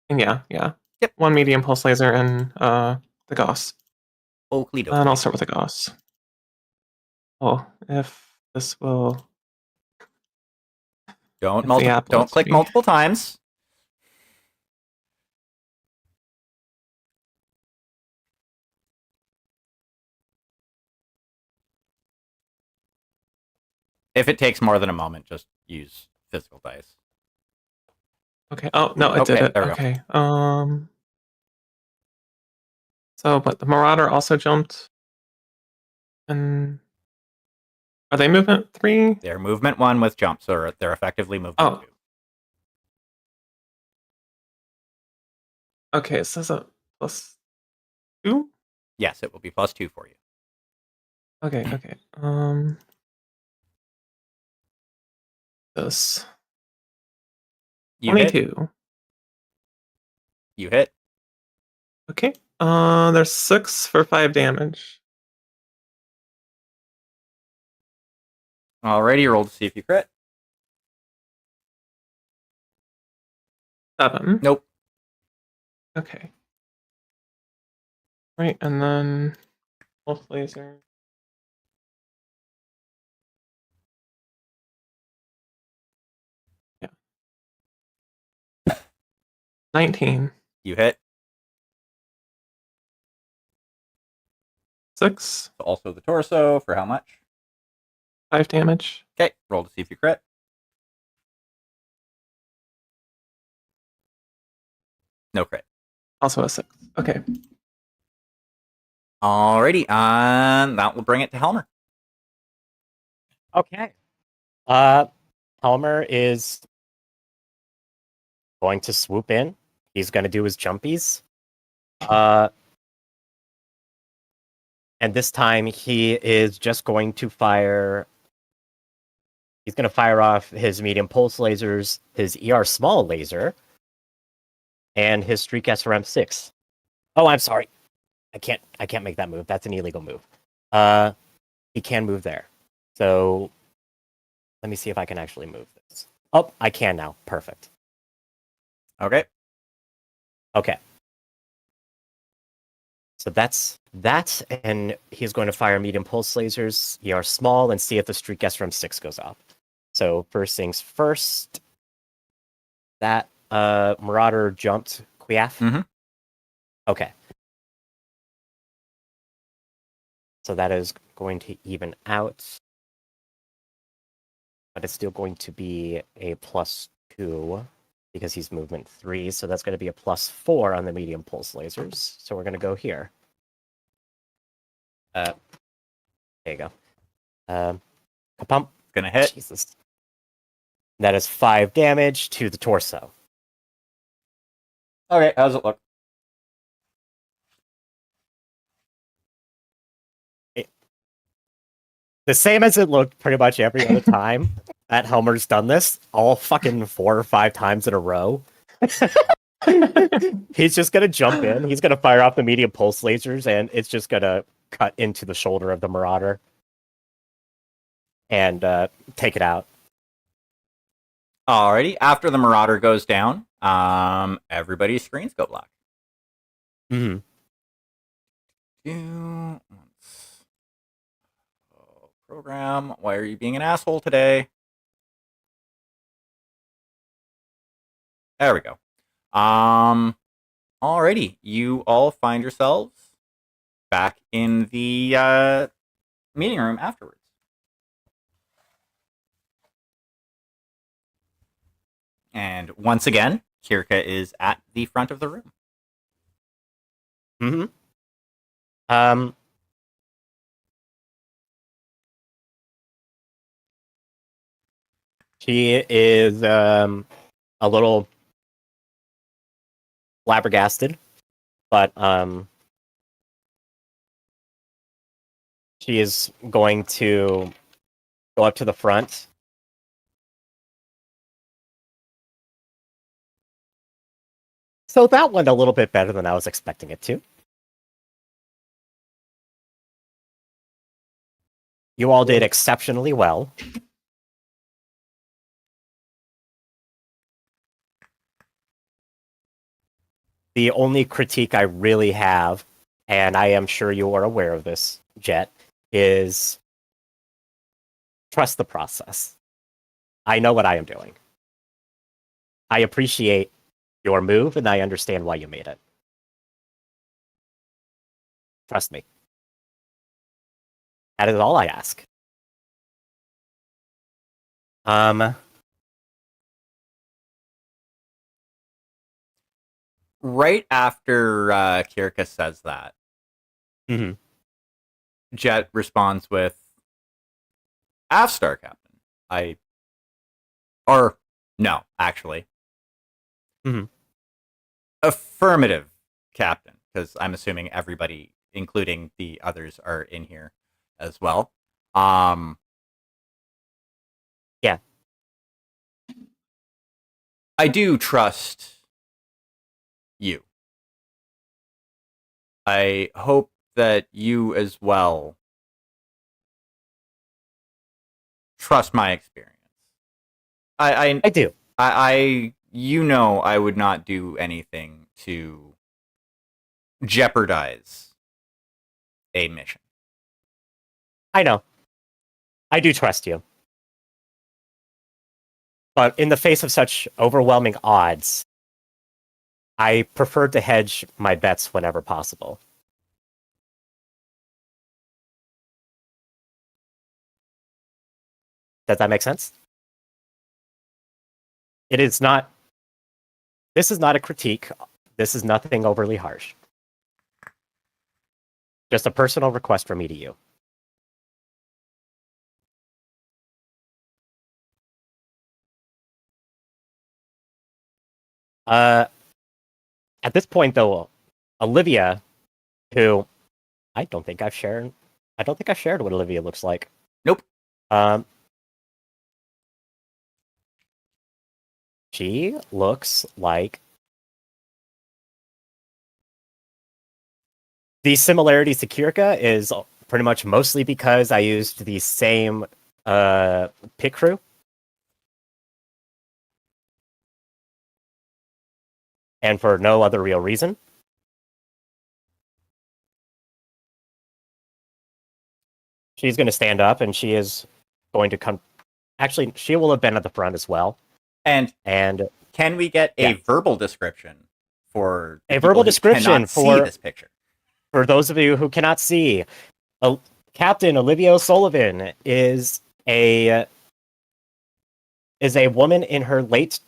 Yeah. Yep. 1 medium pulse laser and the Gauss. Oakley dokie. And I'll start with the Gauss. Oh, if this will. Don't if the app don't lets click me. multiple times. If it takes more than a moment, just use physical dice. Okay. Oh no, it Okay, did it. there we go. Okay. So, but the Marauder also jumped. And are they movement 3? They're movement 1 with jump, so they're effectively movement 2. Okay, so that's a +2. Yes, it will be +2 for you. Okay. This You hit. 22. You hit. Okay. There's 6 for 5 damage. Alrighty, roll to see if you crit. 7. Nope. Okay. Right, and then pulse laser. Yeah. 19. You hit. 6. Also the torso for how much? 5 damage. Okay, roll to see if you crit. No crit. Also a 6. Okay. Alrighty, and that will bring it to Helmer. Okay. Helmer is going to swoop in. He's going to do his jumpies. And this time he is just going to fire. He's going to fire off his medium pulse lasers, his ER small laser, and his Streak SRM 6. Oh, I'm sorry. I can't make that move. That's an illegal move. he can move there. So let me see if I can actually move this. Oh, I can now. Perfect. Okay. Okay. So that's that, and he's going to fire medium pulse lasers. They are small, and see if the streak guess from 6 goes off. So first things first. That Marauder jumped Quiaf. Mhm. Okay. So that is going to even out. But it's still going to be a +2 because he's movement 3. So that's going to be a +4 on the medium pulse lasers. So we're going to go here. There you go. Kapump. Gonna hit. Jesus. That is 5 damage to the torso. Okay, how's it look? The same as it looked pretty much every other time that Helmer's done this, all fucking 4 or 5 times in a row. He's just gonna jump in, he's gonna fire off the medium pulse lasers, and it's just gonna cut into the shoulder of the Marauder and take it out. Alrighty, after the Marauder goes down, everybody's screens go black. Mm-hmm. Program, why are you being an asshole today? There we go. Alrighty, you all find yourselves back in the meeting room afterwards. And once again, Kirka is at the front of the room. Mm-hmm. She is a little flabbergasted, but she is going to go up to the front. So that went a little bit better than I was expecting it to. You all did exceptionally well. The only critique I really have, and I am sure you are aware of this, Jet, is trust the process. I know what I am doing. I appreciate your move, and I understand why you made it. Trust me. That is all I ask. Right after Kirka says that, Mm-hmm. Jet responds with, Afstar, Captain. No, actually. Mm-hmm. Affirmative, Captain, because I'm assuming everybody, including the others, are in here as well. Yeah. I do trust you. I hope that you as well trust my experience. I do. You know, I would not do anything to jeopardize a mission. I know. I do trust you. But in the face of such overwhelming odds, I prefer to hedge my bets whenever possible. Does that make sense? It is not. This is not a critique. This is nothing overly harsh. Just a personal request from me to you. At this point, though, Olivia, who I don't think I've shared what Olivia looks like. Nope. She looks like the similarities to Kirka is pretty much mostly because I used the same pit crew. And for no other real reason. She's going to stand up, and she is going to come. Actually, she will have been at the front as well. And can we get a verbal description for a verbal description for this picture? For those of you who cannot see, Captain Olivia O'Sullivan is a woman in her late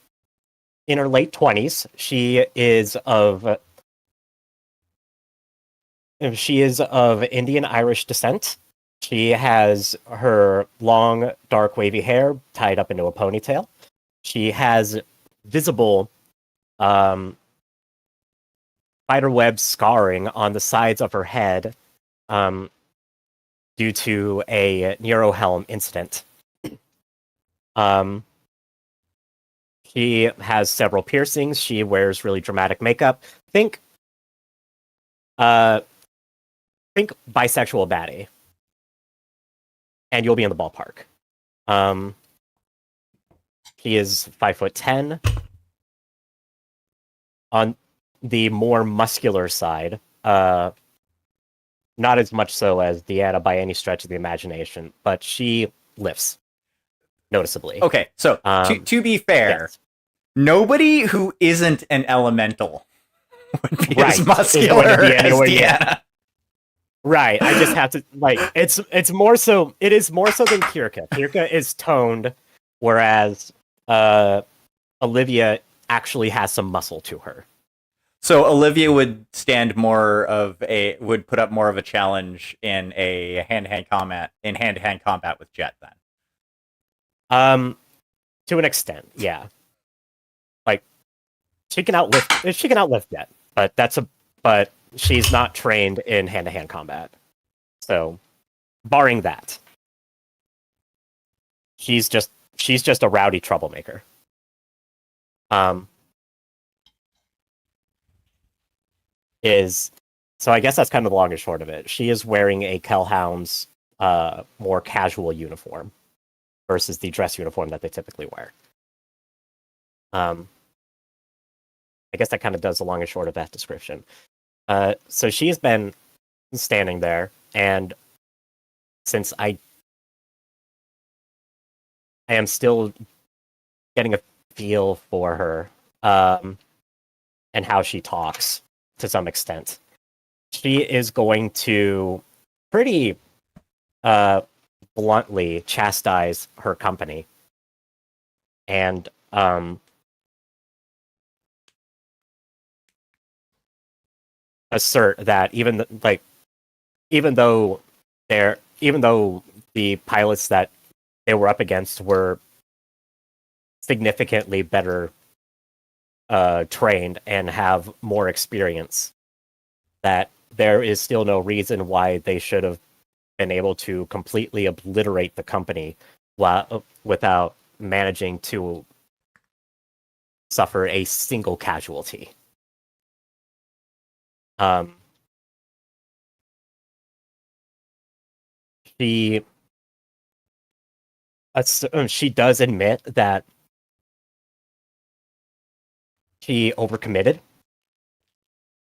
20s. She is of Indian Irish descent. She has her long, dark, wavy hair tied up into a ponytail. She has visible spiderweb scarring on the sides of her head due to a Neurohelm incident. She has several piercings. She wears really dramatic makeup. Think bisexual baddie. And you'll be in the ballpark. He is 5'10". On the more muscular side, not as much so as Deanna by any stretch of the imagination, but she lifts noticeably. Okay, so to be fair, yes. Nobody who isn't an elemental would be as Right, muscular is going to be as anywhere near. Deanna. Right, I just have to it's more so. It is more so than Kirka. Kirka is toned, whereas Olivia actually has some muscle to her. So Olivia would put up more of a challenge in a hand-to-hand combat with Jet then. To an extent, yeah. Like she can outlift Jet, but she's not trained in hand-to-hand combat. So, barring that, she's just a rowdy troublemaker. So I guess that's kind of the long and short of it. She is wearing a Kellhound's more casual uniform versus the dress uniform that they typically wear. I guess that kind of does the long and short of that description. So she's been standing there, and since I am still getting a feel for her and how she talks to some extent, she is going to pretty bluntly chastise her company and assert that even though the pilots that they were up against were significantly better trained and have more experience, that there is still no reason why they should have been able to completely obliterate the company without managing to suffer a single casualty. She does admit that she overcommitted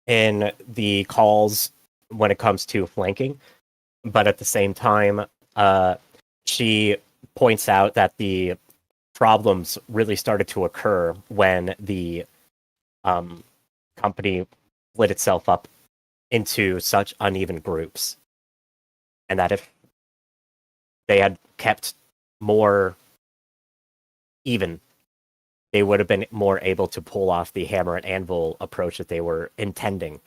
in the calls when it comes to flanking, but at the same time, she points out that the problems really started to occur when the company split itself up into such uneven groups, and that if they had kept more even, they would have been more able to pull off the hammer and anvil approach that they were intending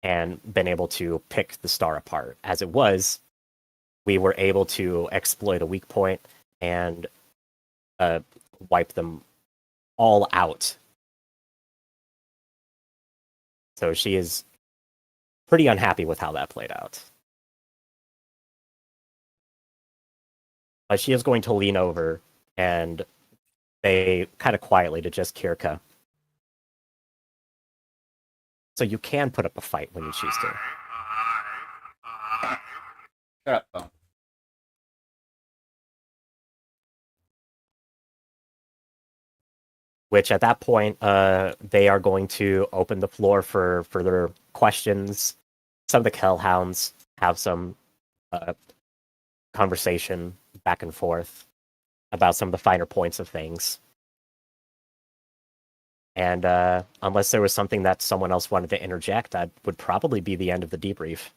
and been able to pick the star apart. As it was, we were able to exploit a weak point and wipe them all out. So she is pretty unhappy with how that played out. But she is going to lean over and say kind of quietly to just Kirka, so you can put up a fight when you choose to. Shut up, phone. Which at that point, they are going to open the floor for further questions. Some of the Hellhounds have some conversation back and forth about some of the finer points of things. And unless there was something that someone else wanted to interject, that would probably be the end of the debrief.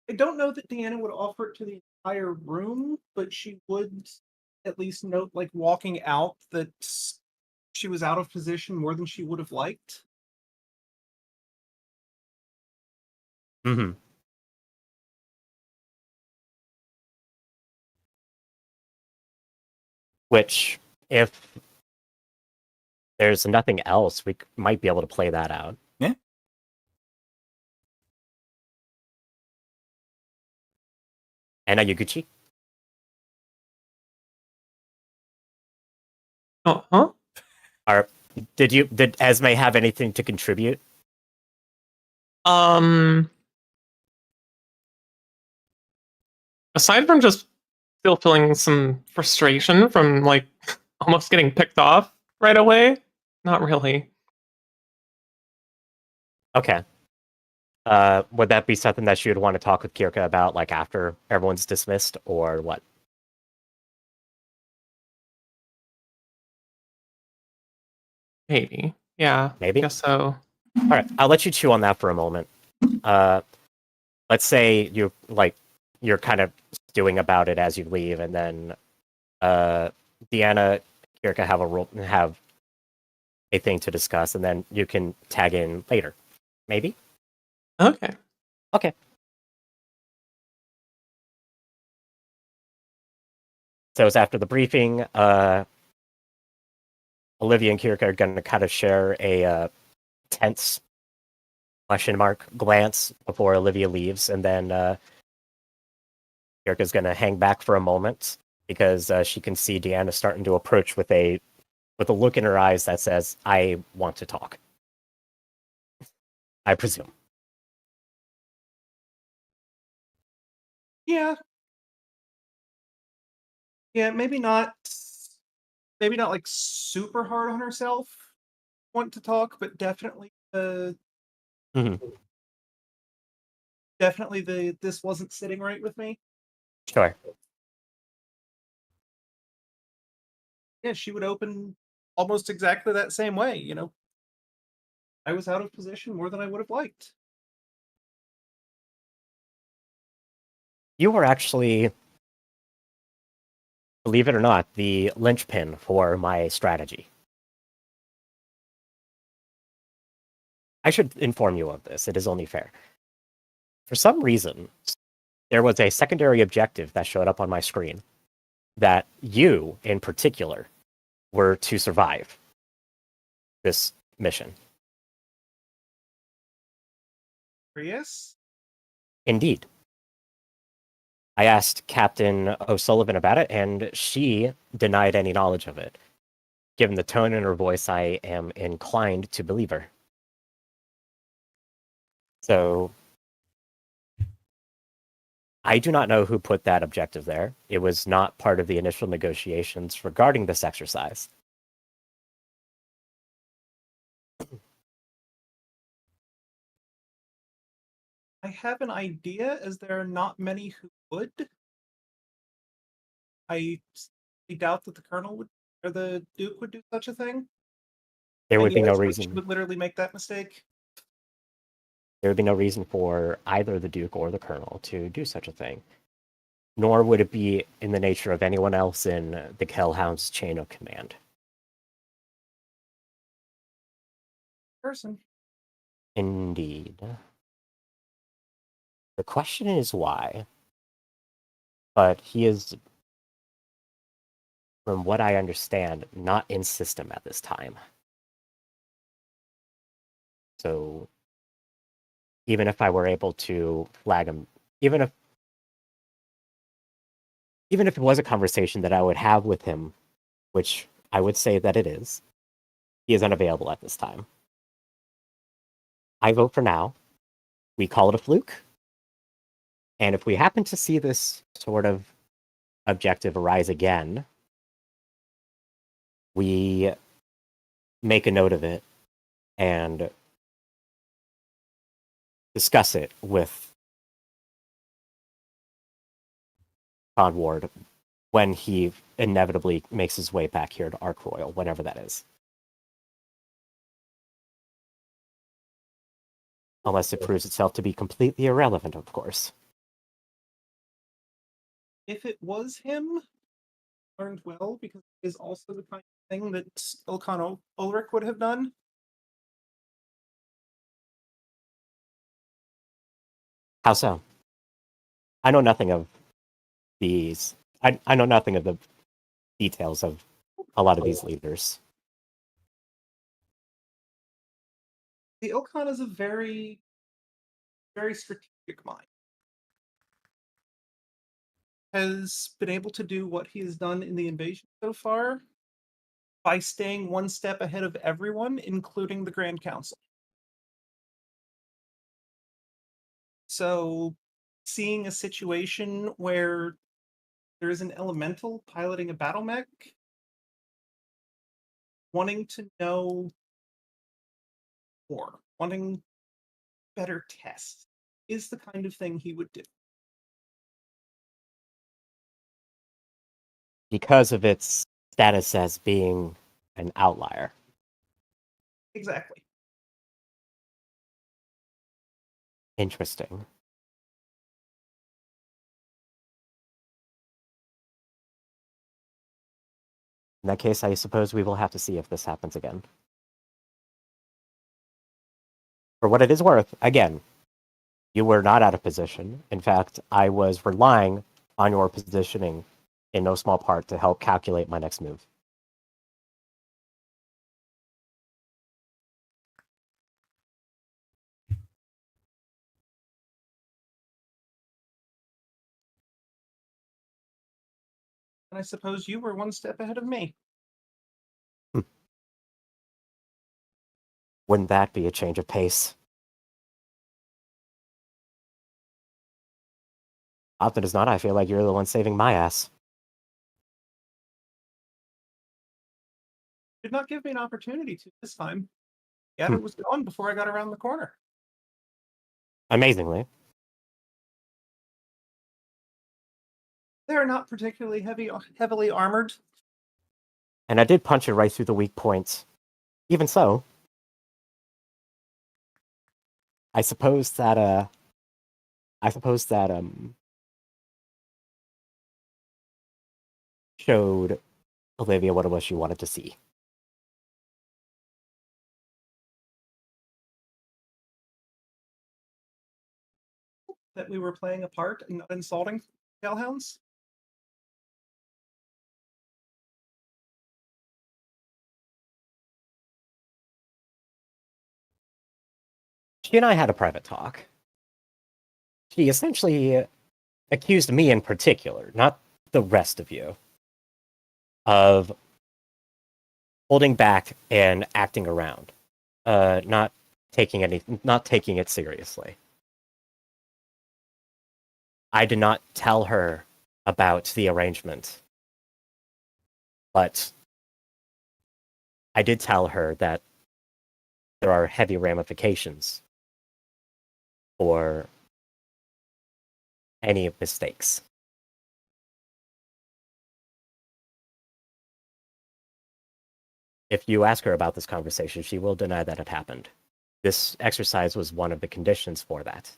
I don't know that Deanna would offer it to the entire room, but she would at least note, like walking out, that she was out of position more than she would have liked. Mm-hmm. Which, if there's nothing else, we might be able to play that out. Yeah. And Yuguchi? Huh? Did Esme have anything to contribute? Aside from just still feeling some frustration from like almost getting picked off right away, not really. Okay. Would that be something that she would want to talk with Kirka about, like after everyone's dismissed, or what? Maybe. Yeah. Maybe? Guess so. All right, I'll let you chew on that for a moment. Let's say you're kind of stewing about it as you leave, and then Deanna, Kirka have a thing to discuss, and then you can tag in later. Maybe? Okay. Okay. So it's after the briefing. Olivia and Kirka are going to kind of share a tense question mark glance before Olivia leaves, and then Kirka's going to hang back for a moment because she can see Deanna starting to approach with a look in her eyes that says, "I want to talk." I presume. Yeah. Yeah, maybe not like super hard on herself want to talk, but definitely definitely this wasn't sitting right with me. Sure. Yeah, she would open almost exactly that same way, I was out of position more than I would have liked. You were actually, believe it or not, the linchpin for my strategy. I should inform you of this. It is only fair. For some reason, there was a secondary objective that showed up on my screen that you, in particular, were to survive this mission. Curious? Indeed. I asked Captain O'Sullivan about it, and she denied any knowledge of it. Given the tone in her voice, I am inclined to believe her. So, I do not know who put that objective there. It was not part of the initial negotiations regarding this exercise. I have an idea, as there are not many who would. I doubt that the Colonel would, or the Duke would do such a thing. There would be no She reason. would literally make that mistake. There would be no reason for either the Duke or the Colonel to do such a thing. Nor would it be in the nature of anyone else in the Hellhound's chain of command. Person. Indeed. The question is why. But he is, from what I understand, not in system at this time. So, even if I were able to flag him, even if it was a conversation that I would have with him, which I would say that it is. He is unavailable at this time. I vote for now. We call it a fluke. And if we happen to see this sort of objective arise again, we make a note of it and discuss it with Con Ward when he inevitably makes his way back here to Ark Royal, whenever that is. Unless it proves itself to be completely irrelevant, of course. If it was him, learned well, because it is also the kind of thing that Ilkan Ulrich would have done. How so? I know nothing of these. I know nothing of the details of a lot of these leaders. The Ilkan is a very, very strategic mind. Has been able to do what he has done in the invasion so far by staying one step ahead of everyone, including the Grand Council. So, seeing a situation where there is an elemental piloting a battle mech, wanting to know more, wanting better tests, is the kind of thing he would do. Because of its status as being an outlier. Exactly. Interesting. In that case, I suppose we will have to see if this happens again. For what it is worth, again, you were not out of position. In fact, I was relying on your positioning in no small part to help calculate my next move. And I suppose you were one step ahead of me. Wouldn't that be a change of pace? Often as not, I feel like you're the one saving my ass. Did not give me an opportunity to this time. The adder was gone before I got around the corner. Amazingly. They are not particularly heavily armored. And I did punch it right through the weak points. Even so, I suppose that showed Olivia what it was she wanted to see. That we were playing a part and not insulting hellhounds. She and I had a private talk. She essentially accused me in particular, not the rest of you, of holding back and acting around, not taking it seriously. I did not tell her about the arrangement, but I did tell her that there are heavy ramifications for any mistakes. If you ask her about this conversation, she will deny that it happened. This exercise was one of the conditions for that.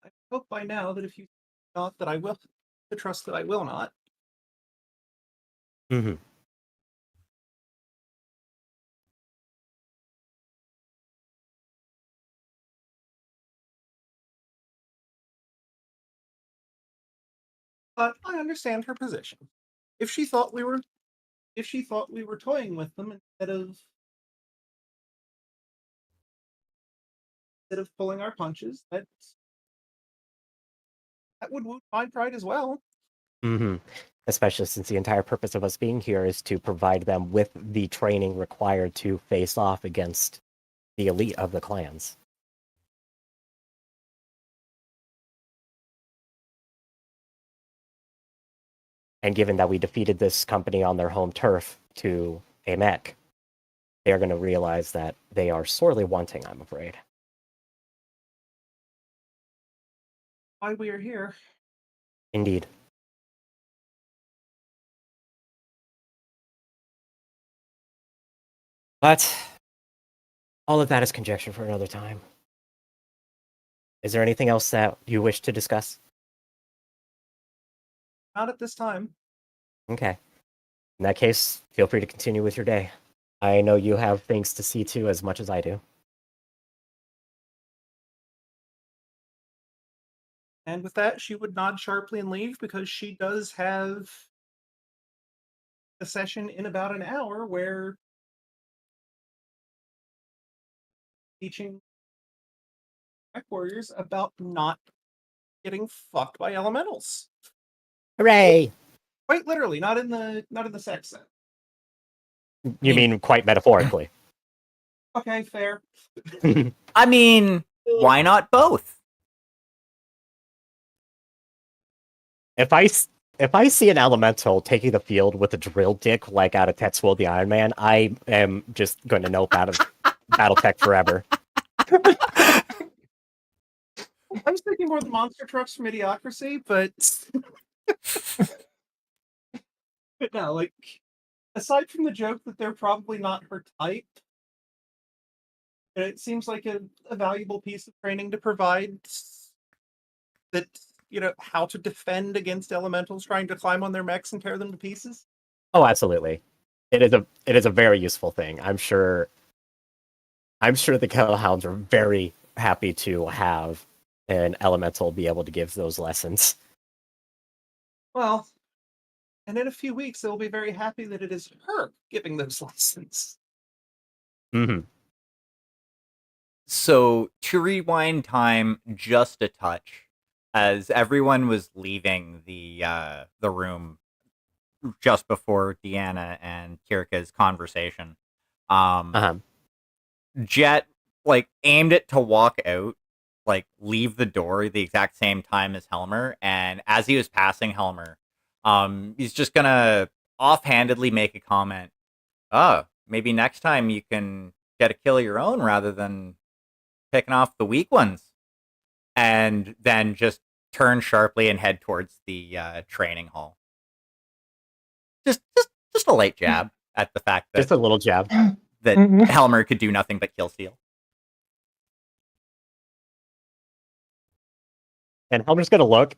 I hope by now that if you not that I will, to trust that I will not. Mm-hmm. But I understand her position. If she thought we were toying with them instead of pulling our punches, that's That would wound my pride as well. Mm-hmm. Especially since the entire purpose of us being here is to provide them with the training required to face off against the elite of the clans. And given that we defeated this company on their home turf to a mech, they are going to realize that they are sorely wanting, I'm afraid. Why we are here. Indeed. But all of that is conjecture for another time. Is there anything else that you wish to discuss? Not at this time. Okay. In that case, feel free to continue with your day. I know you have things to see to as much as I do. And with that, she would nod sharply and leave because she does have a session in about an hour where teaching Mechwarriors about not getting fucked by elementals. Hooray! Quite literally, not in the sex sense. You mean quite metaphorically. Okay, fair. I mean, why not both? If I see an elemental taking the field with a drill dick like out of Tetsuo the Iron Man, I am just going to nope out of BattleTech forever. I was thinking more the monster trucks from Idiocracy, but but no, like aside from the joke that they're probably not her type, it seems like a valuable piece of training to provide that, how to defend against elementals trying to climb on their mechs and tear them to pieces. Oh, absolutely. It is a very useful thing. I'm sure the Kettlhounds are very happy to have an elemental be able to give those lessons. Well, and in a few weeks, they'll be very happy that it is her giving those lessons. Mm-hmm. So to rewind time just a touch, as everyone was leaving the room just before Deanna and Kirika's conversation, Uh-huh. Jet aimed it to walk out, leave the door the exact same time as Helmer, and as he was passing Helmer, he's just gonna offhandedly make a comment. Oh, maybe next time you can get a kill of your own rather than picking off the weak ones, and then just turn sharply and head towards the training hall. Just a light jab at the fact that Just a little jab. that Helmer could do nothing but kill steal. And Helmer's going to look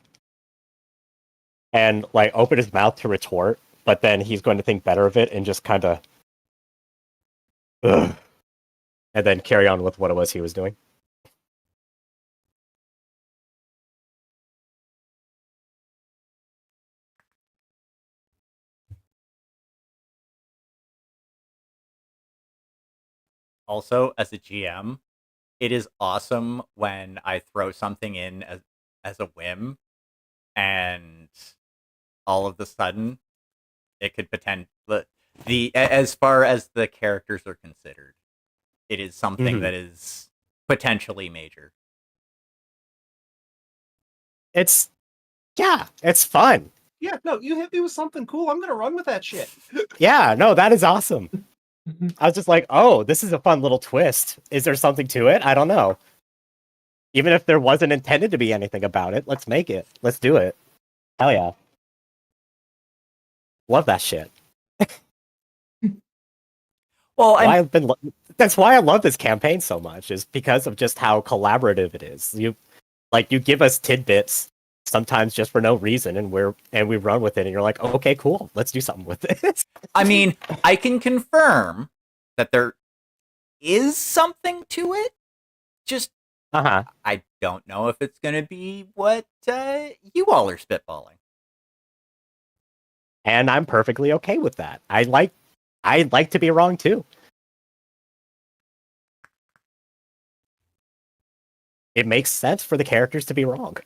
and open his mouth to retort, but then he's going to think better of it and just kind of and then carry on with what it was he was doing. Also, as a GM, it is awesome when I throw something in as a whim, and all of the sudden, it could pretend the as far as the characters are considered, it is something that is potentially major. It's fun. Yeah, no, you hit me with something cool. I'm gonna run with that shit. Yeah, no, that is awesome. I was just like, oh, this is a fun little twist. Is there something to it? I don't know. Even if there wasn't intended to be anything about it, let's make it. Let's do it. Hell yeah. Love that shit. Well, That's why I love this campaign so much, is because of just how collaborative it is. You give us tidbits sometimes just for no reason, and we run with it, and you're like, oh, okay, cool, let's do something with this. I mean, I can confirm that there is something to it. Just I don't know if it's going to be what you all are spitballing. And I'm perfectly okay with that. I'd like to be wrong too. It makes sense for the characters to be wrong.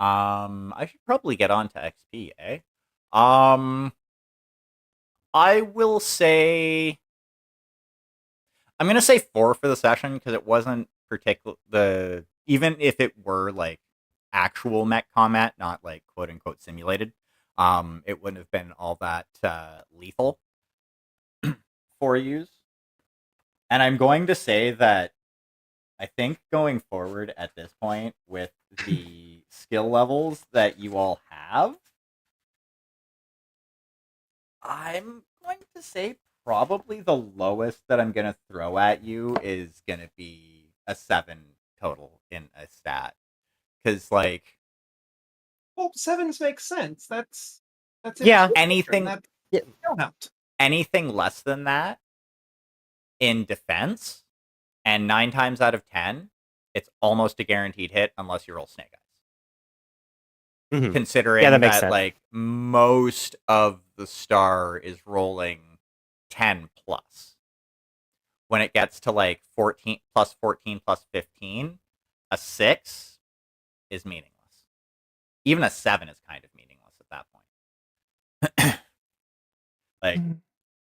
I should probably get on to XP, eh? I will say I'm gonna say 4 for the session because it wasn't even if it were like actual mech combat, not like quote unquote simulated, it wouldn't have been all that lethal for use. And I'm going to say that I think going forward at this point with the skill levels that you all have, I'm going to say probably the lowest that I'm going to throw at you is going to be a 7 total in a stat. Because, like, Well, sevens make sense. That's Yeah. infrastructure, anything, That Yeah. count. anything less than that in defense, and 9 times out of 10, it's almost a guaranteed hit unless you roll snake eyes. Mhm. Considering Yeah, that makes that sense. like most of the star is rolling 10 plus. When it gets to like 14 plus 14 plus 15, a 6 is meaningless. Even a 7 is kind of meaningless at that point. Like,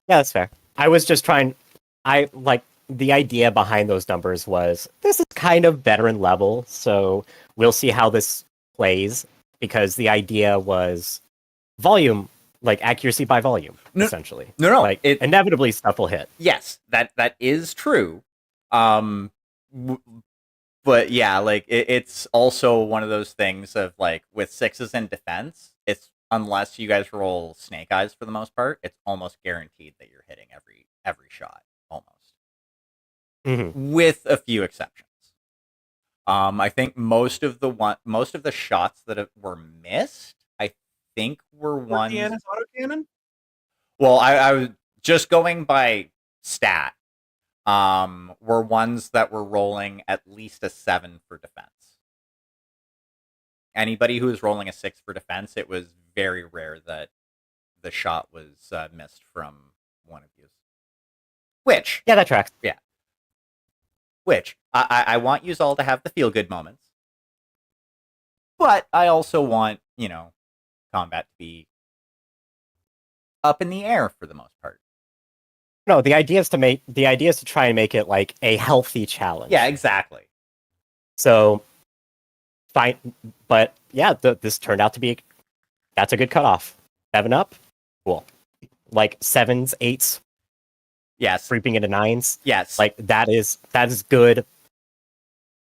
Yeah, that's fair. I was just trying. I like the idea behind those numbers was this is kind of veteran level, so we'll see how this plays because the idea was volume, like accuracy by volume, No- essentially. no, Like inevitably stuff will hit. yes, that is true. Um, but yeah, like it's also one of those things of like with 6s in defense, it's unless you guys roll snake eyes for the most part, it's almost guaranteed that you're hitting every shot, almost, Mhm. with a few exceptions. I think most of the shots that were missed, I think were ones. Deanna's autocannon? Well, I was just going by stat. Were ones that were rolling at least a 7 for defense. Anybody who was rolling a 6 for defense, it was very rare that the shot was missed from one of you. Which, Yeah, that tracks. I want you all to have the feel good moments, but I also want combat to be up in the air for the most part. No, the idea is to try and make it like a healthy challenge. Yeah, exactly. So, fine, but yeah, this turned out to be that's a good cutoff. 7 up, cool. Like 7s, 8s, Yes. creeping into 9s. Yes. Like that is good,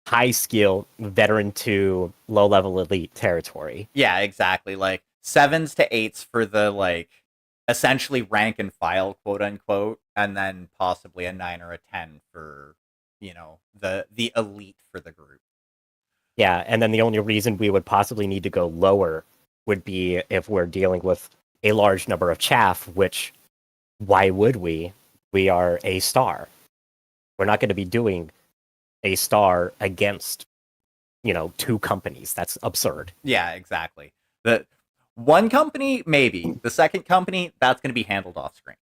high skill veteran to low level elite territory. Yeah, exactly. Like 7s to 8s for the like essentially rank and file, quote unquote, and then possibly a 9 or a 10 for the elite for the group. Yeah, and then the only reason we would possibly need to go lower would be if we're dealing with a large number of chaff, which why would we? We are a star. We're not going to be doing a star against, 2 companies. That's absurd. Yeah, exactly. The one company, maybe. The second company, that's going to be handled off screen.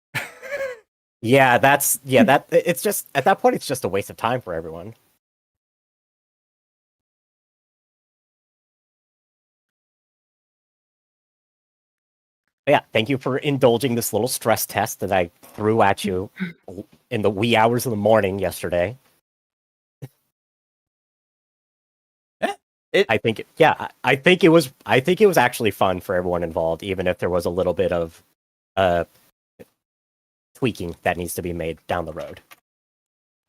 Yeah, it's just at that point it's just a waste of time for everyone. But yeah, thank you for indulging this little stress test that I threw at you in the wee hours of the morning yesterday. I think it was actually fun for everyone involved, even if there was a little bit of tweaking that needs to be made down the road.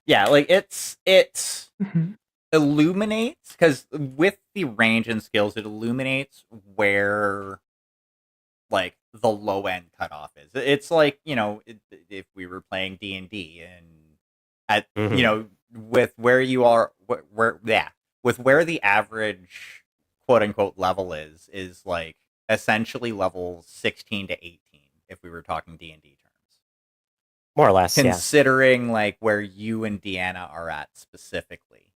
Yeah, like it illuminates, because with the range and skills, it illuminates where like the low end cutoff is. It's like if we were playing D&D and at with where you are, with where the average quote unquote level is like essentially level 16 to 18 if we were talking D&D terms. More or less, considering like where you and Deanna are at specifically.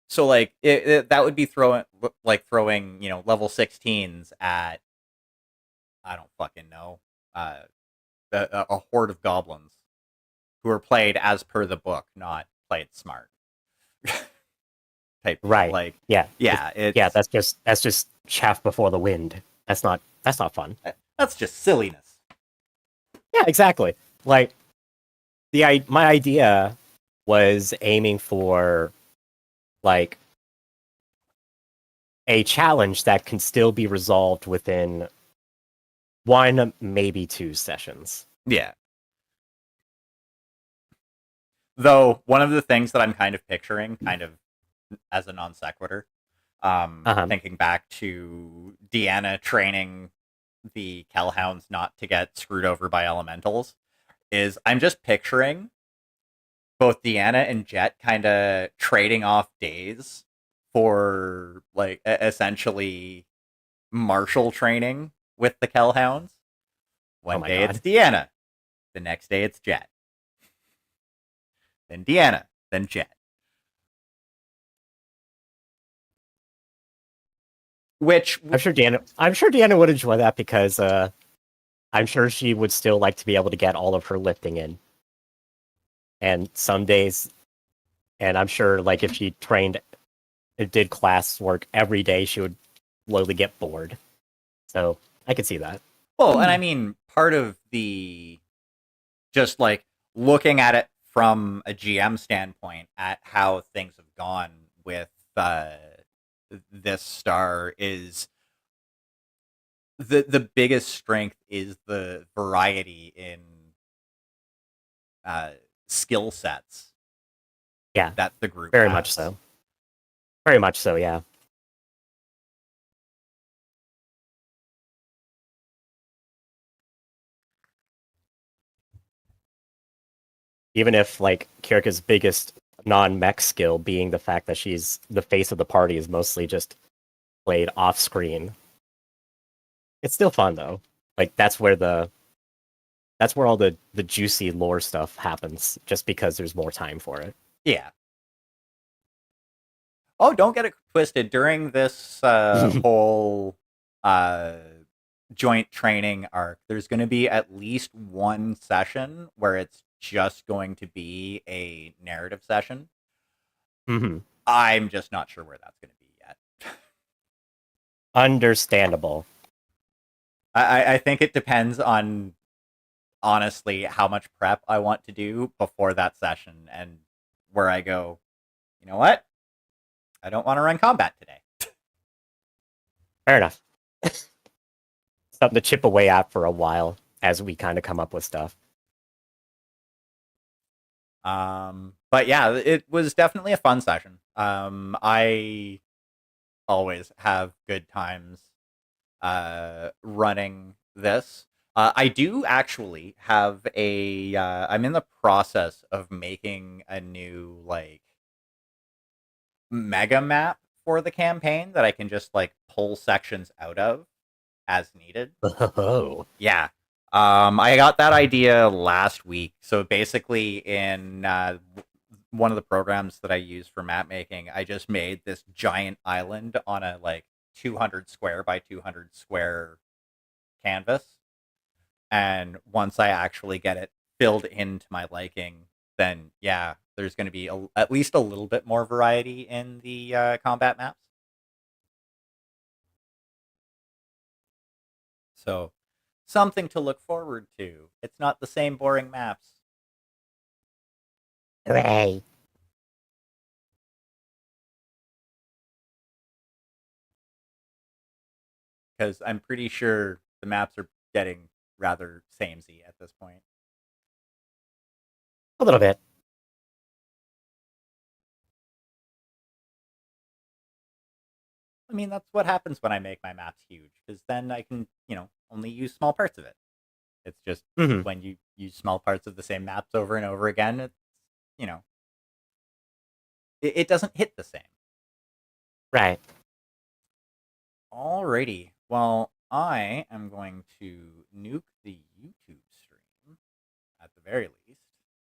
So like that would be throwing level 16s at, I don't fucking know, a horde of goblins who are played as per the book, not played smart. type. Right. Like, Yeah. yeah, it's, Yeah, that's just chaff before the wind. That's not fun. that's just silliness. Yeah, exactly. Like my idea was aiming for like a challenge that can still be resolved within one, maybe 2 sessions. Yeah. Though one of the things that I'm kind of picturing, kind of as a non sequitur, thinking back to Deanna training the Kellhounds not to get screwed over by elementals, is I'm just picturing both Deanna and Jet kind of trading off days for like essentially martial training with the Kellhounds. One my day God. it's Deanna, the next day it's Jet, then Deanna, then Jet. Which I'm sure Deanna would enjoy that because I'm sure she would still like to be able to get all of her lifting in. And some days, and I'm sure like if she did class work every day, she would slowly get bored. So I could see that. Well, and I mean, part of the just like looking at it from a GM standpoint at how things have gone with this star is the biggest strength is the variety in skill sets. Yeah, that the group very has. much so. Very much so, yeah. Even if like Kirika's biggest non-mech skill being the fact that she's the face of the party is mostly just played off screen. It's still fun though. Like that's where all the juicy lore stuff happens, just because there's more time for it. Yeah. Oh, don't get it twisted. During this whole joint training arc, there's going to be at least one session where it's just going to be a narrative session. Mm-hmm. I'm just not sure where that's going to be yet. Understandable. I think it depends on, honestly, how much prep I want to do before that session and where I go, you know what? I don't want to run combat today. Fair enough. Something to chip away at for a while as we kind of come up with stuff. But yeah, it was definitely a fun session. I always have good times running this. I do actually have I'm in the process of making a new like mega map for the campaign that I can just like pull sections out of as needed. Oh. Yeah. I got that idea last week. So basically, in one of the programs that I use for map making, I just made this giant island on a like 200 square by 200 square canvas. And once I actually get it filled into my liking, then yeah, there's going to be at least a little bit more variety in the combat maps. So something to look forward to. It's not the same boring maps. Hooray. Because I'm pretty sure the maps are getting rather samey at this point. A little bit. I mean, that's what happens when I make my maps huge, because then I can, only use small parts of it. It's just when you use small parts of the same maps over and over again, it's, it doesn't hit the same. Right. Alrighty. Well, I am going to nuke the YouTube stream at the very least.